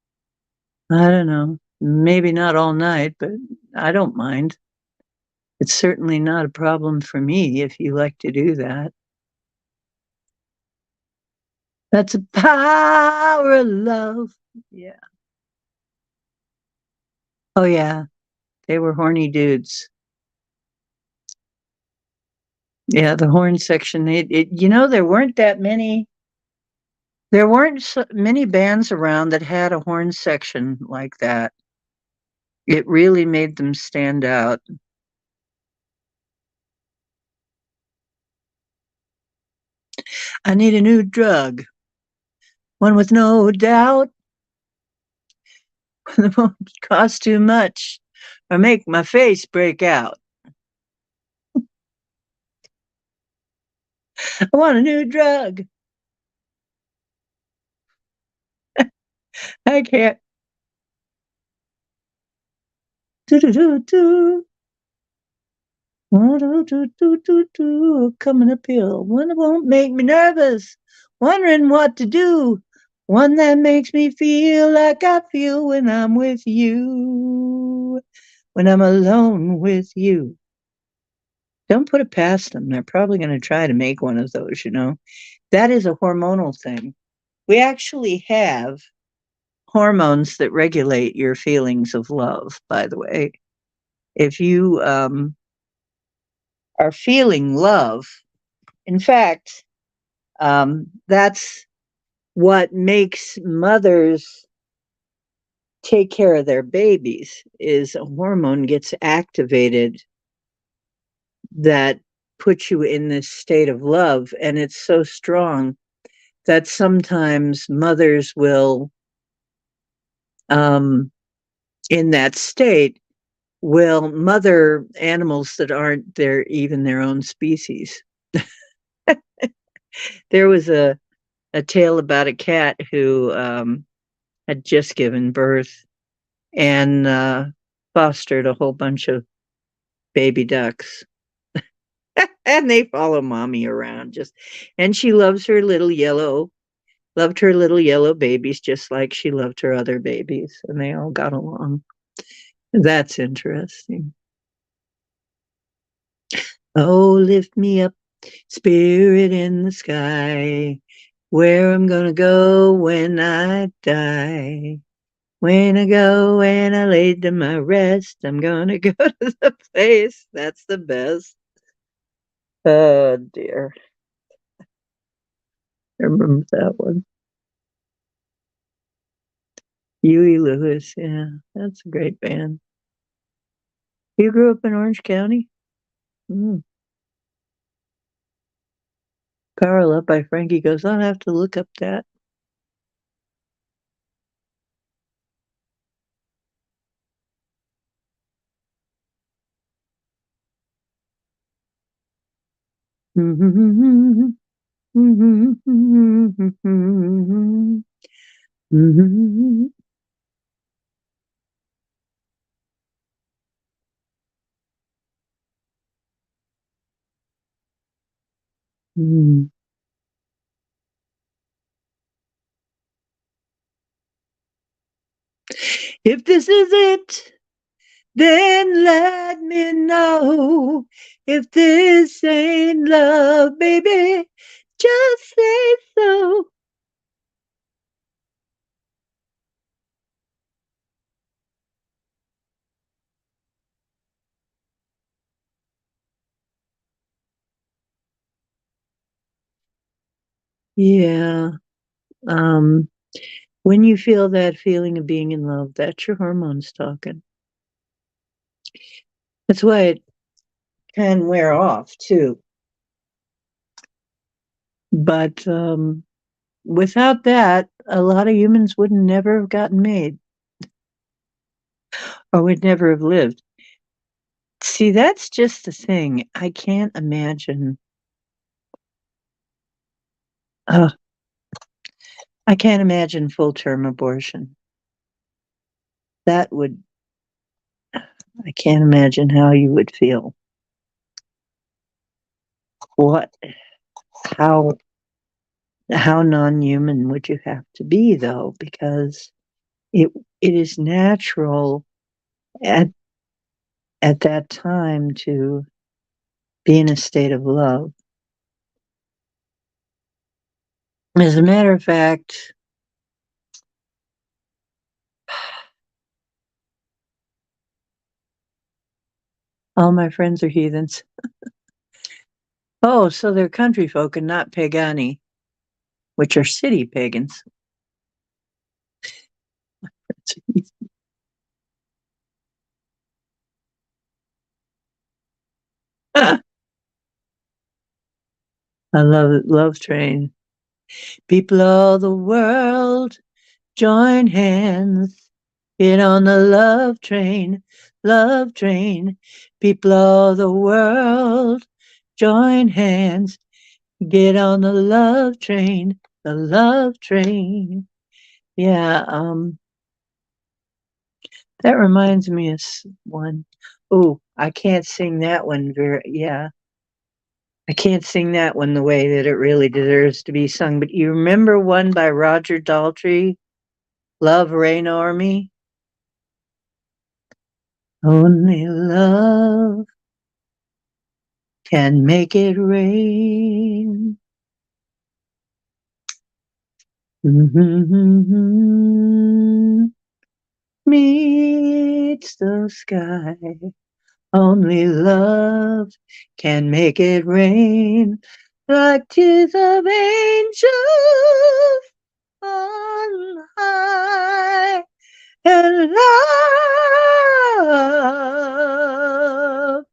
I don't know. Maybe not all night, but I don't mind. It's certainly not a problem for me if you like to do that. That's a power of love. Yeah. Oh, yeah. They were horny dudes. Yeah, the horn section. There weren't that many. There weren't so many bands around that had a horn section like that. It really made them stand out. I need a new drug, one with no doubt. That won't cost too much or make my face break out. I want a new drug. I can't. Do do do do. Do do do do do. Coming uphill. One that won't make me nervous. Wondering what to do. One that makes me feel like I feel when I'm with you. When I'm alone with you. Don't put it past them. They're probably going to try to make one of those. That is a hormonal thing. We actually have hormones that regulate your feelings of love, by the way. If you are feeling love, in fact, that's what makes mothers take care of their babies is a hormone gets activated that puts you in this state of love, and it's so strong that sometimes mothers will um, in that state will mother animals that aren't their own species. There was a tale about a cat who had just given birth and fostered a whole bunch of baby ducks. And they follow mommy around and she loved her little yellow babies just like she loved her other babies, and they all got along. That's interesting. Oh, lift me up, spirit in the sky, where I'm gonna go when I die. When I go and I lay to my rest, I'm gonna go to the place that's the best. Oh dear. I remember that one. Huey Lewis, yeah, that's a great band. You grew up in Orange County? Mm. Power Up by Frankie Goes. I'll have to look up that. Mm. If this is it, then let me know. If this ain't love, baby, just say so. Yeah. Um, when you feel that feeling of being in love, that's your hormones talking. That's why it can wear off too. But without that, a lot of humans would never have gotten made or would never have lived. See, that's just the thing. I can't imagine. Uh, I can't imagine full term abortion. That would, I can't imagine how you would feel. What, how, how non human would you have to be though? Because it it is natural at that time to be in a state of love. As a matter of fact, all my friends are heathens. Oh, so they're country folk and not pagani, which are city pagans. I love it. Love train. People all the world join hands. Get on the love train, love train. People all the world join hands. Get on the love train, the love train. Yeah, that reminds me of one. Oh, I can't sing that one very, yeah. I can't sing that one the way that it really deserves to be sung. But you remember one by Roger Daltrey, Love Reign O'er Me? Only love can make it rain. Mm-hmm. Meets the sky. Only love can make it rain like tears of angels on high. And love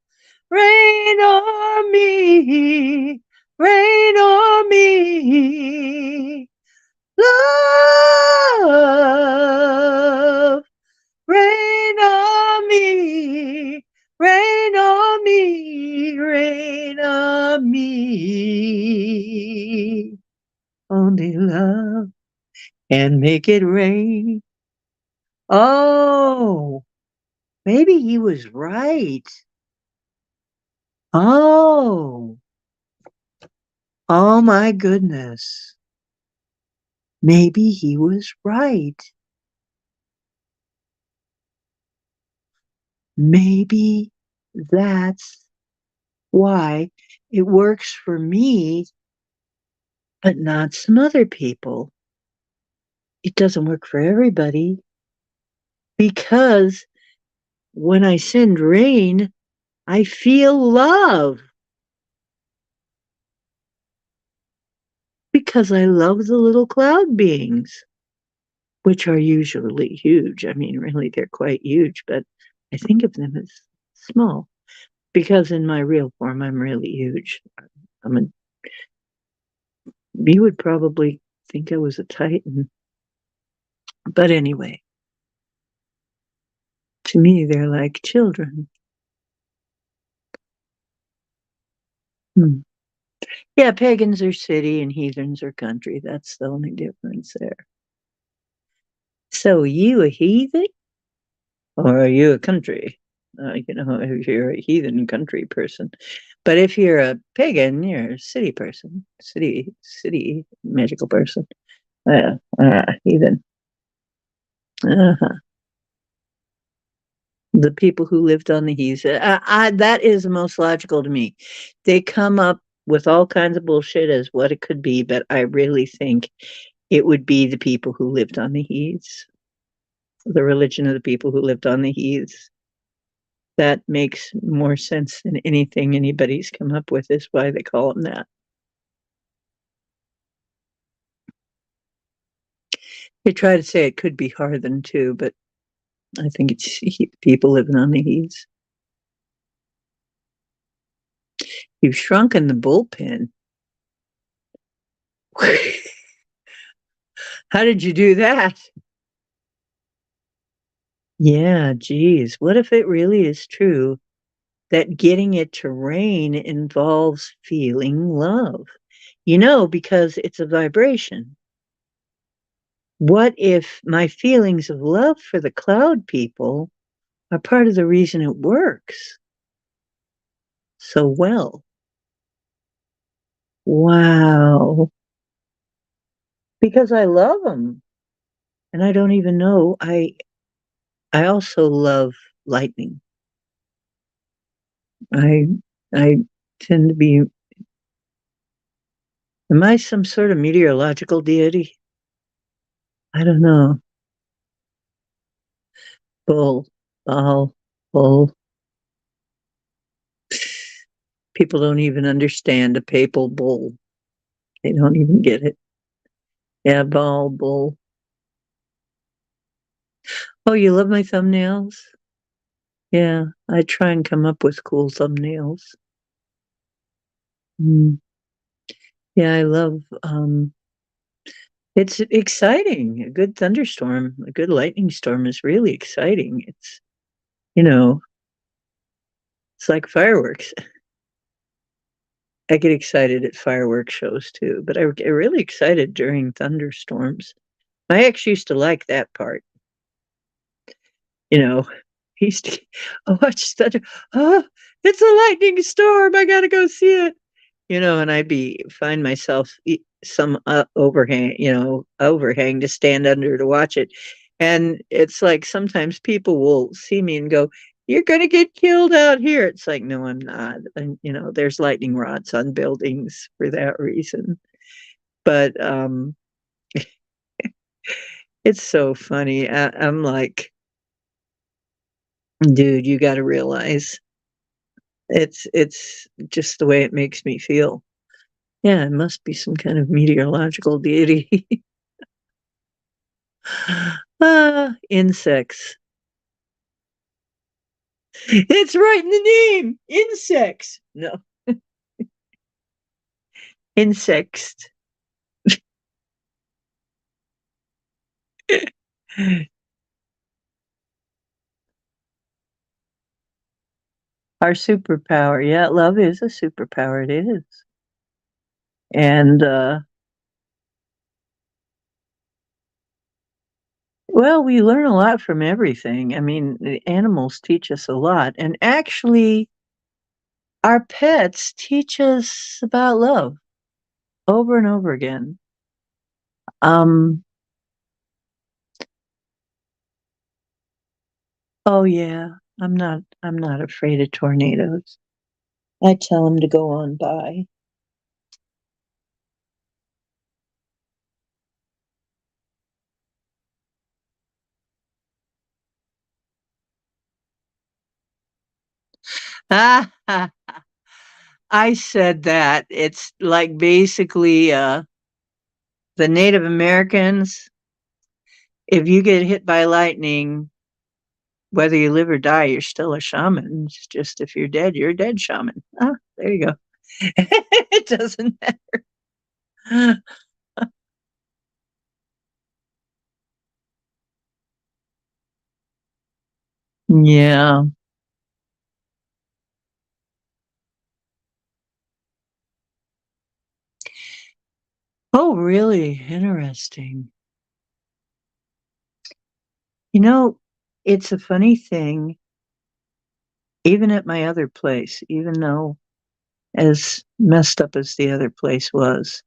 rain on me, rain on me. Love rain on me, rain on me, rain on me. Only love can make it rain. Oh, maybe he was right. Oh, oh my goodness. Maybe he was right. Maybe that's why it works for me, but not some other people. It doesn't work for everybody because when I send rain, I feel love because I love the little cloud beings, which are usually huge. I mean, really, they're quite huge, but I think of them as small because in my real form, I'm really huge. I'm a, you would probably think I was a titan. But anyway, to me, they're like children. Hmm. Yeah, pagans are city and heathens are country. That's the only difference there. So, you a heathen or are you a country? If you're a heathen country person, but if you're a pagan, you're a city person, city magical person. Heathen. Uh-huh. The people who lived on the heaths. That is the most logical to me. They come up with all kinds of bullshit as what it could be, but I really think it would be the people who lived on the heaths, the religion of the people who lived on the heaths. That makes more sense than anything anybody's come up with, is why they call them that. They try to say it could be Heathen too, but I think it's people living on the heaths. You've shrunken the bullpen. How did you do that? Yeah, geez. What if it really is true that getting it to rain involves feeling love? Because it's a vibration. What if my feelings of love for the cloud people are part of the reason it works so well? Wow. Because I love them. And I don't even know. I also love lightning. I I tend to be. Am I some sort of meteorological deity? I don't know. Bull, ball, bull. People don't even understand a papal bull. They don't even get it. Yeah, ball, bull. Oh, you love my thumbnails? Yeah, I try and come up with cool thumbnails. Mm. Yeah, I love. It's exciting. A good thunderstorm, a good lightning storm is really exciting. You know, it's like fireworks. I get excited at fireworks shows too, but I get really excited during thunderstorms. My ex used to like that part. You know, he used to watch thunder. Oh, it's a lightning storm. I gotta go see it. And I'd be find myself some overhang, overhang to stand under to watch it. And it's like sometimes people will see me and go, "You're going to get killed out here." It's like, no, I'm not. And there's lightning rods on buildings for that reason. But it's so funny. I'm like, dude, you got to realize it's just the way it makes me feel. Yeah, it must be some kind of meteorological deity. Insects. It's right in the name. Insects. No, insects. Our superpower. Yeah, love is a superpower. It is. And well, we learn a lot from everything. I mean, the animals teach us a lot. And actually, our pets teach us about love over and over again. Um, oh yeah, I'm not afraid of tornadoes. I tell them to go on by. I said that. It's like basically the Native Americans, if you get hit by lightning, whether you live or die, you're still a shaman. It's just if you're dead, you're a dead shaman. Ah, there you go. It doesn't matter. Yeah. Oh, really? Interesting. You know, it's a funny thing, even at my other place, even though as messed up as the other place was,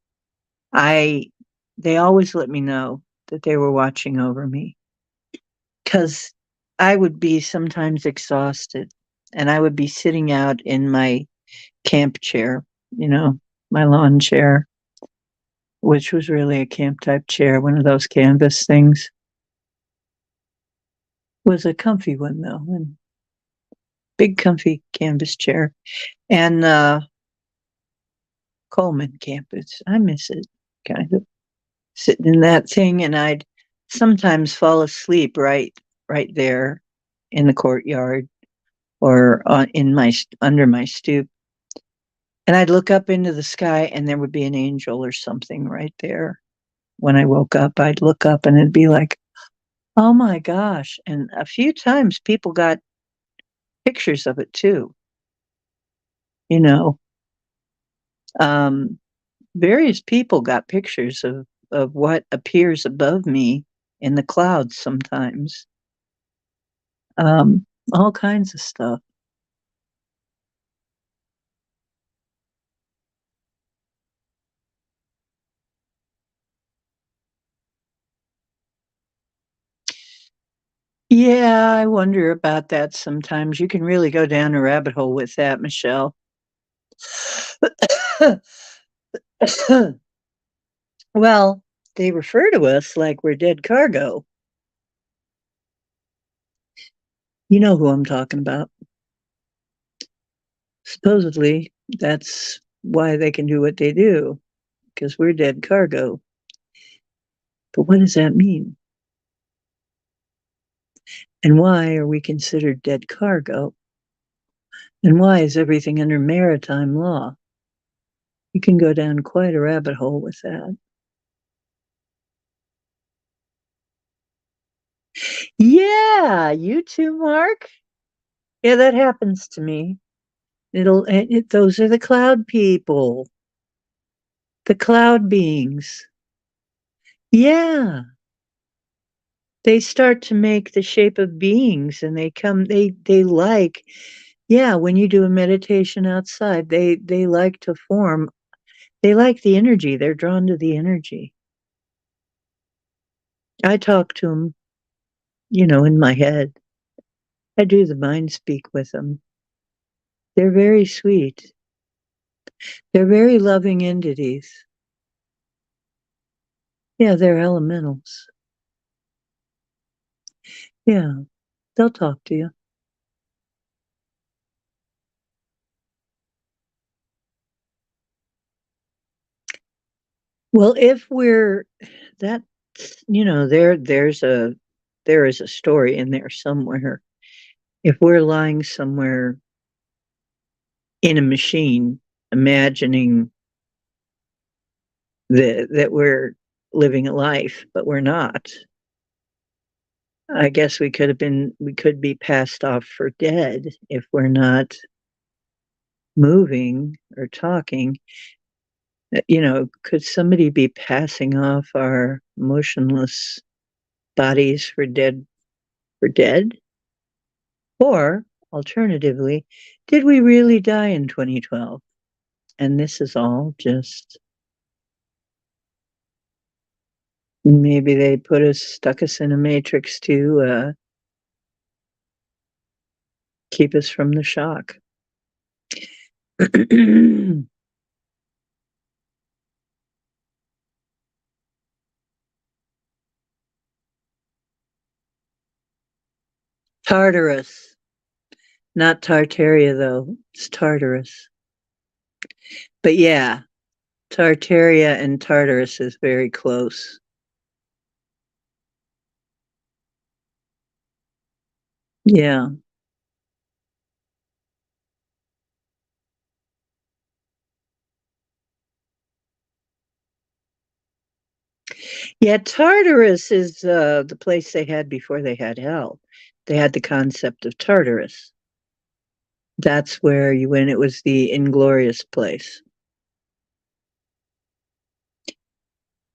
I they always let me know that they were watching over me because I would be sometimes exhausted and I would be sitting out in my camp chair, you know, my lawn chair, which was really a camp type chair, one of those canvas things. Was a comfy one though, and big comfy canvas chair. And Coleman campus, I miss it kind of sitting in that thing, and I'd sometimes fall asleep right there in the courtyard or in my under my stoop, and I'd look up into the sky, and there would be an angel or something right there. When I woke up, I'd look up, and it'd be like, "Oh my gosh!" And a few times, people got pictures of it too. You know, um, various people got pictures of what appears above me in the clouds sometimes. All kinds of stuff. Yeah, I wonder about that sometimes. You can really go down a rabbit hole with that, Michelle. Well, they refer to us like we're dead cargo. You know who I'm talking about. Supposedly, that's why they can do what they do, because we're dead cargo. But what does that mean? And why are we considered dead cargo? And why is everything under maritime law? You can go down quite a rabbit hole with that. Yeah, you too, Mark. Yeah, that happens to me. Those are the cloud people, the cloud beings. Yeah, they start to make the shape of beings and they like, yeah, when you do a meditation outside, they like to form, they like the energy, they're drawn to the energy. I talk to them, in my head. I do the mind speak with them. They're very sweet. They're very loving entities. Yeah, they're elementals. Yeah, they'll talk to you. Well, if we're that, there is a story in there somewhere. If we're lying somewhere in a machine, imagining that we're living a life, but we're not. I guess we could be passed off for dead if we're not moving or talking. Could somebody be passing off our motionless bodies for dead? Or alternatively, did we really die in 2012? And this is all just maybe they stuck us in a matrix to keep us from the shock. Tartarus, not Tartaria though. It's Tartarus. But yeah, Tartaria and Tartarus is very close. Yeah. Yeah, Tartarus is the place they had before they had hell. They had the concept of Tartarus. That's where you went. It was the inglorious place.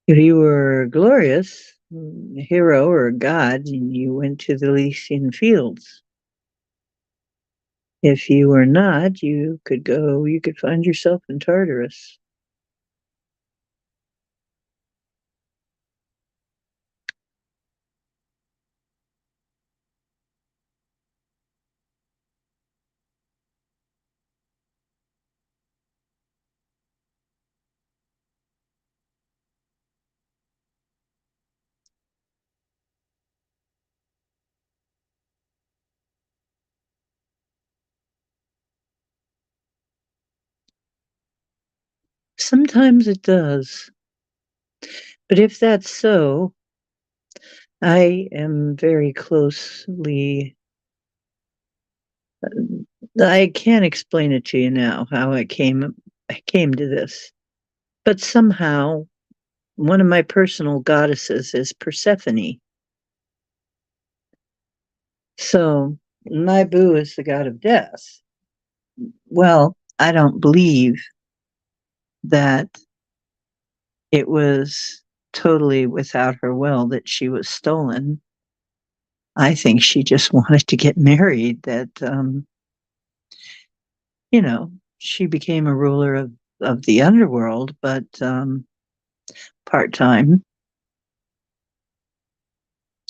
If you were glorious, a hero or a god, you went to the Elysian fields. If you were not, you could find yourself in Tartarus. Sometimes it does. But if that's so, I am very closely. I can't explain it to you now how I came to this. But somehow one of my personal goddesses is Persephone. So my boo is the god of death. Well, I don't believe that it was totally without her will that she was stolen. I think she just wanted to get married, that, she became a ruler of the underworld, but part time.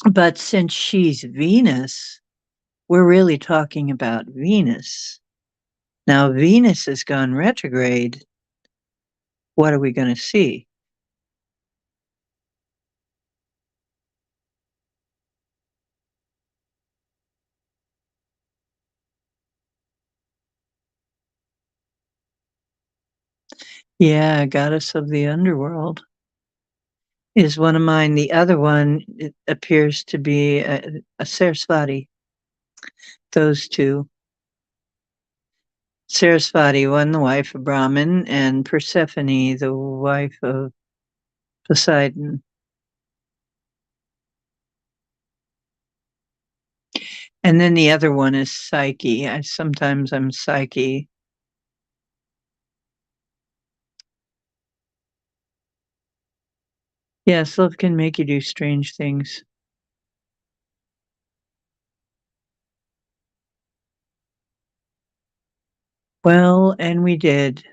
But since she's Venus, we're really talking about Venus. Now, Venus has gone retrograde. What are we going to see? Yeah, goddess of the underworld is one of mine. The other one it appears to be a Sarasvati. Those two. Sarasvati, one the wife of Brahman, and Persephone, the wife of Poseidon. And then the other one is Psyche. Sometimes I'm Psyche. Yes, love can make you do strange things. Well, and we did.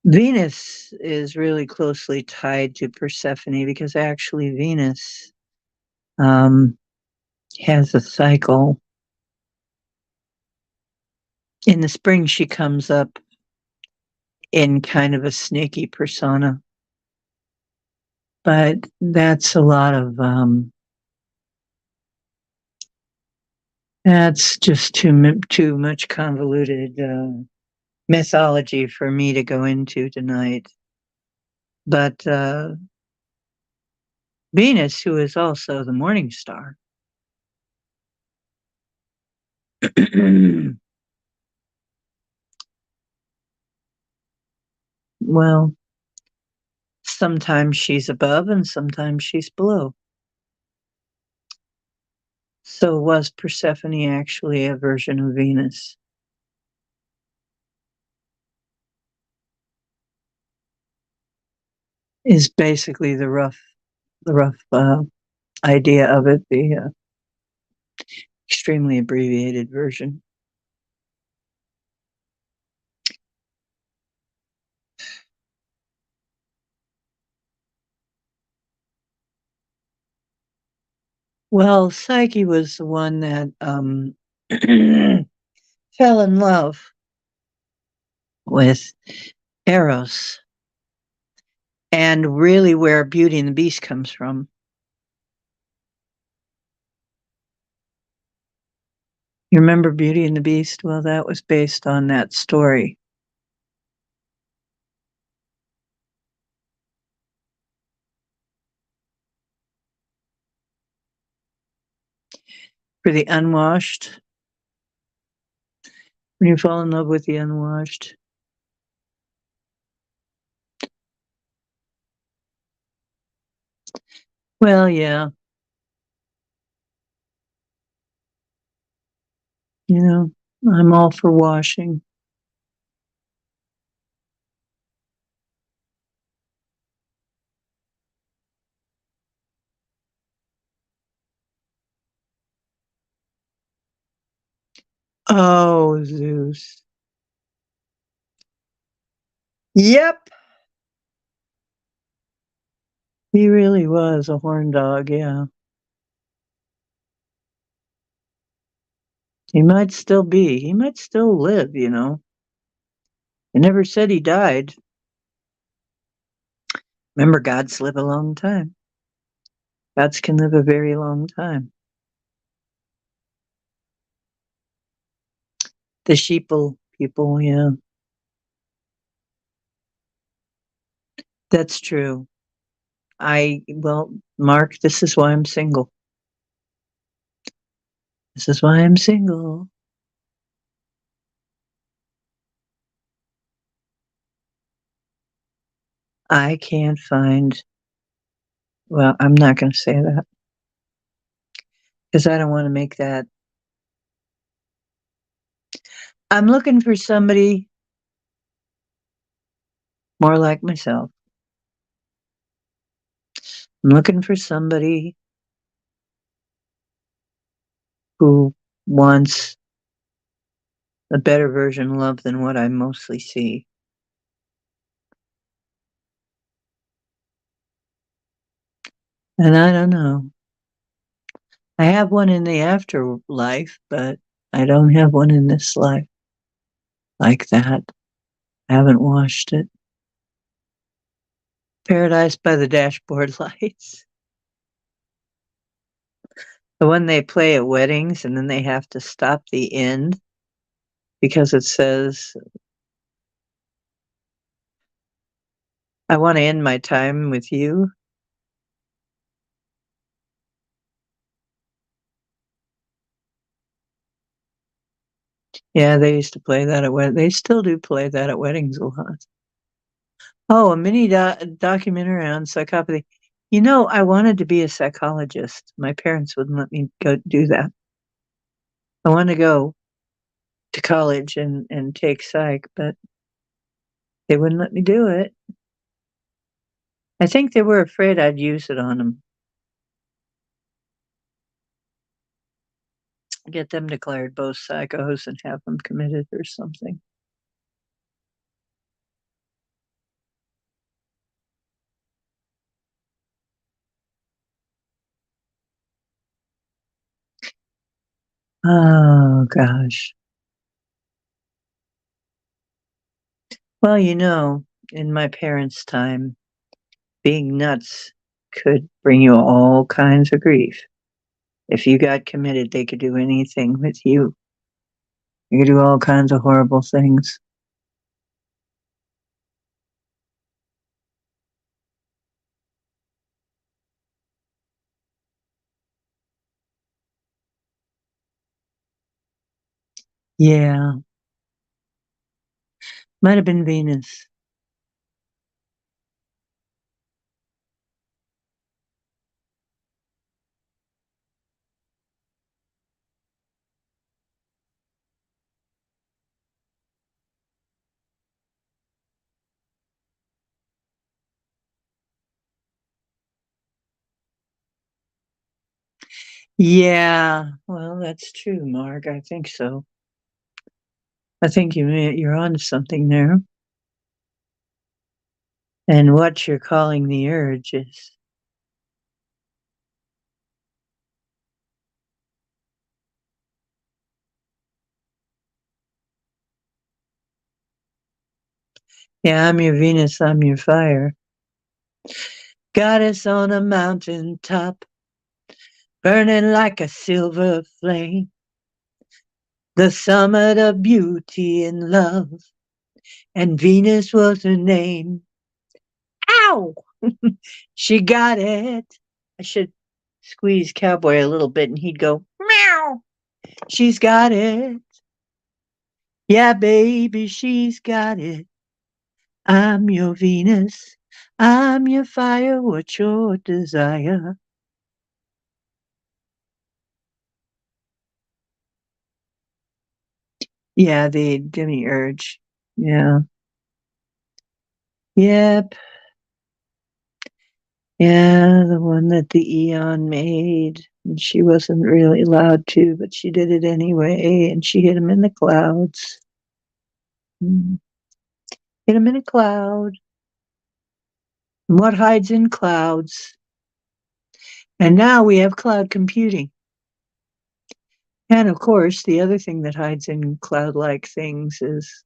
Venus is really closely tied to Persephone because actually Venus um, has a cycle. In the spring, she comes up in kind of a snaky persona, but that's a lot of that's just too much convoluted mythology for me to go into tonight. But Venus, who is also the morning star, well, sometimes she's above and sometimes she's below. So was Persephone actually a version of Venus? Is basically the rough idea of it, the extremely abbreviated version. Well, Psyche was the one that fell in love with Eros, and really where Beauty and the Beast comes from. You remember Beauty and the Beast? Well, that was based on that story. For the unwashed, when you fall in love with the unwashed. Well, yeah, you know, I'm all for washing. Oh, Zeus. Yep. He really was a horn dog, yeah. He might still be. He might still live, you know. He never said he died. Remember, gods live a long time. Gods can live a very long time. The sheeple people, yeah. That's true. Well, Mark, this is why I'm single. This is why I'm single. I can't find, well, I'm not going to say that because I don't want to make that. I'm looking for somebody more like myself. I'm looking for somebody who wants a better version of love than what I mostly see. And I don't know. I have one in the afterlife, but I don't have one in this life like that. I haven't washed it. Paradise by the Dashboard Lights. The one they play at weddings and then they have to stop the end because it says, I want to end my time with you. Yeah, they used to play that at weddings. They still do play that at weddings a lot. Oh, a mini documentary on psychopathy. You know, I wanted to be a psychologist. My parents wouldn't let me go do that. I wanted to go to college and take psych, but they wouldn't let me do it. I think they were afraid I'd use it on them. Get them declared both psychos and have them committed or something. Oh, gosh. Well, you know, in my parents' time, being nuts could bring you all kinds of grief. If you got committed, they could do anything with you. You could do all kinds of horrible things. Yeah, might have been Venus. Yeah, well, that's true, Mark. I think so. I think you're on to something there. And what you're calling the urge is, yeah, I'm your Venus, I'm your fire. Goddess on a mountain top, burning like a silver flame. The summit of beauty and love, and Venus was her name. Ow! She got it. I should squeeze Cowboy a little bit and he'd go, meow. She's got it. Yeah, baby, she's got it. I'm your Venus. I'm your fire. What's your desire? Yeah, the demiurge. Yeah. Yep. Yeah, the one that the Eon made. And she wasn't really allowed to, but she did it anyway, and she hit him in the clouds. Mm. Hit him in a cloud. And what hides in clouds? And now we have cloud computing. And of course, the other thing that hides in cloud-like things is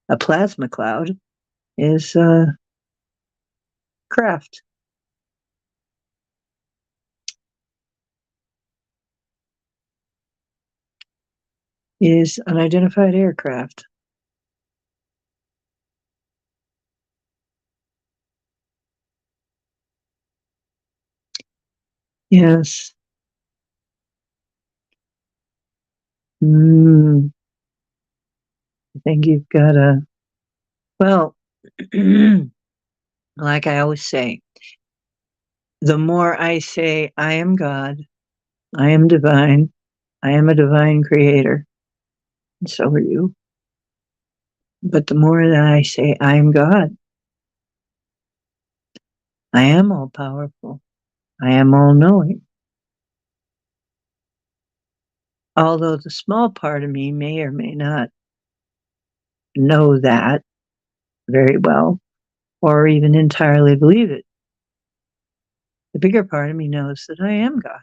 a plasma cloud, is craft, is unidentified aircraft. Yes. Mm, I think you've got a, well, like I always say, the more I say, I am God, I am divine, I am a divine creator, and so are you. But the more that I say, I am God, I am all powerful, I am all knowing. Although the small part of me may or may not know that very well or even entirely believe it. The bigger part of me knows that I am God.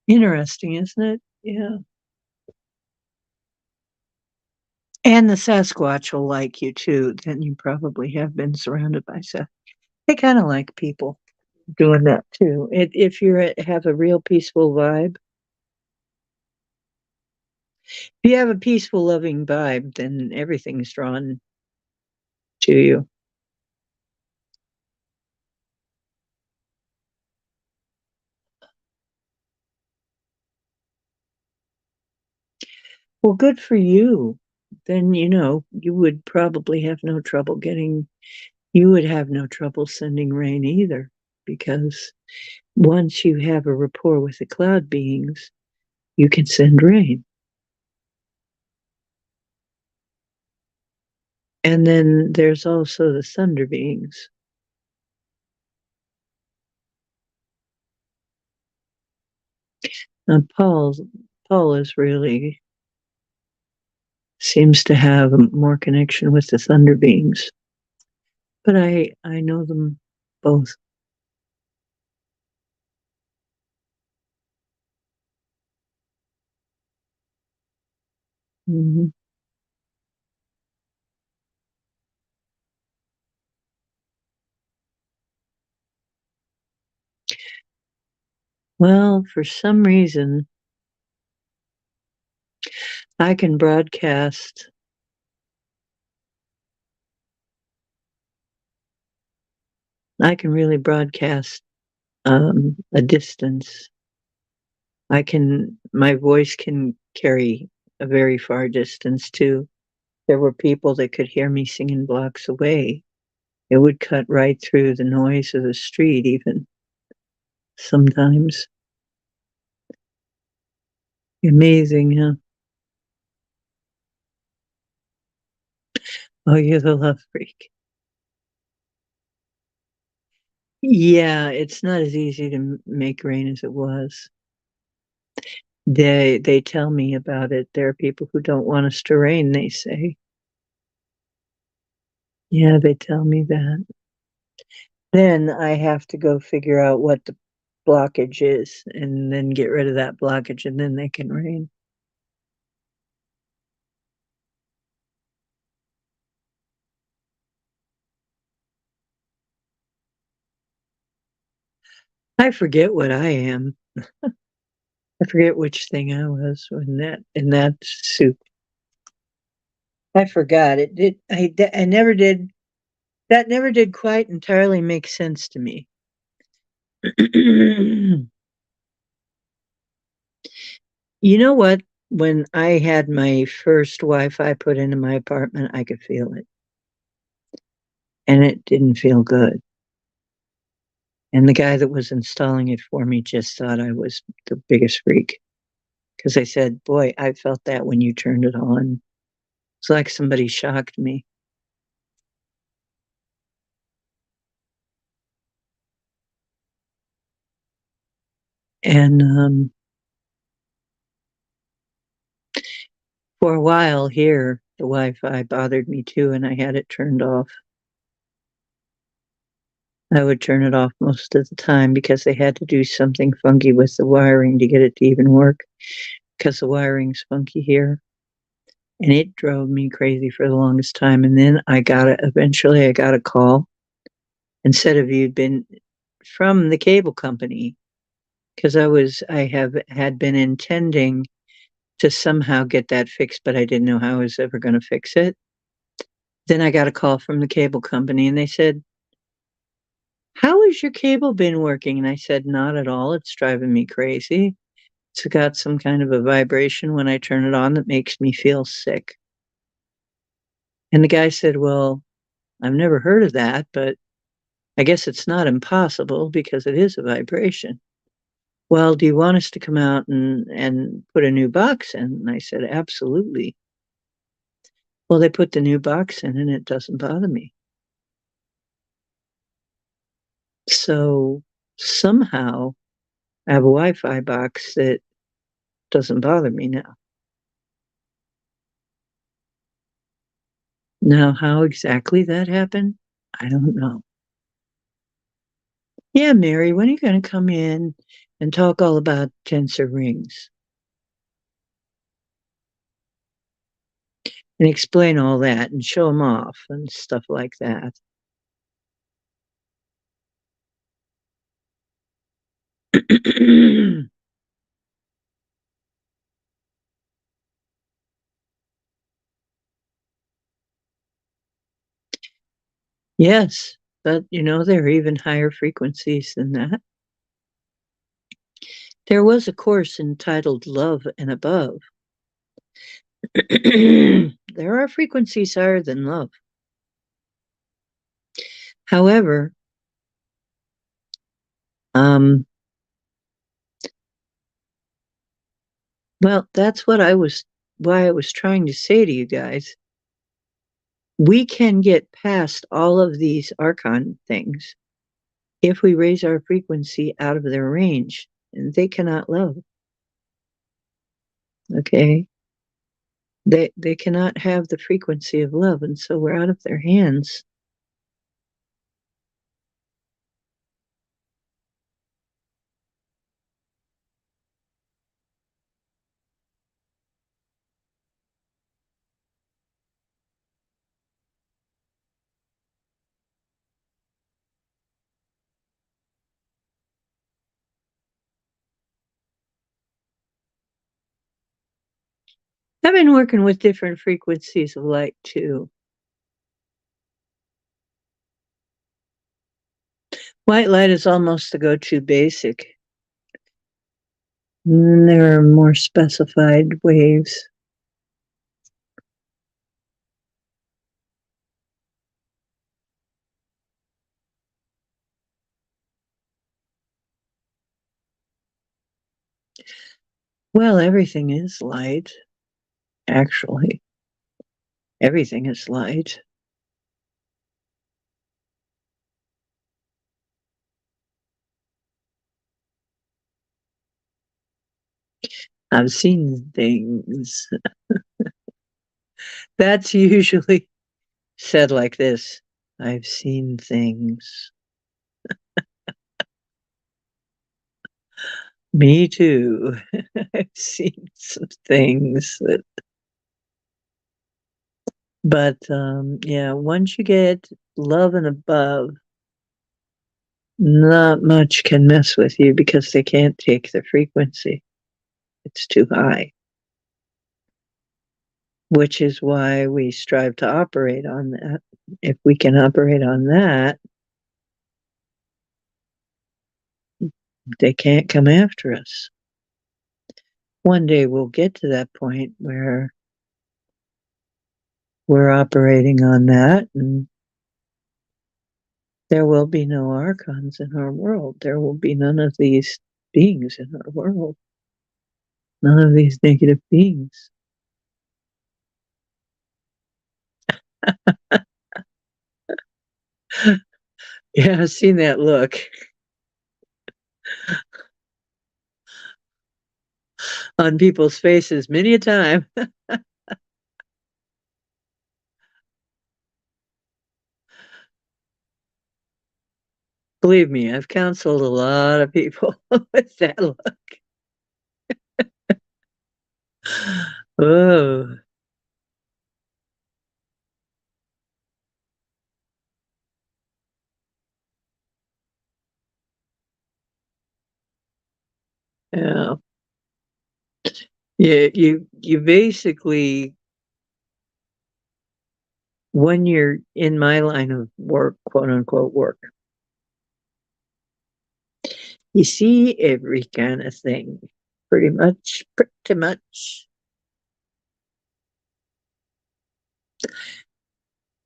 Interesting, isn't it? Yeah. And the Sasquatch will like you too. Then you probably have been surrounded by Sasquatch. They kind of like people doing that too. If you have a real peaceful vibe, if you have a peaceful, loving vibe, then everything's drawn to you. Well, good for you. Then, you would probably have no trouble you would have no trouble sending rain either, because once you have a rapport with the cloud beings, you can send rain. And then there's also the thunder beings. Now, Paul is really seems to have more connection with the thunder beings, but I know them both. Mhm. Well, for some reason, I can broadcast. I can really broadcast a distance. My voice can carry a very far distance too. There were people that could hear me singing blocks away. It would cut right through the noise of the street, even sometimes. Amazing, huh? Oh, you're the love freak. Yeah, it's not as easy to make rain as it was. They tell me about it. There are people who don't want us to rain, they say. Yeah, they tell me that. Then I have to go figure out what the blockage is and then get rid of that blockage and then they can rain. I forget what I am. I forget which thing I was in that soup. I forgot. It did I never did that never did quite entirely make sense to me. You know what? When I had my first Wi-Fi put into my apartment, I could feel it. And it didn't feel good. And the guy that was installing it for me just thought I was the biggest freak. Because I said, boy, I felt that when you turned it on. It's like somebody shocked me. And for a while here, the Wi-Fi bothered me too, and I had it turned off. I would turn it off most of the time because they had to do something funky with the wiring to get it to even work, because the wiring's funky here. And it drove me crazy for the longest time. And then eventually I got a call and said, have you been from the cable company? Because I had been intending to somehow get that fixed, but I didn't know how I was ever going to fix it. Then I got a call from the cable company and they said, how has your cable been working? And I said, not at all. It's driving me crazy. It's got some kind of a vibration when I turn it on that makes me feel sick. And the guy said, well, I've never heard of that, but I guess it's not impossible because it is a vibration. Well, do you want us to come out and put a new box in? And I said, absolutely. Well, they put the new box in and it doesn't bother me. So somehow I have a Wi-Fi box that Doesn't bother me now. Now, how exactly that happened, I don't know. Yeah, Mary, when are you going to come in and talk all about tensor rings and explain all that and show them off and stuff like that? Yes, but there are even higher frequencies than that. There was a course entitled Love and Above. There are frequencies higher than love. However, um, well, that's why I was trying to say to you guys, we can get past all of these archon things if we raise our frequency out of their range, and they cannot love. Okay? They cannot have the frequency of love, and so we're out of their hands. I've been working with different frequencies of light too. White light is almost the go-to basic. And there are more specified waves. Well, everything is light, actually. Everything is light. I've seen things. That's usually said like this. I've seen things. Me too. I've seen some things. But yeah, once you get love and above, not much can mess with you because they can't take the frequency. It's too high. Which is why we strive to operate on that. If we can operate on that, they can't come after us. One day we'll get to that point where we're operating on that, and there will be no archons in our world. There will be none of these beings in our world. None of these negative beings. Yeah, I've seen that look on people's faces many a time. Believe me, I've counseled a lot of people with that look. Oh, yeah. Yeah, you basically, when you're in my line of work, quote unquote work, you see every kind of thing. Pretty much, pretty much.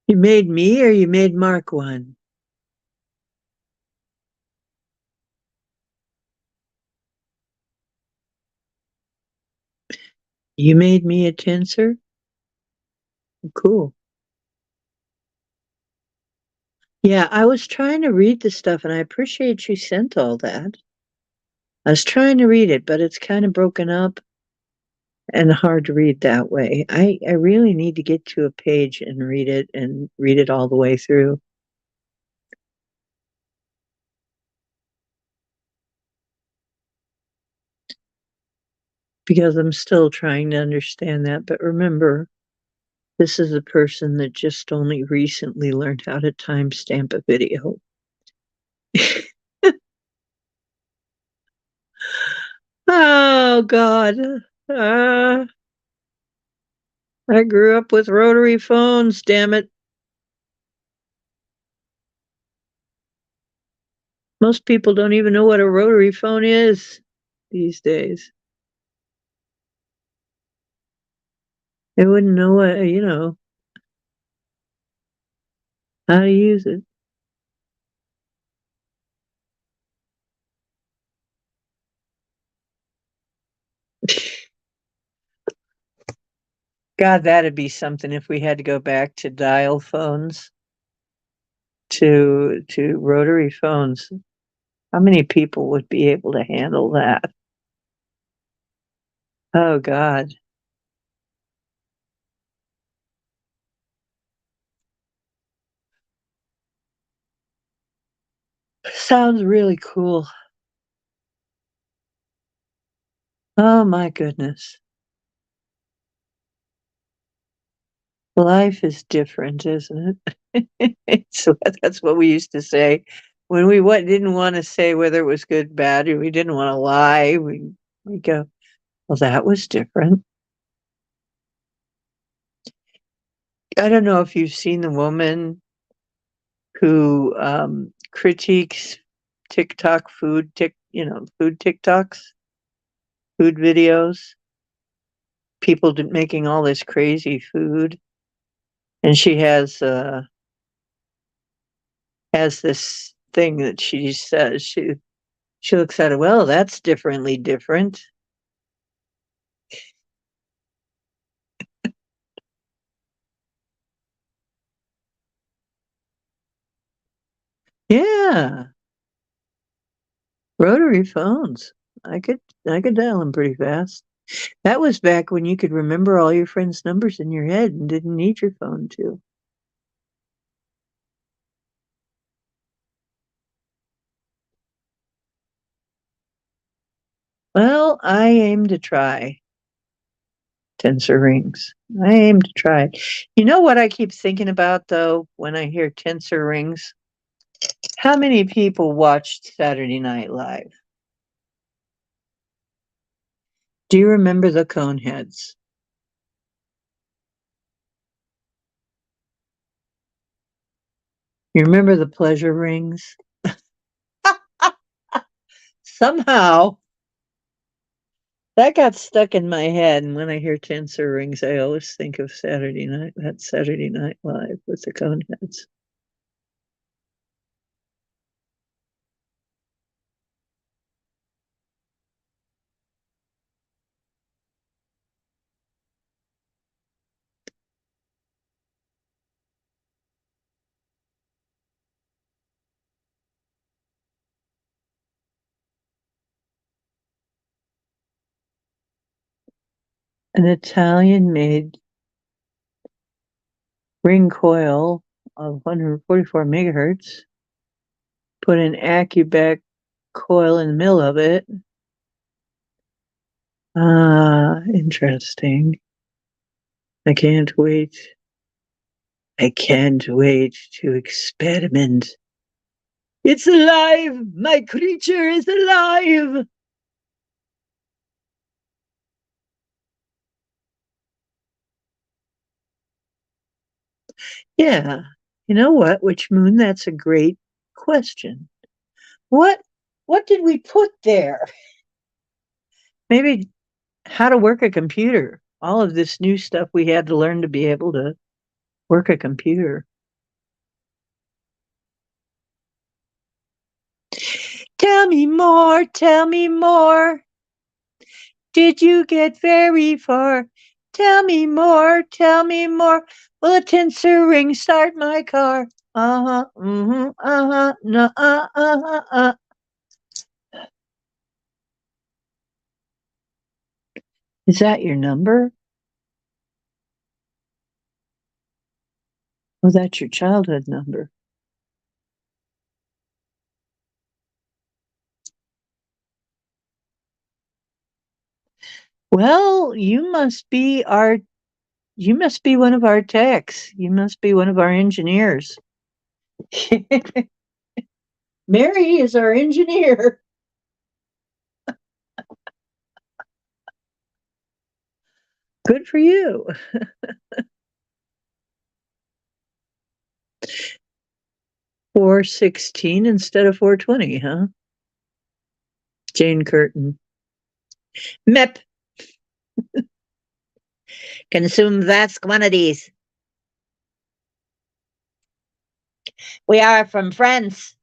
You made me or you made Mark one? You made me a tensor? Cool. Yeah, I was trying to read the stuff and I appreciate you sent all that. I was trying to read it, but it's kind of broken up. and hard to read that way. I really need to get to a page and read it all the way through. Because I'm still trying to understand that. But remember, this is a person that just only recently learned how to timestamp a video. Oh, God. Uh, I grew up with rotary phones, damn it. Most people don't even know what a rotary phone is these days. They wouldn't know what, how to use it. God, that'd be something if we had to go back to dial phones to rotary phones. How many people would be able to handle that? Oh God. Sounds really cool. Oh my goodness. Life is different, isn't it? That's what we used to say when we didn't want to say whether it was good, bad, or we didn't want to lie. We go, well, that was different. I don't know if you've seen the woman who critiques TikTok food TikToks, food videos, people making all this crazy food, and she has this thing that she says she looks at it. Well, that's differently different. Yeah, rotary phones. I could dial them pretty fast. That was back when you could remember all your friends' numbers in your head and didn't need your phone to. Well, I aim to try tensor rings. I aim to try. You know what I keep thinking about though when I hear tensor rings? How many people watched Saturday Night Live? Do you remember the Coneheads? You remember the pleasure rings? Somehow that got stuck in my head, and when I hear tensor rings, I always think of Saturday Night Live with the Coneheads. An Italian made ring coil of 144 megahertz, put an AccuBack coil in the middle of it. Ah, interesting. I can't wait. I can't wait to experiment. It's alive! My creature is alive! Yeah. You know what? Which moon? That's a great question. What what did we put there? Maybe how to work a computer. All of this new stuff we had to learn to be able to work a computer. Tell me more, tell me more. Did you get very far? Tell me more, tell me more. Will a tensor ring start my car? Uh-huh, mm-hmm, uh-huh, no, Is that your number? Oh, that's your childhood number. Well, you must be one of our techs. You must be one of our engineers. Mary is our engineer. Good for you. 416 instead of 420, huh? Jane Curtin. MEP. Consume vast quantities. We are from France.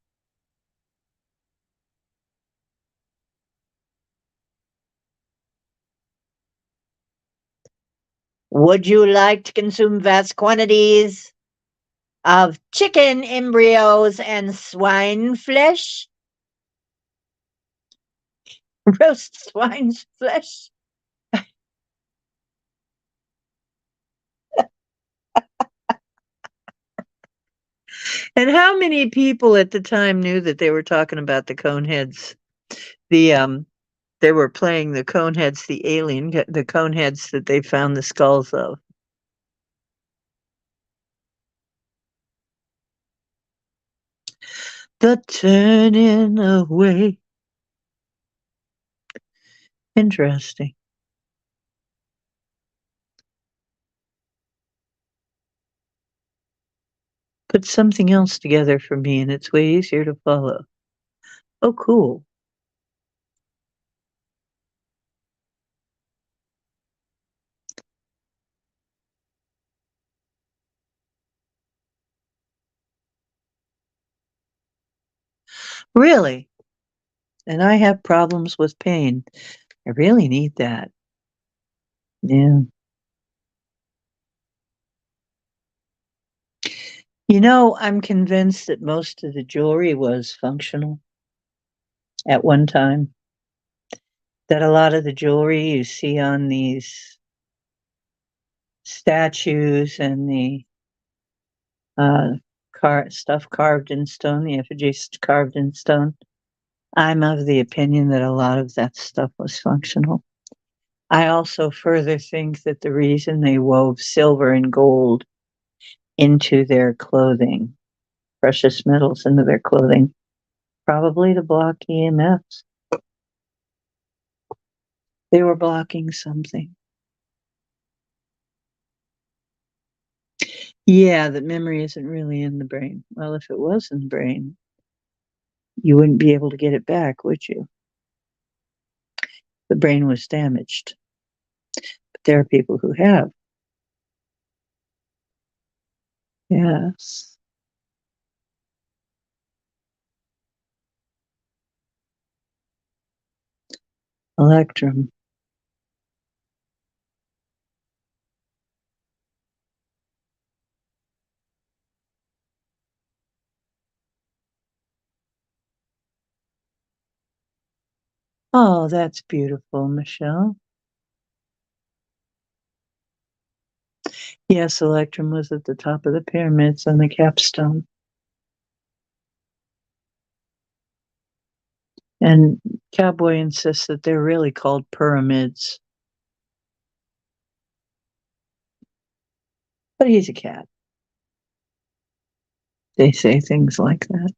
Would you like to consume vast quantities of chicken embryos and swine flesh? Roast swine's flesh? And how many people at the time knew that they were talking about the Coneheads? The they were playing the Coneheads, the Coneheads that they found the skulls of. The turning away. Interesting. Put something else together for me and it's way easier to follow. Oh, cool. Really? And I have problems with pain. I really need that. Yeah. You know, I'm convinced that most of the jewelry was functional at one time. That a lot of the jewelry you see on these statues and the uh, stuff carved in stone, the effigies carved in stone, I'm of the opinion that a lot of that stuff was functional. I also further think that the reason they wove silver and gold into their clothing, precious metals into their clothing, probably to block EMFs. They were blocking something. Yeah, that memory isn't really in the brain. Well, if it was in the brain, you wouldn't be able to get it back, would you? The brain was damaged. But there are people who have. Yes. Electrum. Oh, that's beautiful, Michelle. Yes, Electrum was at the top of the pyramids on the capstone. And Cowboy insists that they're really called pyramids. But he's a cat. They say things like that.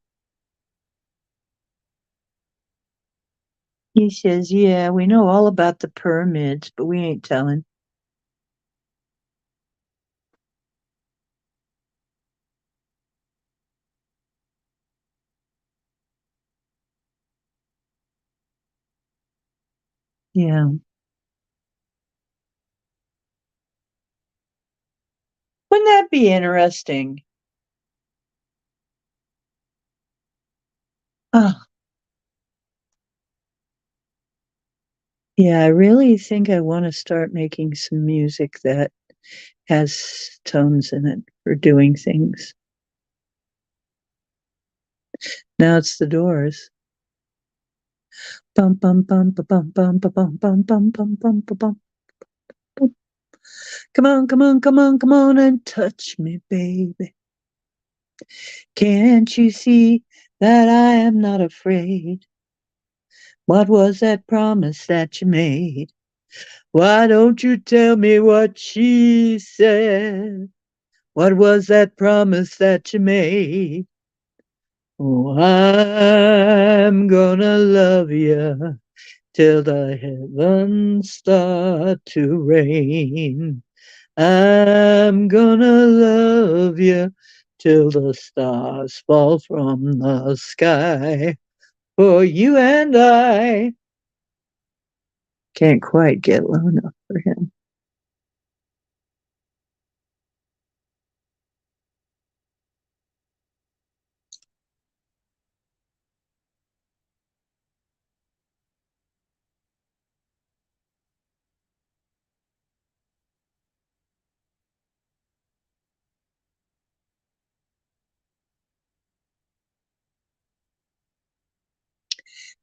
He says, yeah, we know all about the pyramids, but we ain't telling. Yeah. Wouldn't that be interesting? Oh, yeah, I really think I want to start making some music that has tones in it for doing things. Now it's the Doors. Bum bum bum ba bum bum ba bum bum bum bum bum ba bum Come on, come on, come on, come on and touch me, baby. Can't you see that I am not afraid? What was that promise that you made? Why don't you tell me what she said? What was that promise that you made? Oh, I'm gonna love you till the heavens start to rain. I'm gonna love you till the stars fall from the sky. For you and I can't quite get low enough for him.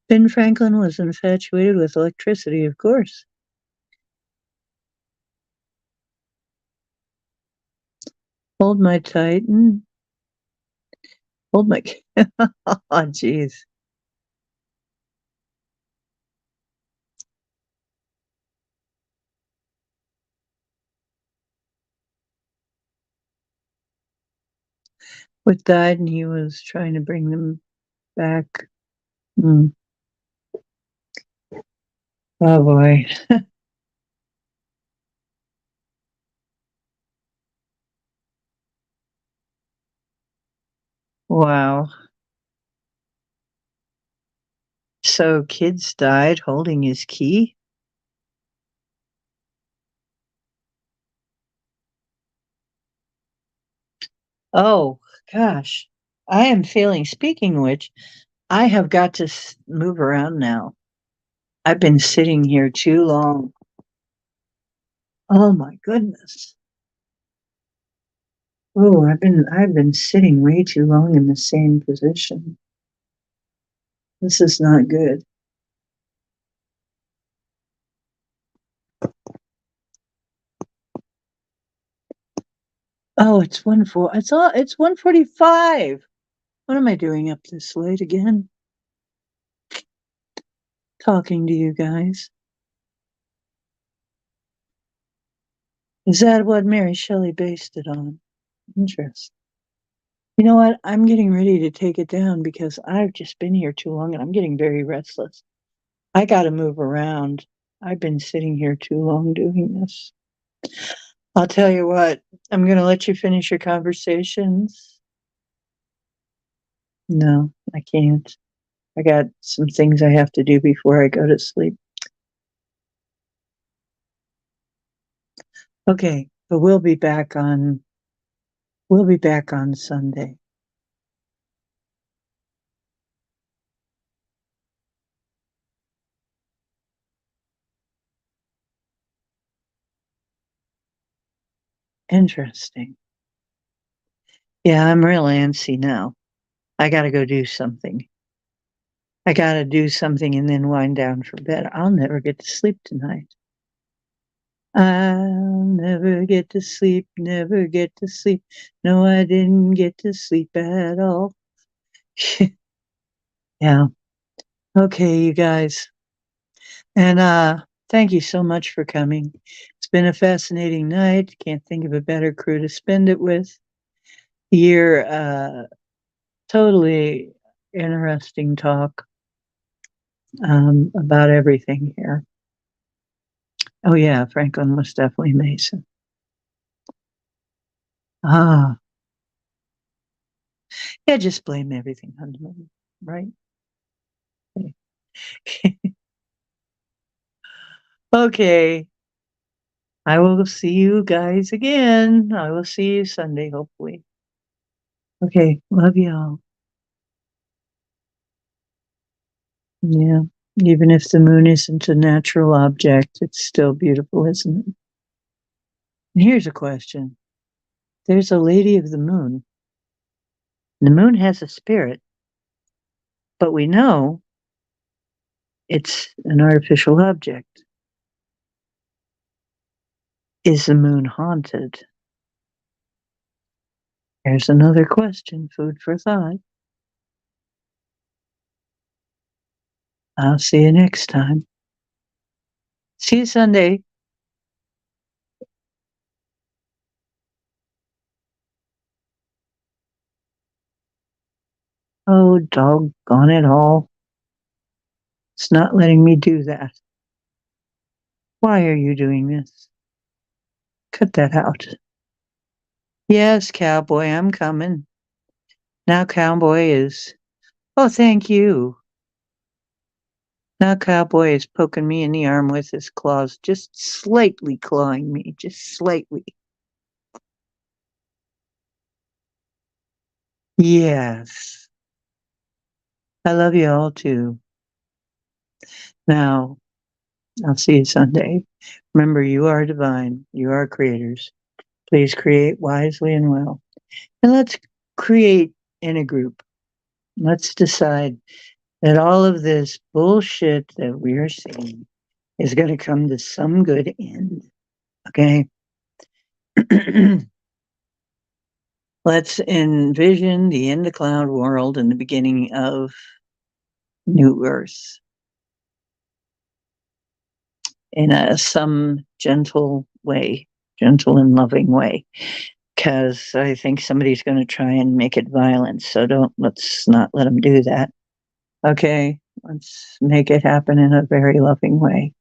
Ben Franklin was infatuated with electricity, of course. Hold my Titan. Hold my. Oh, jeez. What died, and he was trying to bring them back. Mm. Oh boy. Wow. So kids died holding his key? Oh, gosh. I am feeling, speaking of which, I have got to move around now. I've been sitting here too long. Oh my goodness. Oh, I've been sitting way too long in the same position. This is not good. Oh, it's 1:45. What am I doing up this late again? Talking to you guys. Is that what Mary Shelley based it on? Interesting. You know what? I'm getting ready to take it down because I've just been here too long and I'm getting very restless. I got to move around. I've been sitting here too long doing this. I'll tell you what, I'm going to let you finish your conversations. No, I can't. I got some things I have to do before I go to sleep. Okay, but we'll be back on Sunday. Interesting. Yeah, I'm real antsy now. I got to go do something. I got to do something and then wind down for bed. I'll never get to sleep tonight. I'll never get to sleep, never get to sleep. No, I didn't get to sleep at all. Yeah. Okay, you guys. And thank you so much for coming. It's been a fascinating night. Can't think of a better crew to spend it with. You're totally interesting talk about everything here. Oh yeah, Franklin was definitely Mason. Ah, yeah, just blame everything on the moon, right? Okay, I will see you guys again. I will see you Sunday, hopefully. Okay, love y'all. Yeah, even if the moon isn't a natural object, it's still beautiful, isn't it? And here's a question. There's a lady of the moon. The moon has a spirit, but we know it's an artificial object. Is the moon haunted? Here's another question, food for thought. I'll see you next time. See you Sunday. Oh, doggone it all. It's not letting me do that. Why are you doing this? Cut that out. Yes, cowboy, I'm coming. Now cowboy is, oh, thank you. Now cowboy is poking me in the arm with his claws, just slightly clawing me, just slightly. Yes. I love you all too. Now, I'll see you Sunday. Remember, you are divine. You are creators. Please create wisely and well. And let's create in a group. Let's decide that all of this bullshit that we are seeing is going to come to some good end. Okay? Let's envision the end of cloud world and the beginning of new earth in some gentle way, gentle and loving way. Because I think somebody's going to try and make it violent. So let's not let them do that. Okay, let's make it happen in a very loving way.